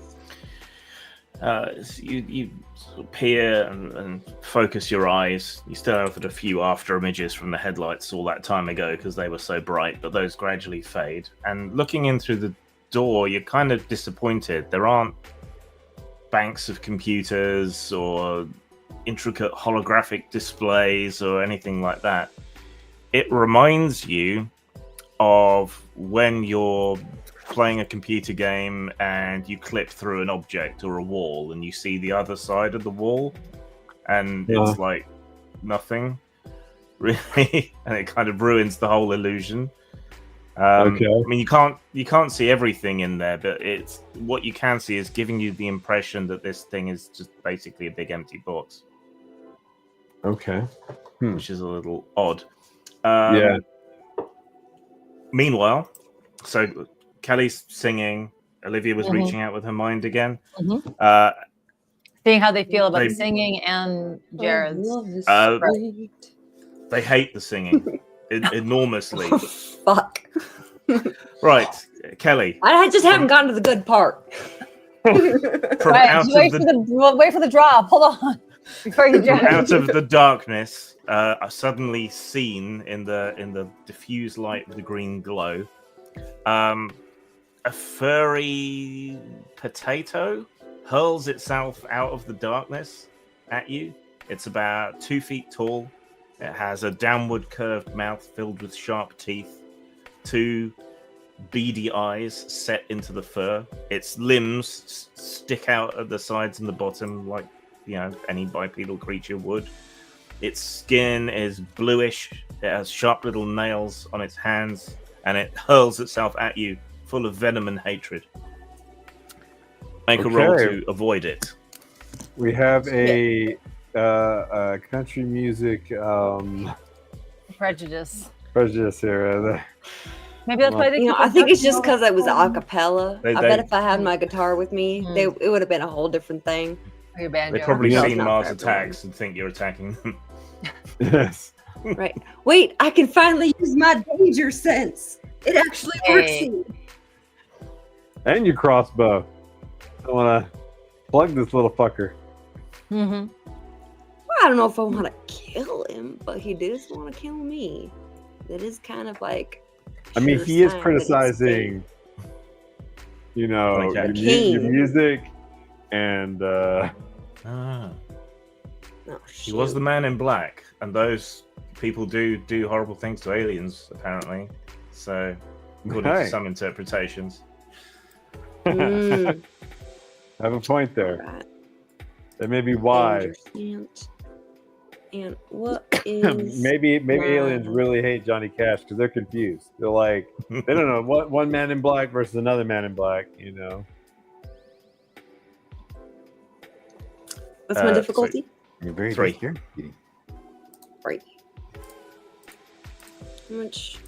So you sort of peer and focus your eyes. You still have a few after images from the headlights all that time ago because they were so bright, but those gradually fade. And looking in through the door, you're kind of disappointed. There aren't banks of computers or intricate holographic displays or anything like that. It reminds you of when you're playing a computer game and you clip through an object or a wall and you see the other side of the wall and it's like nothing really, and it kind of ruins the whole illusion. Okay. I mean, you can't see everything in there, but it's what you can see is giving you the impression that this thing is just basically a big empty box. Okay. Which is a little odd. Yeah. Meanwhile, so Kelly's singing. Olivia was reaching out with her mind again. Seeing how they feel about the singing and Jared's. They hate the singing enormously. Oh, fuck. Right, Kelly. I just haven't gotten to the good part. Wait for the drop. Hold on. Before you jump. Out of the darkness, are suddenly seen in the diffused light of the green glow. A furry potato hurls itself out of the darkness at you. It's about 2 feet tall. It has a downward curved mouth filled with sharp teeth, 2 beady eyes set into the fur. Its limbs stick out at the sides and the bottom like, any bipedal creature would. Its skin is bluish. It has sharp little nails on its hands, and it hurls itself at you, full of venom and hatred. Make a roll to avoid it. We have a country music Prejudice here. Maybe that's why they. I think it's just because I was a cappella. I bet if I had my guitar with me, it would have been a whole different thing. Or your banjo. They've probably No, seen not Mars for attacks and think you're attacking them. Yes. Right. Wait, I can finally use my danger sense. It actually works. And your crossbow. I want to plug this little fucker. Well, I don't know if I want to kill him, but he does want to kill me. That is kind of like. I mean, he is criticizing, your music, and. He was the Man in Black, and those people do horrible things to aliens, apparently. So, according to some interpretations. Have a point there. Right. That may be why. And what is maybe aliens really hate Johnny Cash because they're confused. They're like, they don't know what one Man in Black versus another Man in Black. What's my difficulty? You're very 3. scared. 3. How much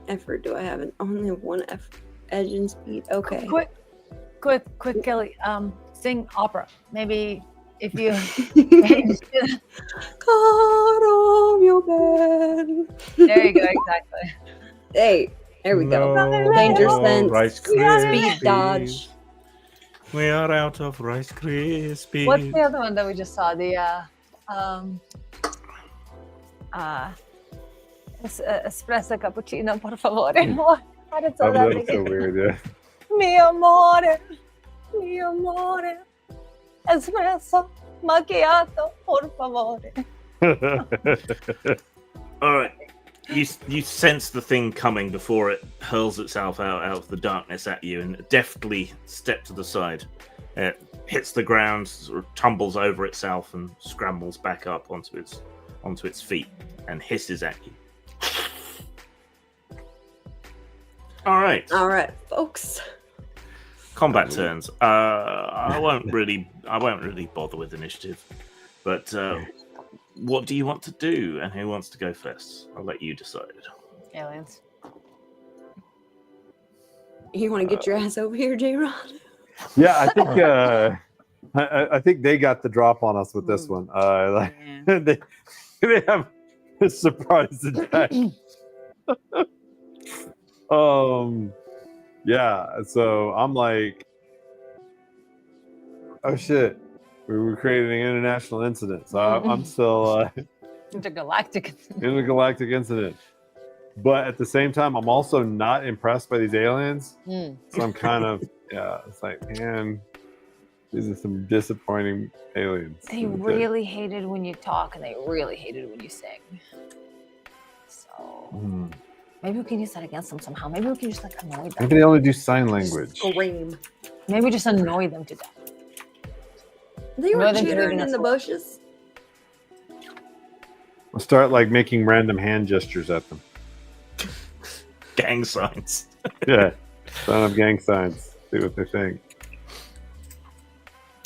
effort do I have? I only have 1 edge and speed. Okay. Quick, Kelly. Sing opera. Maybe if you. God on your bed. There you go. Exactly. Hey, there we go. Danger sense. Speed dodge. We are out of Rice Krispies. What's the other one that we just saw? The espresso cappuccino, por favore. How did Oh, that that's so weird, yeah. Mi amore, espresso macchiato, por favore. All right. You sense the thing coming before it hurls itself out of the darkness at you and deftly step to the side. It hits the ground, sort of tumbles over itself and scrambles back up onto its feet and hisses at you. All right, folks. Combat turns. I won't really bother with initiative. But what do you want to do, and who wants to go first? I'll let you decide. Aliens. You want to get your ass over here, J-Rod? Yeah, I think I think they got the drop on us with this one. They have a surprise attack. Yeah, so I'm like, oh shit, we were creating an international incident. So I'm still Intergalactic. intergalactic incident. But at the same time, I'm also not impressed by these aliens. So I'm kind of, it's like, man, these are some disappointing aliens. They really hated when you talk, and they really hated when you sing. So maybe we can use that against them somehow. Maybe we can just like annoy them. Maybe they only do sign language. Scream. Maybe just annoy them to death. They were More than cheering doing in us the well. bushes. We'll start like making random hand gestures at them. Gang signs. Yeah, sign up gang signs. See what they think.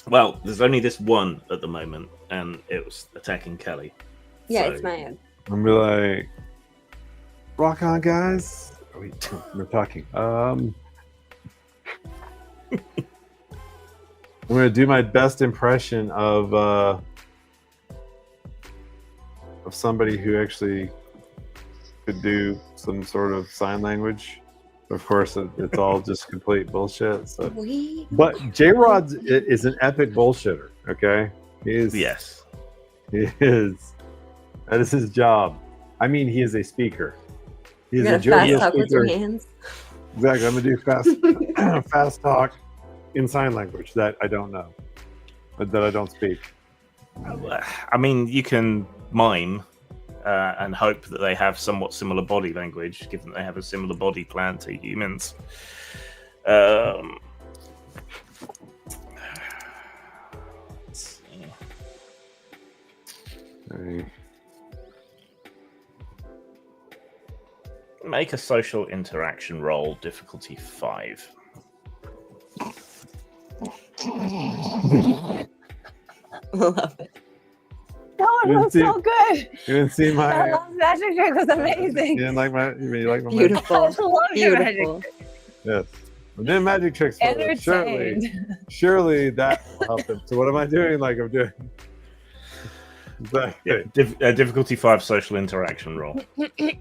Well, there's only this one at the moment, and it was attacking Kelly. Yeah, So- it's mad. I'm be like, rock on, guys. Oh, wait, we're talking. I'm gonna do my best impression of somebody who actually could do some sort of sign language. Of course, it's all just complete bullshit. So, but J-Rod is an epic bullshitter. Okay, he is. Yes. He is. That is his job. I mean, he is a speaker. He's You're a gonna fast jovial talk with your speaker. hands. Exactly. I'm gonna do fast talk in sign language that I don't know, that I don't speak. I mean, you can mime and hope that they have somewhat similar body language, given that they have a similar body plan to humans. Let's see. Right. Make a social interaction roll, difficulty 5. Love it. That one was so good. You didn't see That my. last magic trick was amazing. You didn't like my. You like my magic? Beautiful. I love your magic Beautiful. trick. Yes. I'm doing magic tricks. For them. Entertained. Surely that will help them. So what am I doing? Like I'm doing. Exactly. Yeah, difficulty 5 social interaction roll.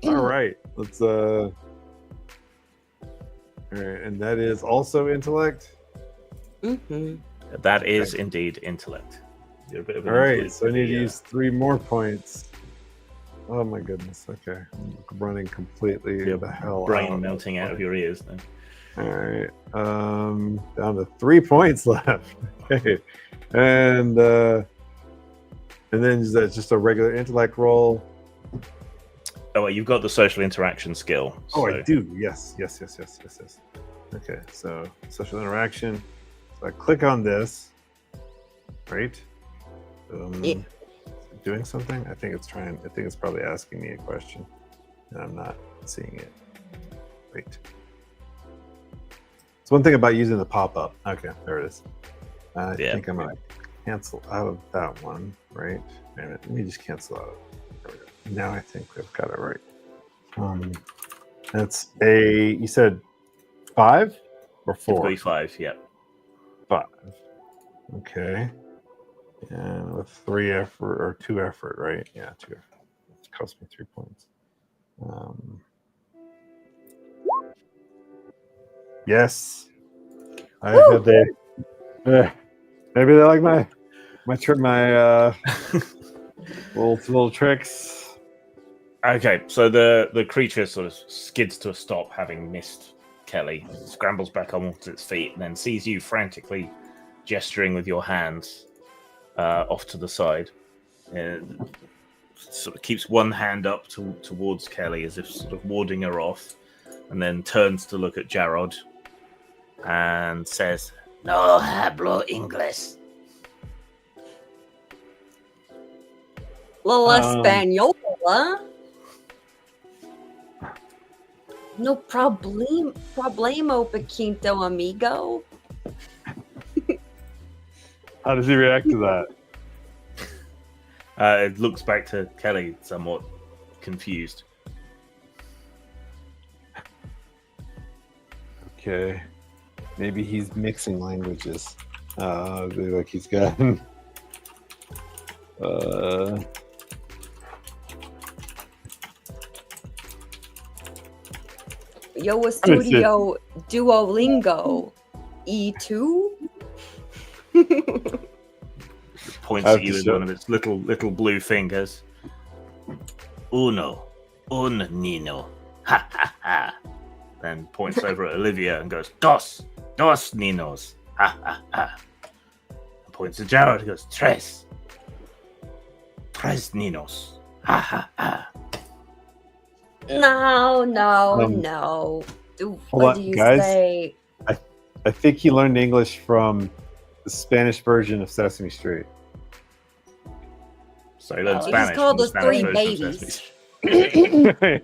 All right. Let's. All right, and that is also intellect. Mm-hmm. That is indeed intellect. You're a bit of an All right, intellect, so I need to yeah. use 3 more points. Oh my goodness. Okay, I'm running completely Your the hell brain out. melting out of your ears then. All right, down to 3 points left. Okay, and then is that just a regular intellect roll? Oh, well, you've got the social interaction skill. Oh, so- I do. Yes. Okay, so social interaction. So I click on this. Right. Yeah. Doing something? I think it's probably asking me a question, and I'm not seeing it. Wait. It's one thing about using the pop-up. Okay, there it is. I think I'm gonna cancel out of that one. Right. Wait a minute. Let me just cancel out. There we go. Now I think we've got it right. That's a. You said 5 or 4? Difficulty 5, yeah. 5. Okay. And with 3 effort or 2 effort, right? Yeah, 2 effort. It cost me 3 points. Yes. I had the. Maybe they like my little tricks. Okay, so the creature sort of skids to a stop, having missed Kelly, scrambles back onto its feet, and then sees you frantically gesturing with your hands off to the side. And sort of keeps one hand up towards Kelly as if sort of warding her off, and then turns to look at Jarrod and says, "No hablo English." La Española. No problemo, Paquito amigo. How does he react to that? It looks back to Kelly, somewhat confused. Okay. Maybe he's mixing languages. Like he's got. Yo, a studio Duolingo E2. Points at you with one of its little blue fingers. Uno, un nino, ha ha ha. Then points over at Olivia and goes, dos ninos, ha ha ha. And points at Jared and goes, tres ninos, ha ha ha. No. What do you say? I think he learned English from the Spanish version of Sesame Street. So he learned He's Spanish. called from us the three Spanish version of babies. Sesame Street.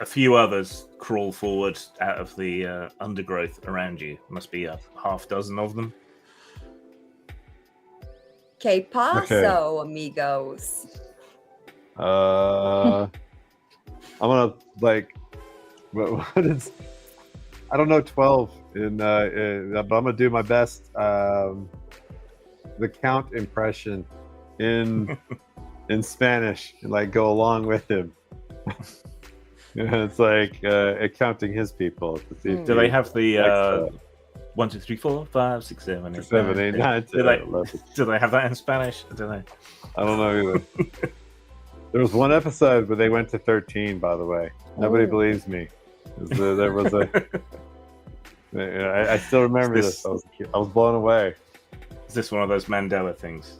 A few others crawl forward out of the undergrowth around you. Must be a half dozen of them. Que paso, amigos? I'm gonna what is? I don't know 12 but I'm gonna do my best. The Count impression in Spanish and like go along with him. It's like counting his people. To see Do they have the 1, 2, 3, 4, 5, 6, 7, 8, 7, 8, 9, 10, 11. Do they have that in Spanish? I don't know. I don't know either. There was one episode where they went to 13. By the way, nobody believes me. There was a. I still remember this. I was blown away. Is this one of those Mandela things?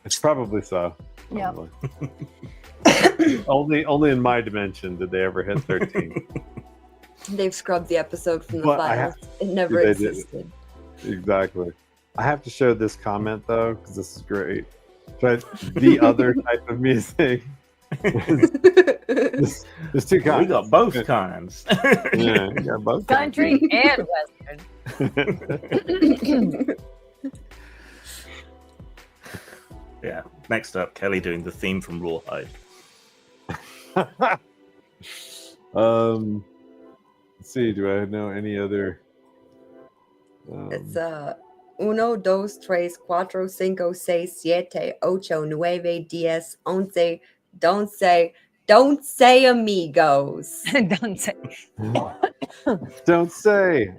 It's probably so. Yeah. Only in my dimension did they ever hit 13. They've scrubbed the episode from the But files. It never they did. existed. Exactly. I have to show this comment though because this is great. But the other type of music. There's two kinds. We got both kinds. Yeah, we got both Country and Western. Yeah. Next up, Kelly doing the theme from Rawhide. Let's see. Do I know any other? It's 1, 2, 3, 4, 5, 6, 7, 8, 9, 10, 11. Don't say amigos. Don't say. Don't say.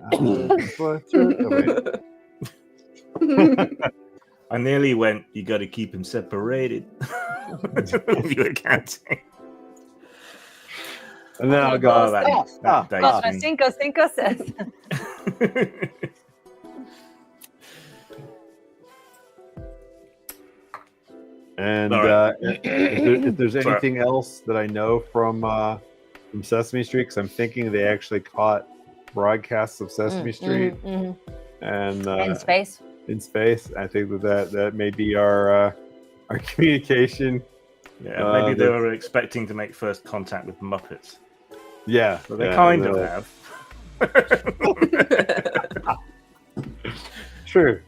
I nearly went, you got to keep him separated. If you were counting. And then I'll go. Cinco says. And Right. if there's anything else that I know from Sesame Street, because I'm thinking they actually caught broadcasts of Sesame Street and In space. in space. I think that may be our communication. Yeah, maybe they were expecting to make first contact with Muppets. Yeah, But they yeah, kind really. of have. True.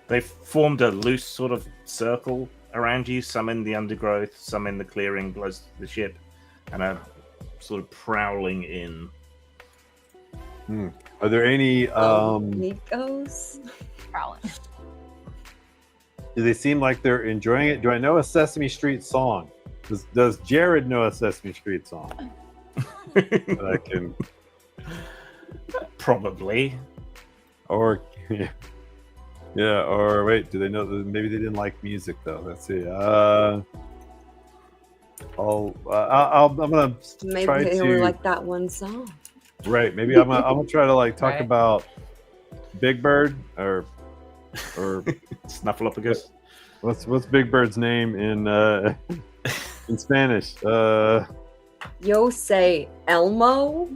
They've formed a loose sort of circle around you, some in the undergrowth, some in the clearing close to the ship, and are sort of prowling in. Are there any? Amigos. Prowling. Do they seem like they're enjoying it? Do I know a Sesame Street song? Does Jared know a Sesame Street song? That I can, Probably. or yeah, or wait, do they know? Maybe they didn't like music though. Let's see. I'm gonna Maybe try they to were like that one song. right. Maybe I'm gonna try to like talk Right. about Big Bird or Snuffleupagus. what's Big Bird's name in Spanish? Yo say Elmo.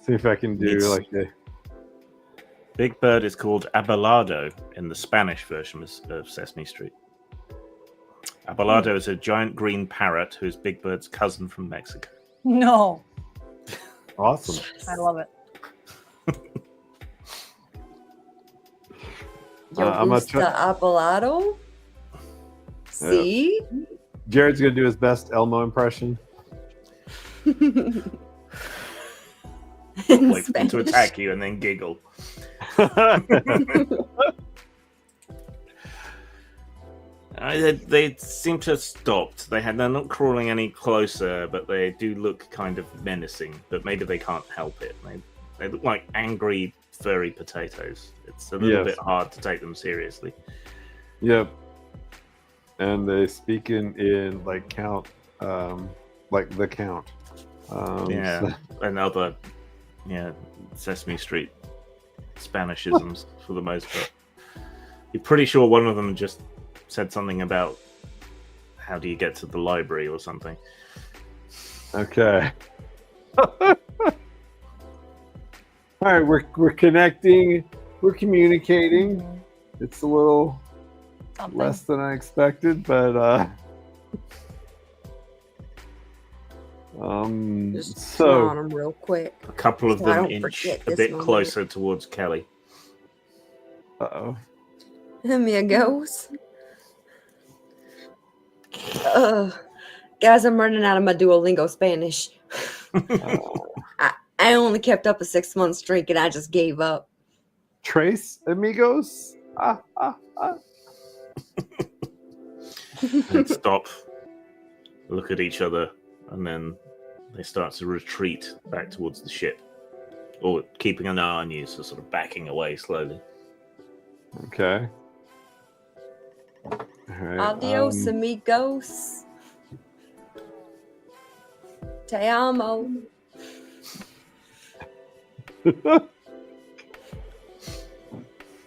See if I can do It's- like the. Big Bird is called Abelardo in the Spanish version of Sesame Street. Abelardo is a giant green parrot who is Big Bird's cousin from Mexico. No, Awesome. I love it. Yo I'm gonna gusta abolado? See? Jared's gonna do his best Elmo impression. In Wait for them to Spanish. attack you and then giggle. They seem to have stopped. They're not crawling any closer, but they do look kind of menacing. But maybe they can't help it. They look like angry, furry potatoes. It's a little bit hard to take them seriously. Yep. And they speak in like count, like the count. And other, Sesame Street Spanishisms for the most part. You're pretty sure one of them just said something about how do you get to the library or something. Okay. All right, we're connecting, we're communicating. It's a little Something. less than I expected, but Just draw on so them real quick. A couple of So I them don't inch forget a this bit moment. closer towards Kelly. uh-oh. Amigos. Guys, I'm running out of my Duolingo Spanish. I only kept up a 6 month streak and I just gave up. Trace amigos. And stop, look at each other, and then they start to retreat back towards the ship. Or keeping an eye on you, so sort of backing away slowly. Okay. All right. Adios, amigos. Te amo.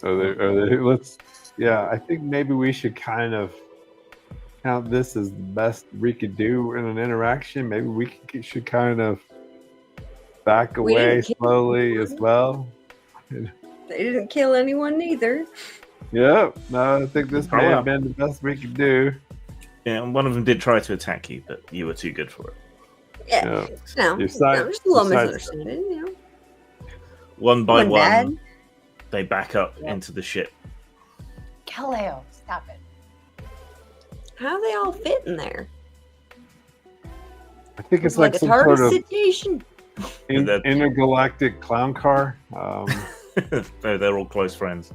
Are they? Let's. Yeah, I think maybe we should kind of count this as the best we could do in an interaction. Maybe should kind of back We away didn't kill slowly anyone. as well. They didn't kill anyone either. Yeah, no, I think this may Oh, have been the best we could do. Yeah, and one of them did try to attack you, but you were too good for it. Yeah. Yeah. No, Your side- just a little your side- misunderstanding, you know. One by Wasn't one, bad. they back up Yep. into the ship. Kaleo, stop it. How they all fit in there? I think it's like, like a some TARDIS sort of situation. That- intergalactic clown car. They're all close friends.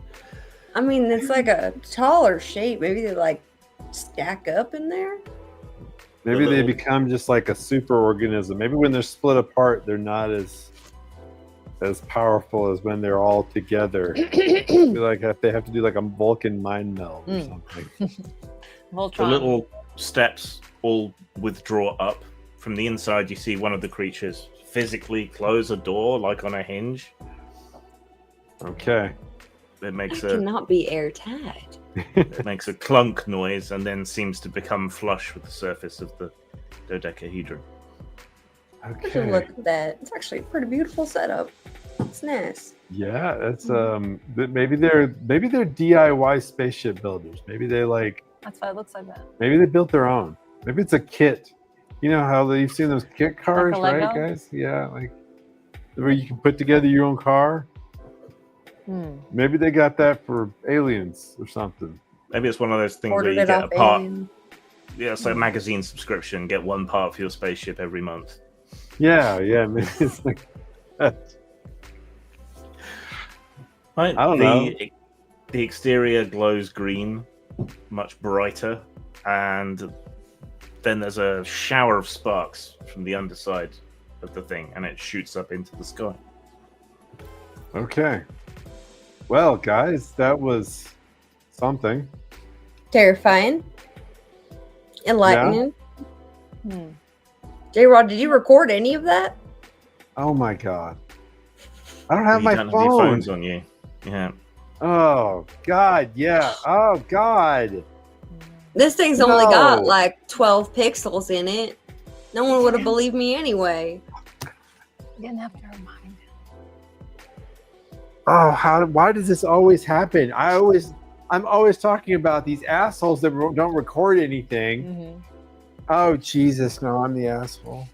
I mean, it's like a taller shape. Maybe they like stack up in there. Maybe they little- become just like a super organism. Maybe when they're split apart, they're not as powerful as when they're all together. Maybe like if they have to do like a Vulcan mind meld or something. Voltron. The little steps all withdraw up. From the inside, you see one of the creatures physically close a door, like on a hinge. Okay. It makes That a cannot be airtight. clunk noise, and then seems to become flush with the surface of the dodecahedron. Take a Okay. look at that. It's actually a pretty beautiful setup. It's nice. Yeah, that's but maybe they're DIY spaceship builders. Maybe they That's why it looks like that. maybe they built their own. Maybe it's a kit. You know how you've seen those kit cars, Like a right, Lego? guys? Yeah, like where you can put together your own car. Maybe they got that for aliens or something. Maybe it's one of those things Ordered where you it get a off part. Alien. Yeah, it's like a magazine subscription. Get one part for your spaceship every month. Yeah, maybe it's like that. Right. I don't know. The exterior glows green, much brighter, and then there's a shower of sparks from the underside of the thing, and it shoots up into the sky. Okay. Well, guys, that was something. Terrifying. Enlightening. Hmm. J-Rod, did you record any of that? Oh my god. I don't have You my don't have your phone. phones on you. Yeah. Oh god, yeah. Oh god. This thing's only got No. like 12 pixels in it. No one would have believed me anyway. You didn't have to remind. Oh, why does this always happen? I'm always talking about these assholes that don't record anything. Mm-hmm. Oh, Jesus, no, I'm the asshole.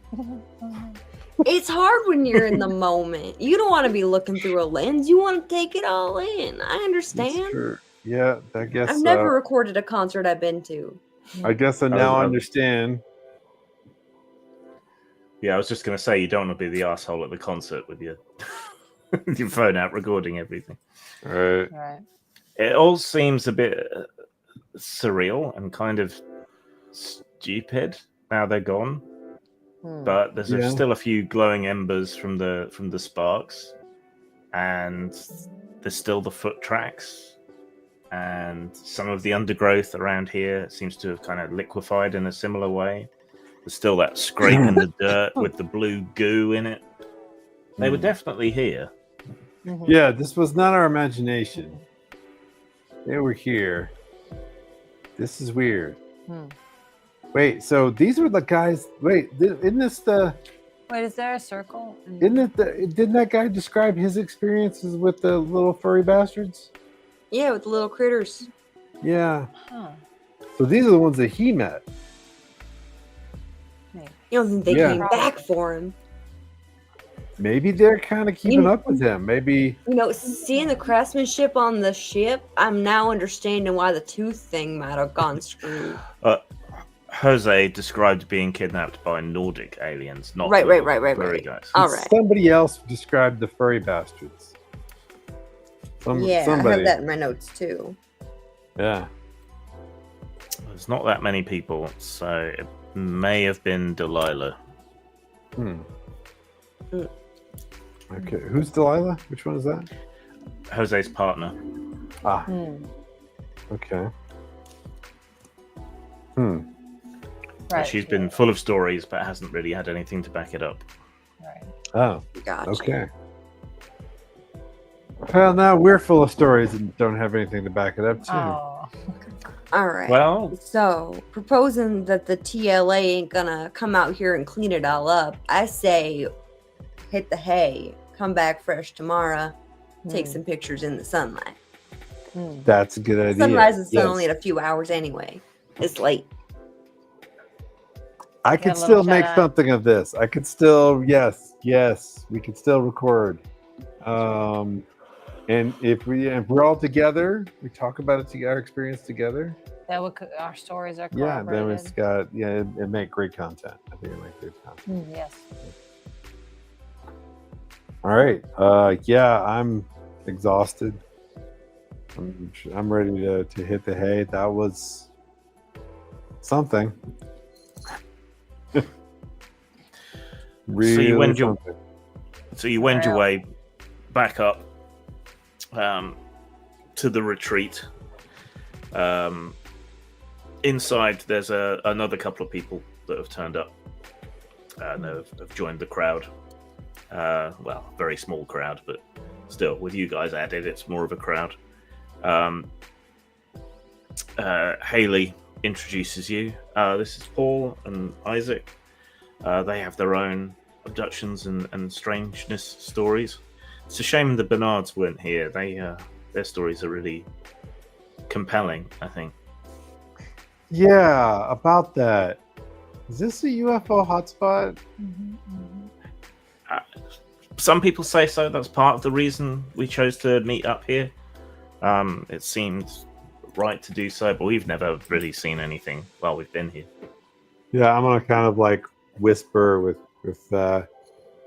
It's hard when you're in the moment. You don't want to be looking through a lens. You want to take it all in. I That's understand. true. Yeah, I guess I've never recorded a concert I've been to. I guess I now understand. Yeah, I was just going to say, you don't want to be the asshole at the concert with your, your phone out recording everything. Right. Right. It all seems a bit surreal and kind of stupid now they're gone. But there's still a few glowing embers from the sparks, and there's still the foot tracks, and some of the undergrowth around here seems to have kind of liquefied in a similar way. There's still that scrape in the dirt with the blue goo in it. They were definitely here. Yeah, this was not our imagination. They were here. This is weird. Wait, so these were the guys. Wait, isn't this the? Wait, is there a circle? Isn't it the? Didn't that guy describe his experiences with the little furry bastards? Yeah, with the little critters. Yeah. Huh. So these are the ones that he met. You don't think they came back for him? Maybe they're kind of keeping up with him. Maybe. You know, seeing the craftsmanship on the ship, I'm now understanding why the tooth thing might have gone screwed. Jose described being kidnapped by Nordic aliens, not right. furry guys. All right. Somebody else described the furry bastards. Somebody. I have that in my notes too. Yeah. There's not that many people, so it may have been Delilah. Okay, who's Delilah? Which one is that? Jose's partner. Ah. Okay. Right. She's been full of stories, but hasn't really had anything to back it up. Right. Oh. Gotcha. Okay. Well, now we're full of stories and don't have anything to back it up too. Oh. All right. Well, so proposing that the TLA ain't gonna come out here and clean it all up, I say hit the hay, come back fresh tomorrow, take some pictures in the sunlight. That's a good idea. Sunrise is only in a few hours anyway. It's late. I could still make something of this. I could still, yes, we could still record. And if we're all together, we talk about it, our experience together. That would our stories are Yeah, corroborated. then it's got it make great content. I think it make great content. Yes. All right. Yeah, I'm exhausted. I'm ready to hit the hay. That was something. Really so you wend something. your way back up to the retreat. Inside, there's another couple of people that have turned up and have joined the crowd. Well, very small crowd, but still, with you guys added, it's more of a crowd. Haley introduces you. This is Paul and Isaac. They have their own abductions and strangeness stories. It's a shame the Bernards weren't here. Their stories are really compelling, I think. Yeah, about that. Is this a UFO hotspot? Some people say so. That's part of the reason we chose to meet up here. It seemed right to do so, but we've never really seen anything while we've been here. Yeah, I'm gonna kind of like whisper with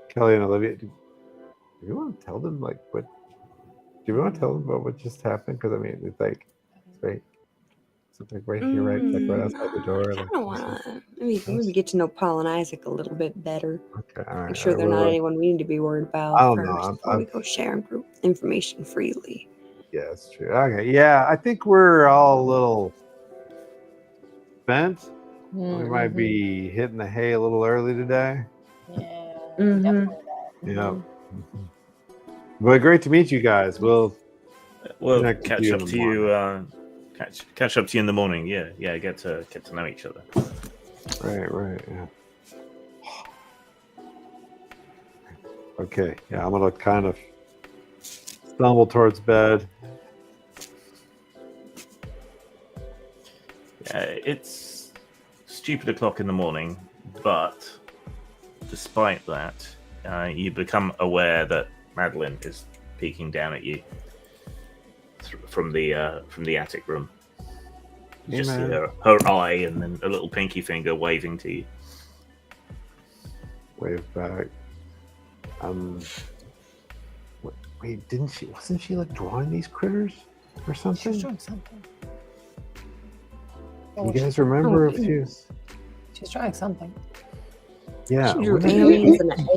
Kelly and Olivia. Do you want to tell them like what? Do we want to tell them about what just happened? Because I mean, it's like right. So like right here, right, like right outside the door. I don't want to. Maybe get to know Paul and Isaac a little bit better. Okay, all right. Make sure they're not anyone we need to be worried about. I don't know. Before we go sharing information freely. Yeah, it's true. Okay, yeah, I think we're all a little spent. We might be hitting the hay a little early today. Yeah. Definitely that. Yeah. But great to meet you guys. We'll catch up to you. Catch up to you in the morning. Yeah. Get to know each other. Right. Yeah. Okay. Yeah, I'm gonna kind of stumble towards bed. It's stupid o'clock in the morning, but despite that, you become aware that Madeline is peeking down at you from the attic room. You just see her eye and then a little pinky finger waving to you. Wave back. Wait, wasn't she like drawing these critters or something? She's doing something. You guys remember if she was? She's trying something. Yeah. She drew aliens in an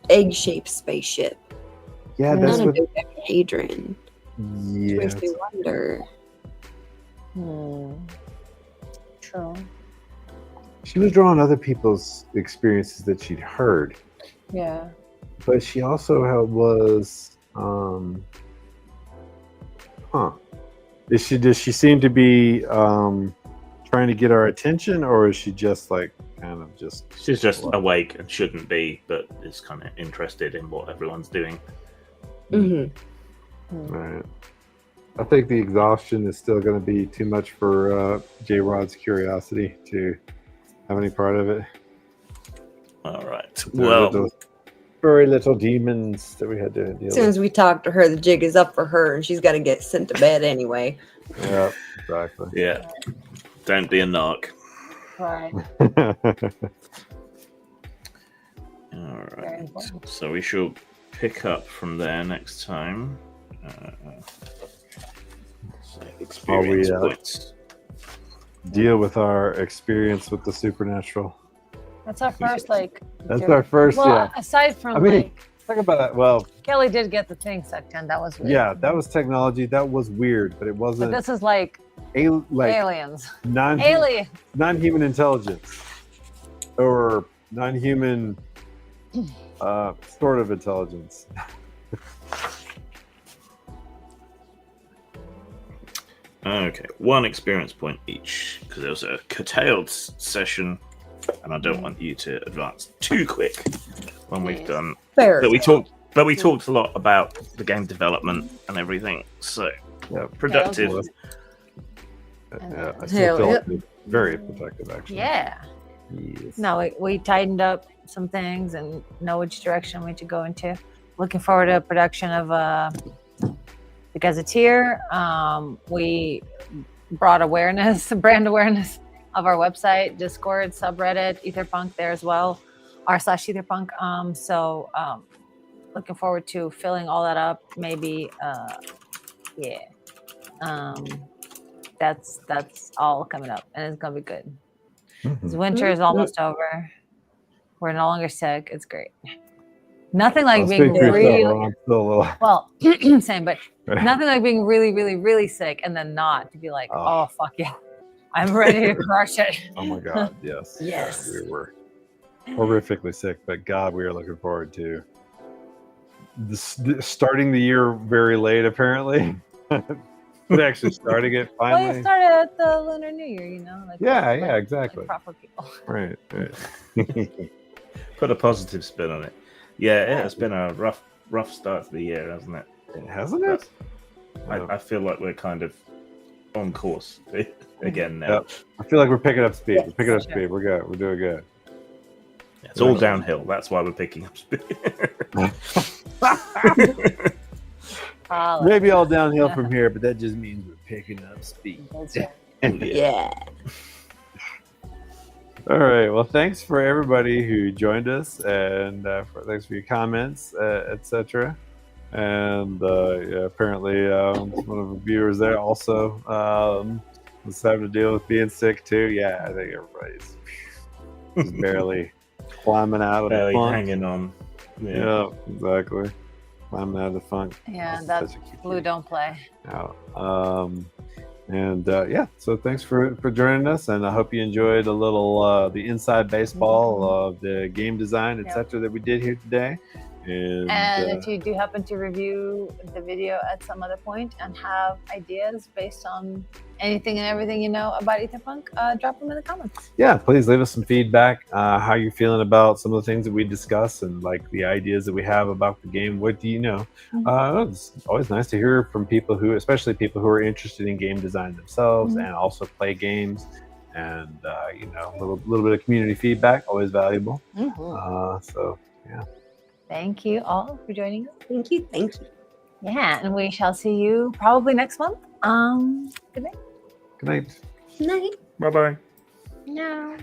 egg-shaped spaceship. Yeah, that's what. Adrian. Yeah. Makes me wonder. True. She was drawing other people's experiences that she'd heard, Yeah. but she also was. Does she seem to be trying to get our attention, or is she just like kind of just? She's just awake and shouldn't be, but is kind of interested in what everyone's doing. Mm-hmm. Right. I think the exhaustion is still going to be too much for J-Rod's curiosity to have any part of it. All right. Well, those furry little demons that we had to deal As soon as we talk to her, the jig is up for her, and she's got to get sent to bed anyway. Yeah, exactly. Yeah. Don't be a narc. Right. All Very right. important. So we shall pick up from there next time. Experience points. Deal with our experience with the supernatural. That's our first, like. That's our first, well, yeah. aside from, I mean, like, think about that. Well, Kelly did get the thing sucked in. That was weird. yeah, that was technology. That was weird, but it wasn't. But this is like aliens. Non-human intelligence, or non-human sort of intelligence. Okay, 1 experience point each, because it was a curtailed session, and I don't want you to advance too quick when we've done. Fair. But we talked a lot about the game development and everything, so Yeah, productive. Yeah, I still feel like very productive, actually. Yeah. Yes. No, we tightened up some things and know which direction we should go into. Looking forward to a production of the Gazetteer. We brought brand awareness of our website, Discord, subreddit, Aetherpunk there as well, r/Aetherpunk. So looking forward to filling all that up. Maybe, that's all coming up, and it's gonna be good. This winter is almost over. We're no longer sick. It's great. Nothing like being really well, same, but nothing like being really, really, really sick and then not to be like, oh fuck yeah, I'm ready to crush it. Oh my god, yes. Yes. We were horrifically sick, but God, we are looking forward to starting the year very late, apparently. But actually starting it finally. Well, you started at the Lunar New Year, like exactly. like proper people. Right. Put a positive spin on it. Yeah, it's been a rough start to the year, hasn't it? Hasn't it? I feel like we're kind of on course again now. Yep. I feel like we're picking up speed. We're picking up speed. We're good. We're doing good. It's all downhill. That's why we're picking up speed. Maybe all downhill from here, but that just means we're picking up speed. Yeah. All right. Well, thanks for everybody who joined us, and thanks for your comments, etc. And apparently, one of the viewers there also was having to deal with being sick too. Yeah, I think everybody's just barely climbing out of the funk. Hanging on. Yeah, exactly. Climbing out of the funk. Yeah, that's Blue Don't Play. Yeah. So thanks for joining us, and I hope you enjoyed a little the inside baseball of the game design, etc. that we did here today. And if you do happen to review the video at some other point and have ideas based on anything and everything you know about Aetherpunk, drop them in the comments. Yeah, please leave us some feedback. How you're feeling about some of the things that we discuss and like the ideas that we have about the game. What do you know? It's always nice to hear from people who, especially people who are interested in game design themselves and also play games. And you know, a little bit of community feedback, always valuable. So yeah. Thank you all for joining us. Thank you. Yeah, and we shall see you probably next month. Good night. Good night. Night. Bye bye. No.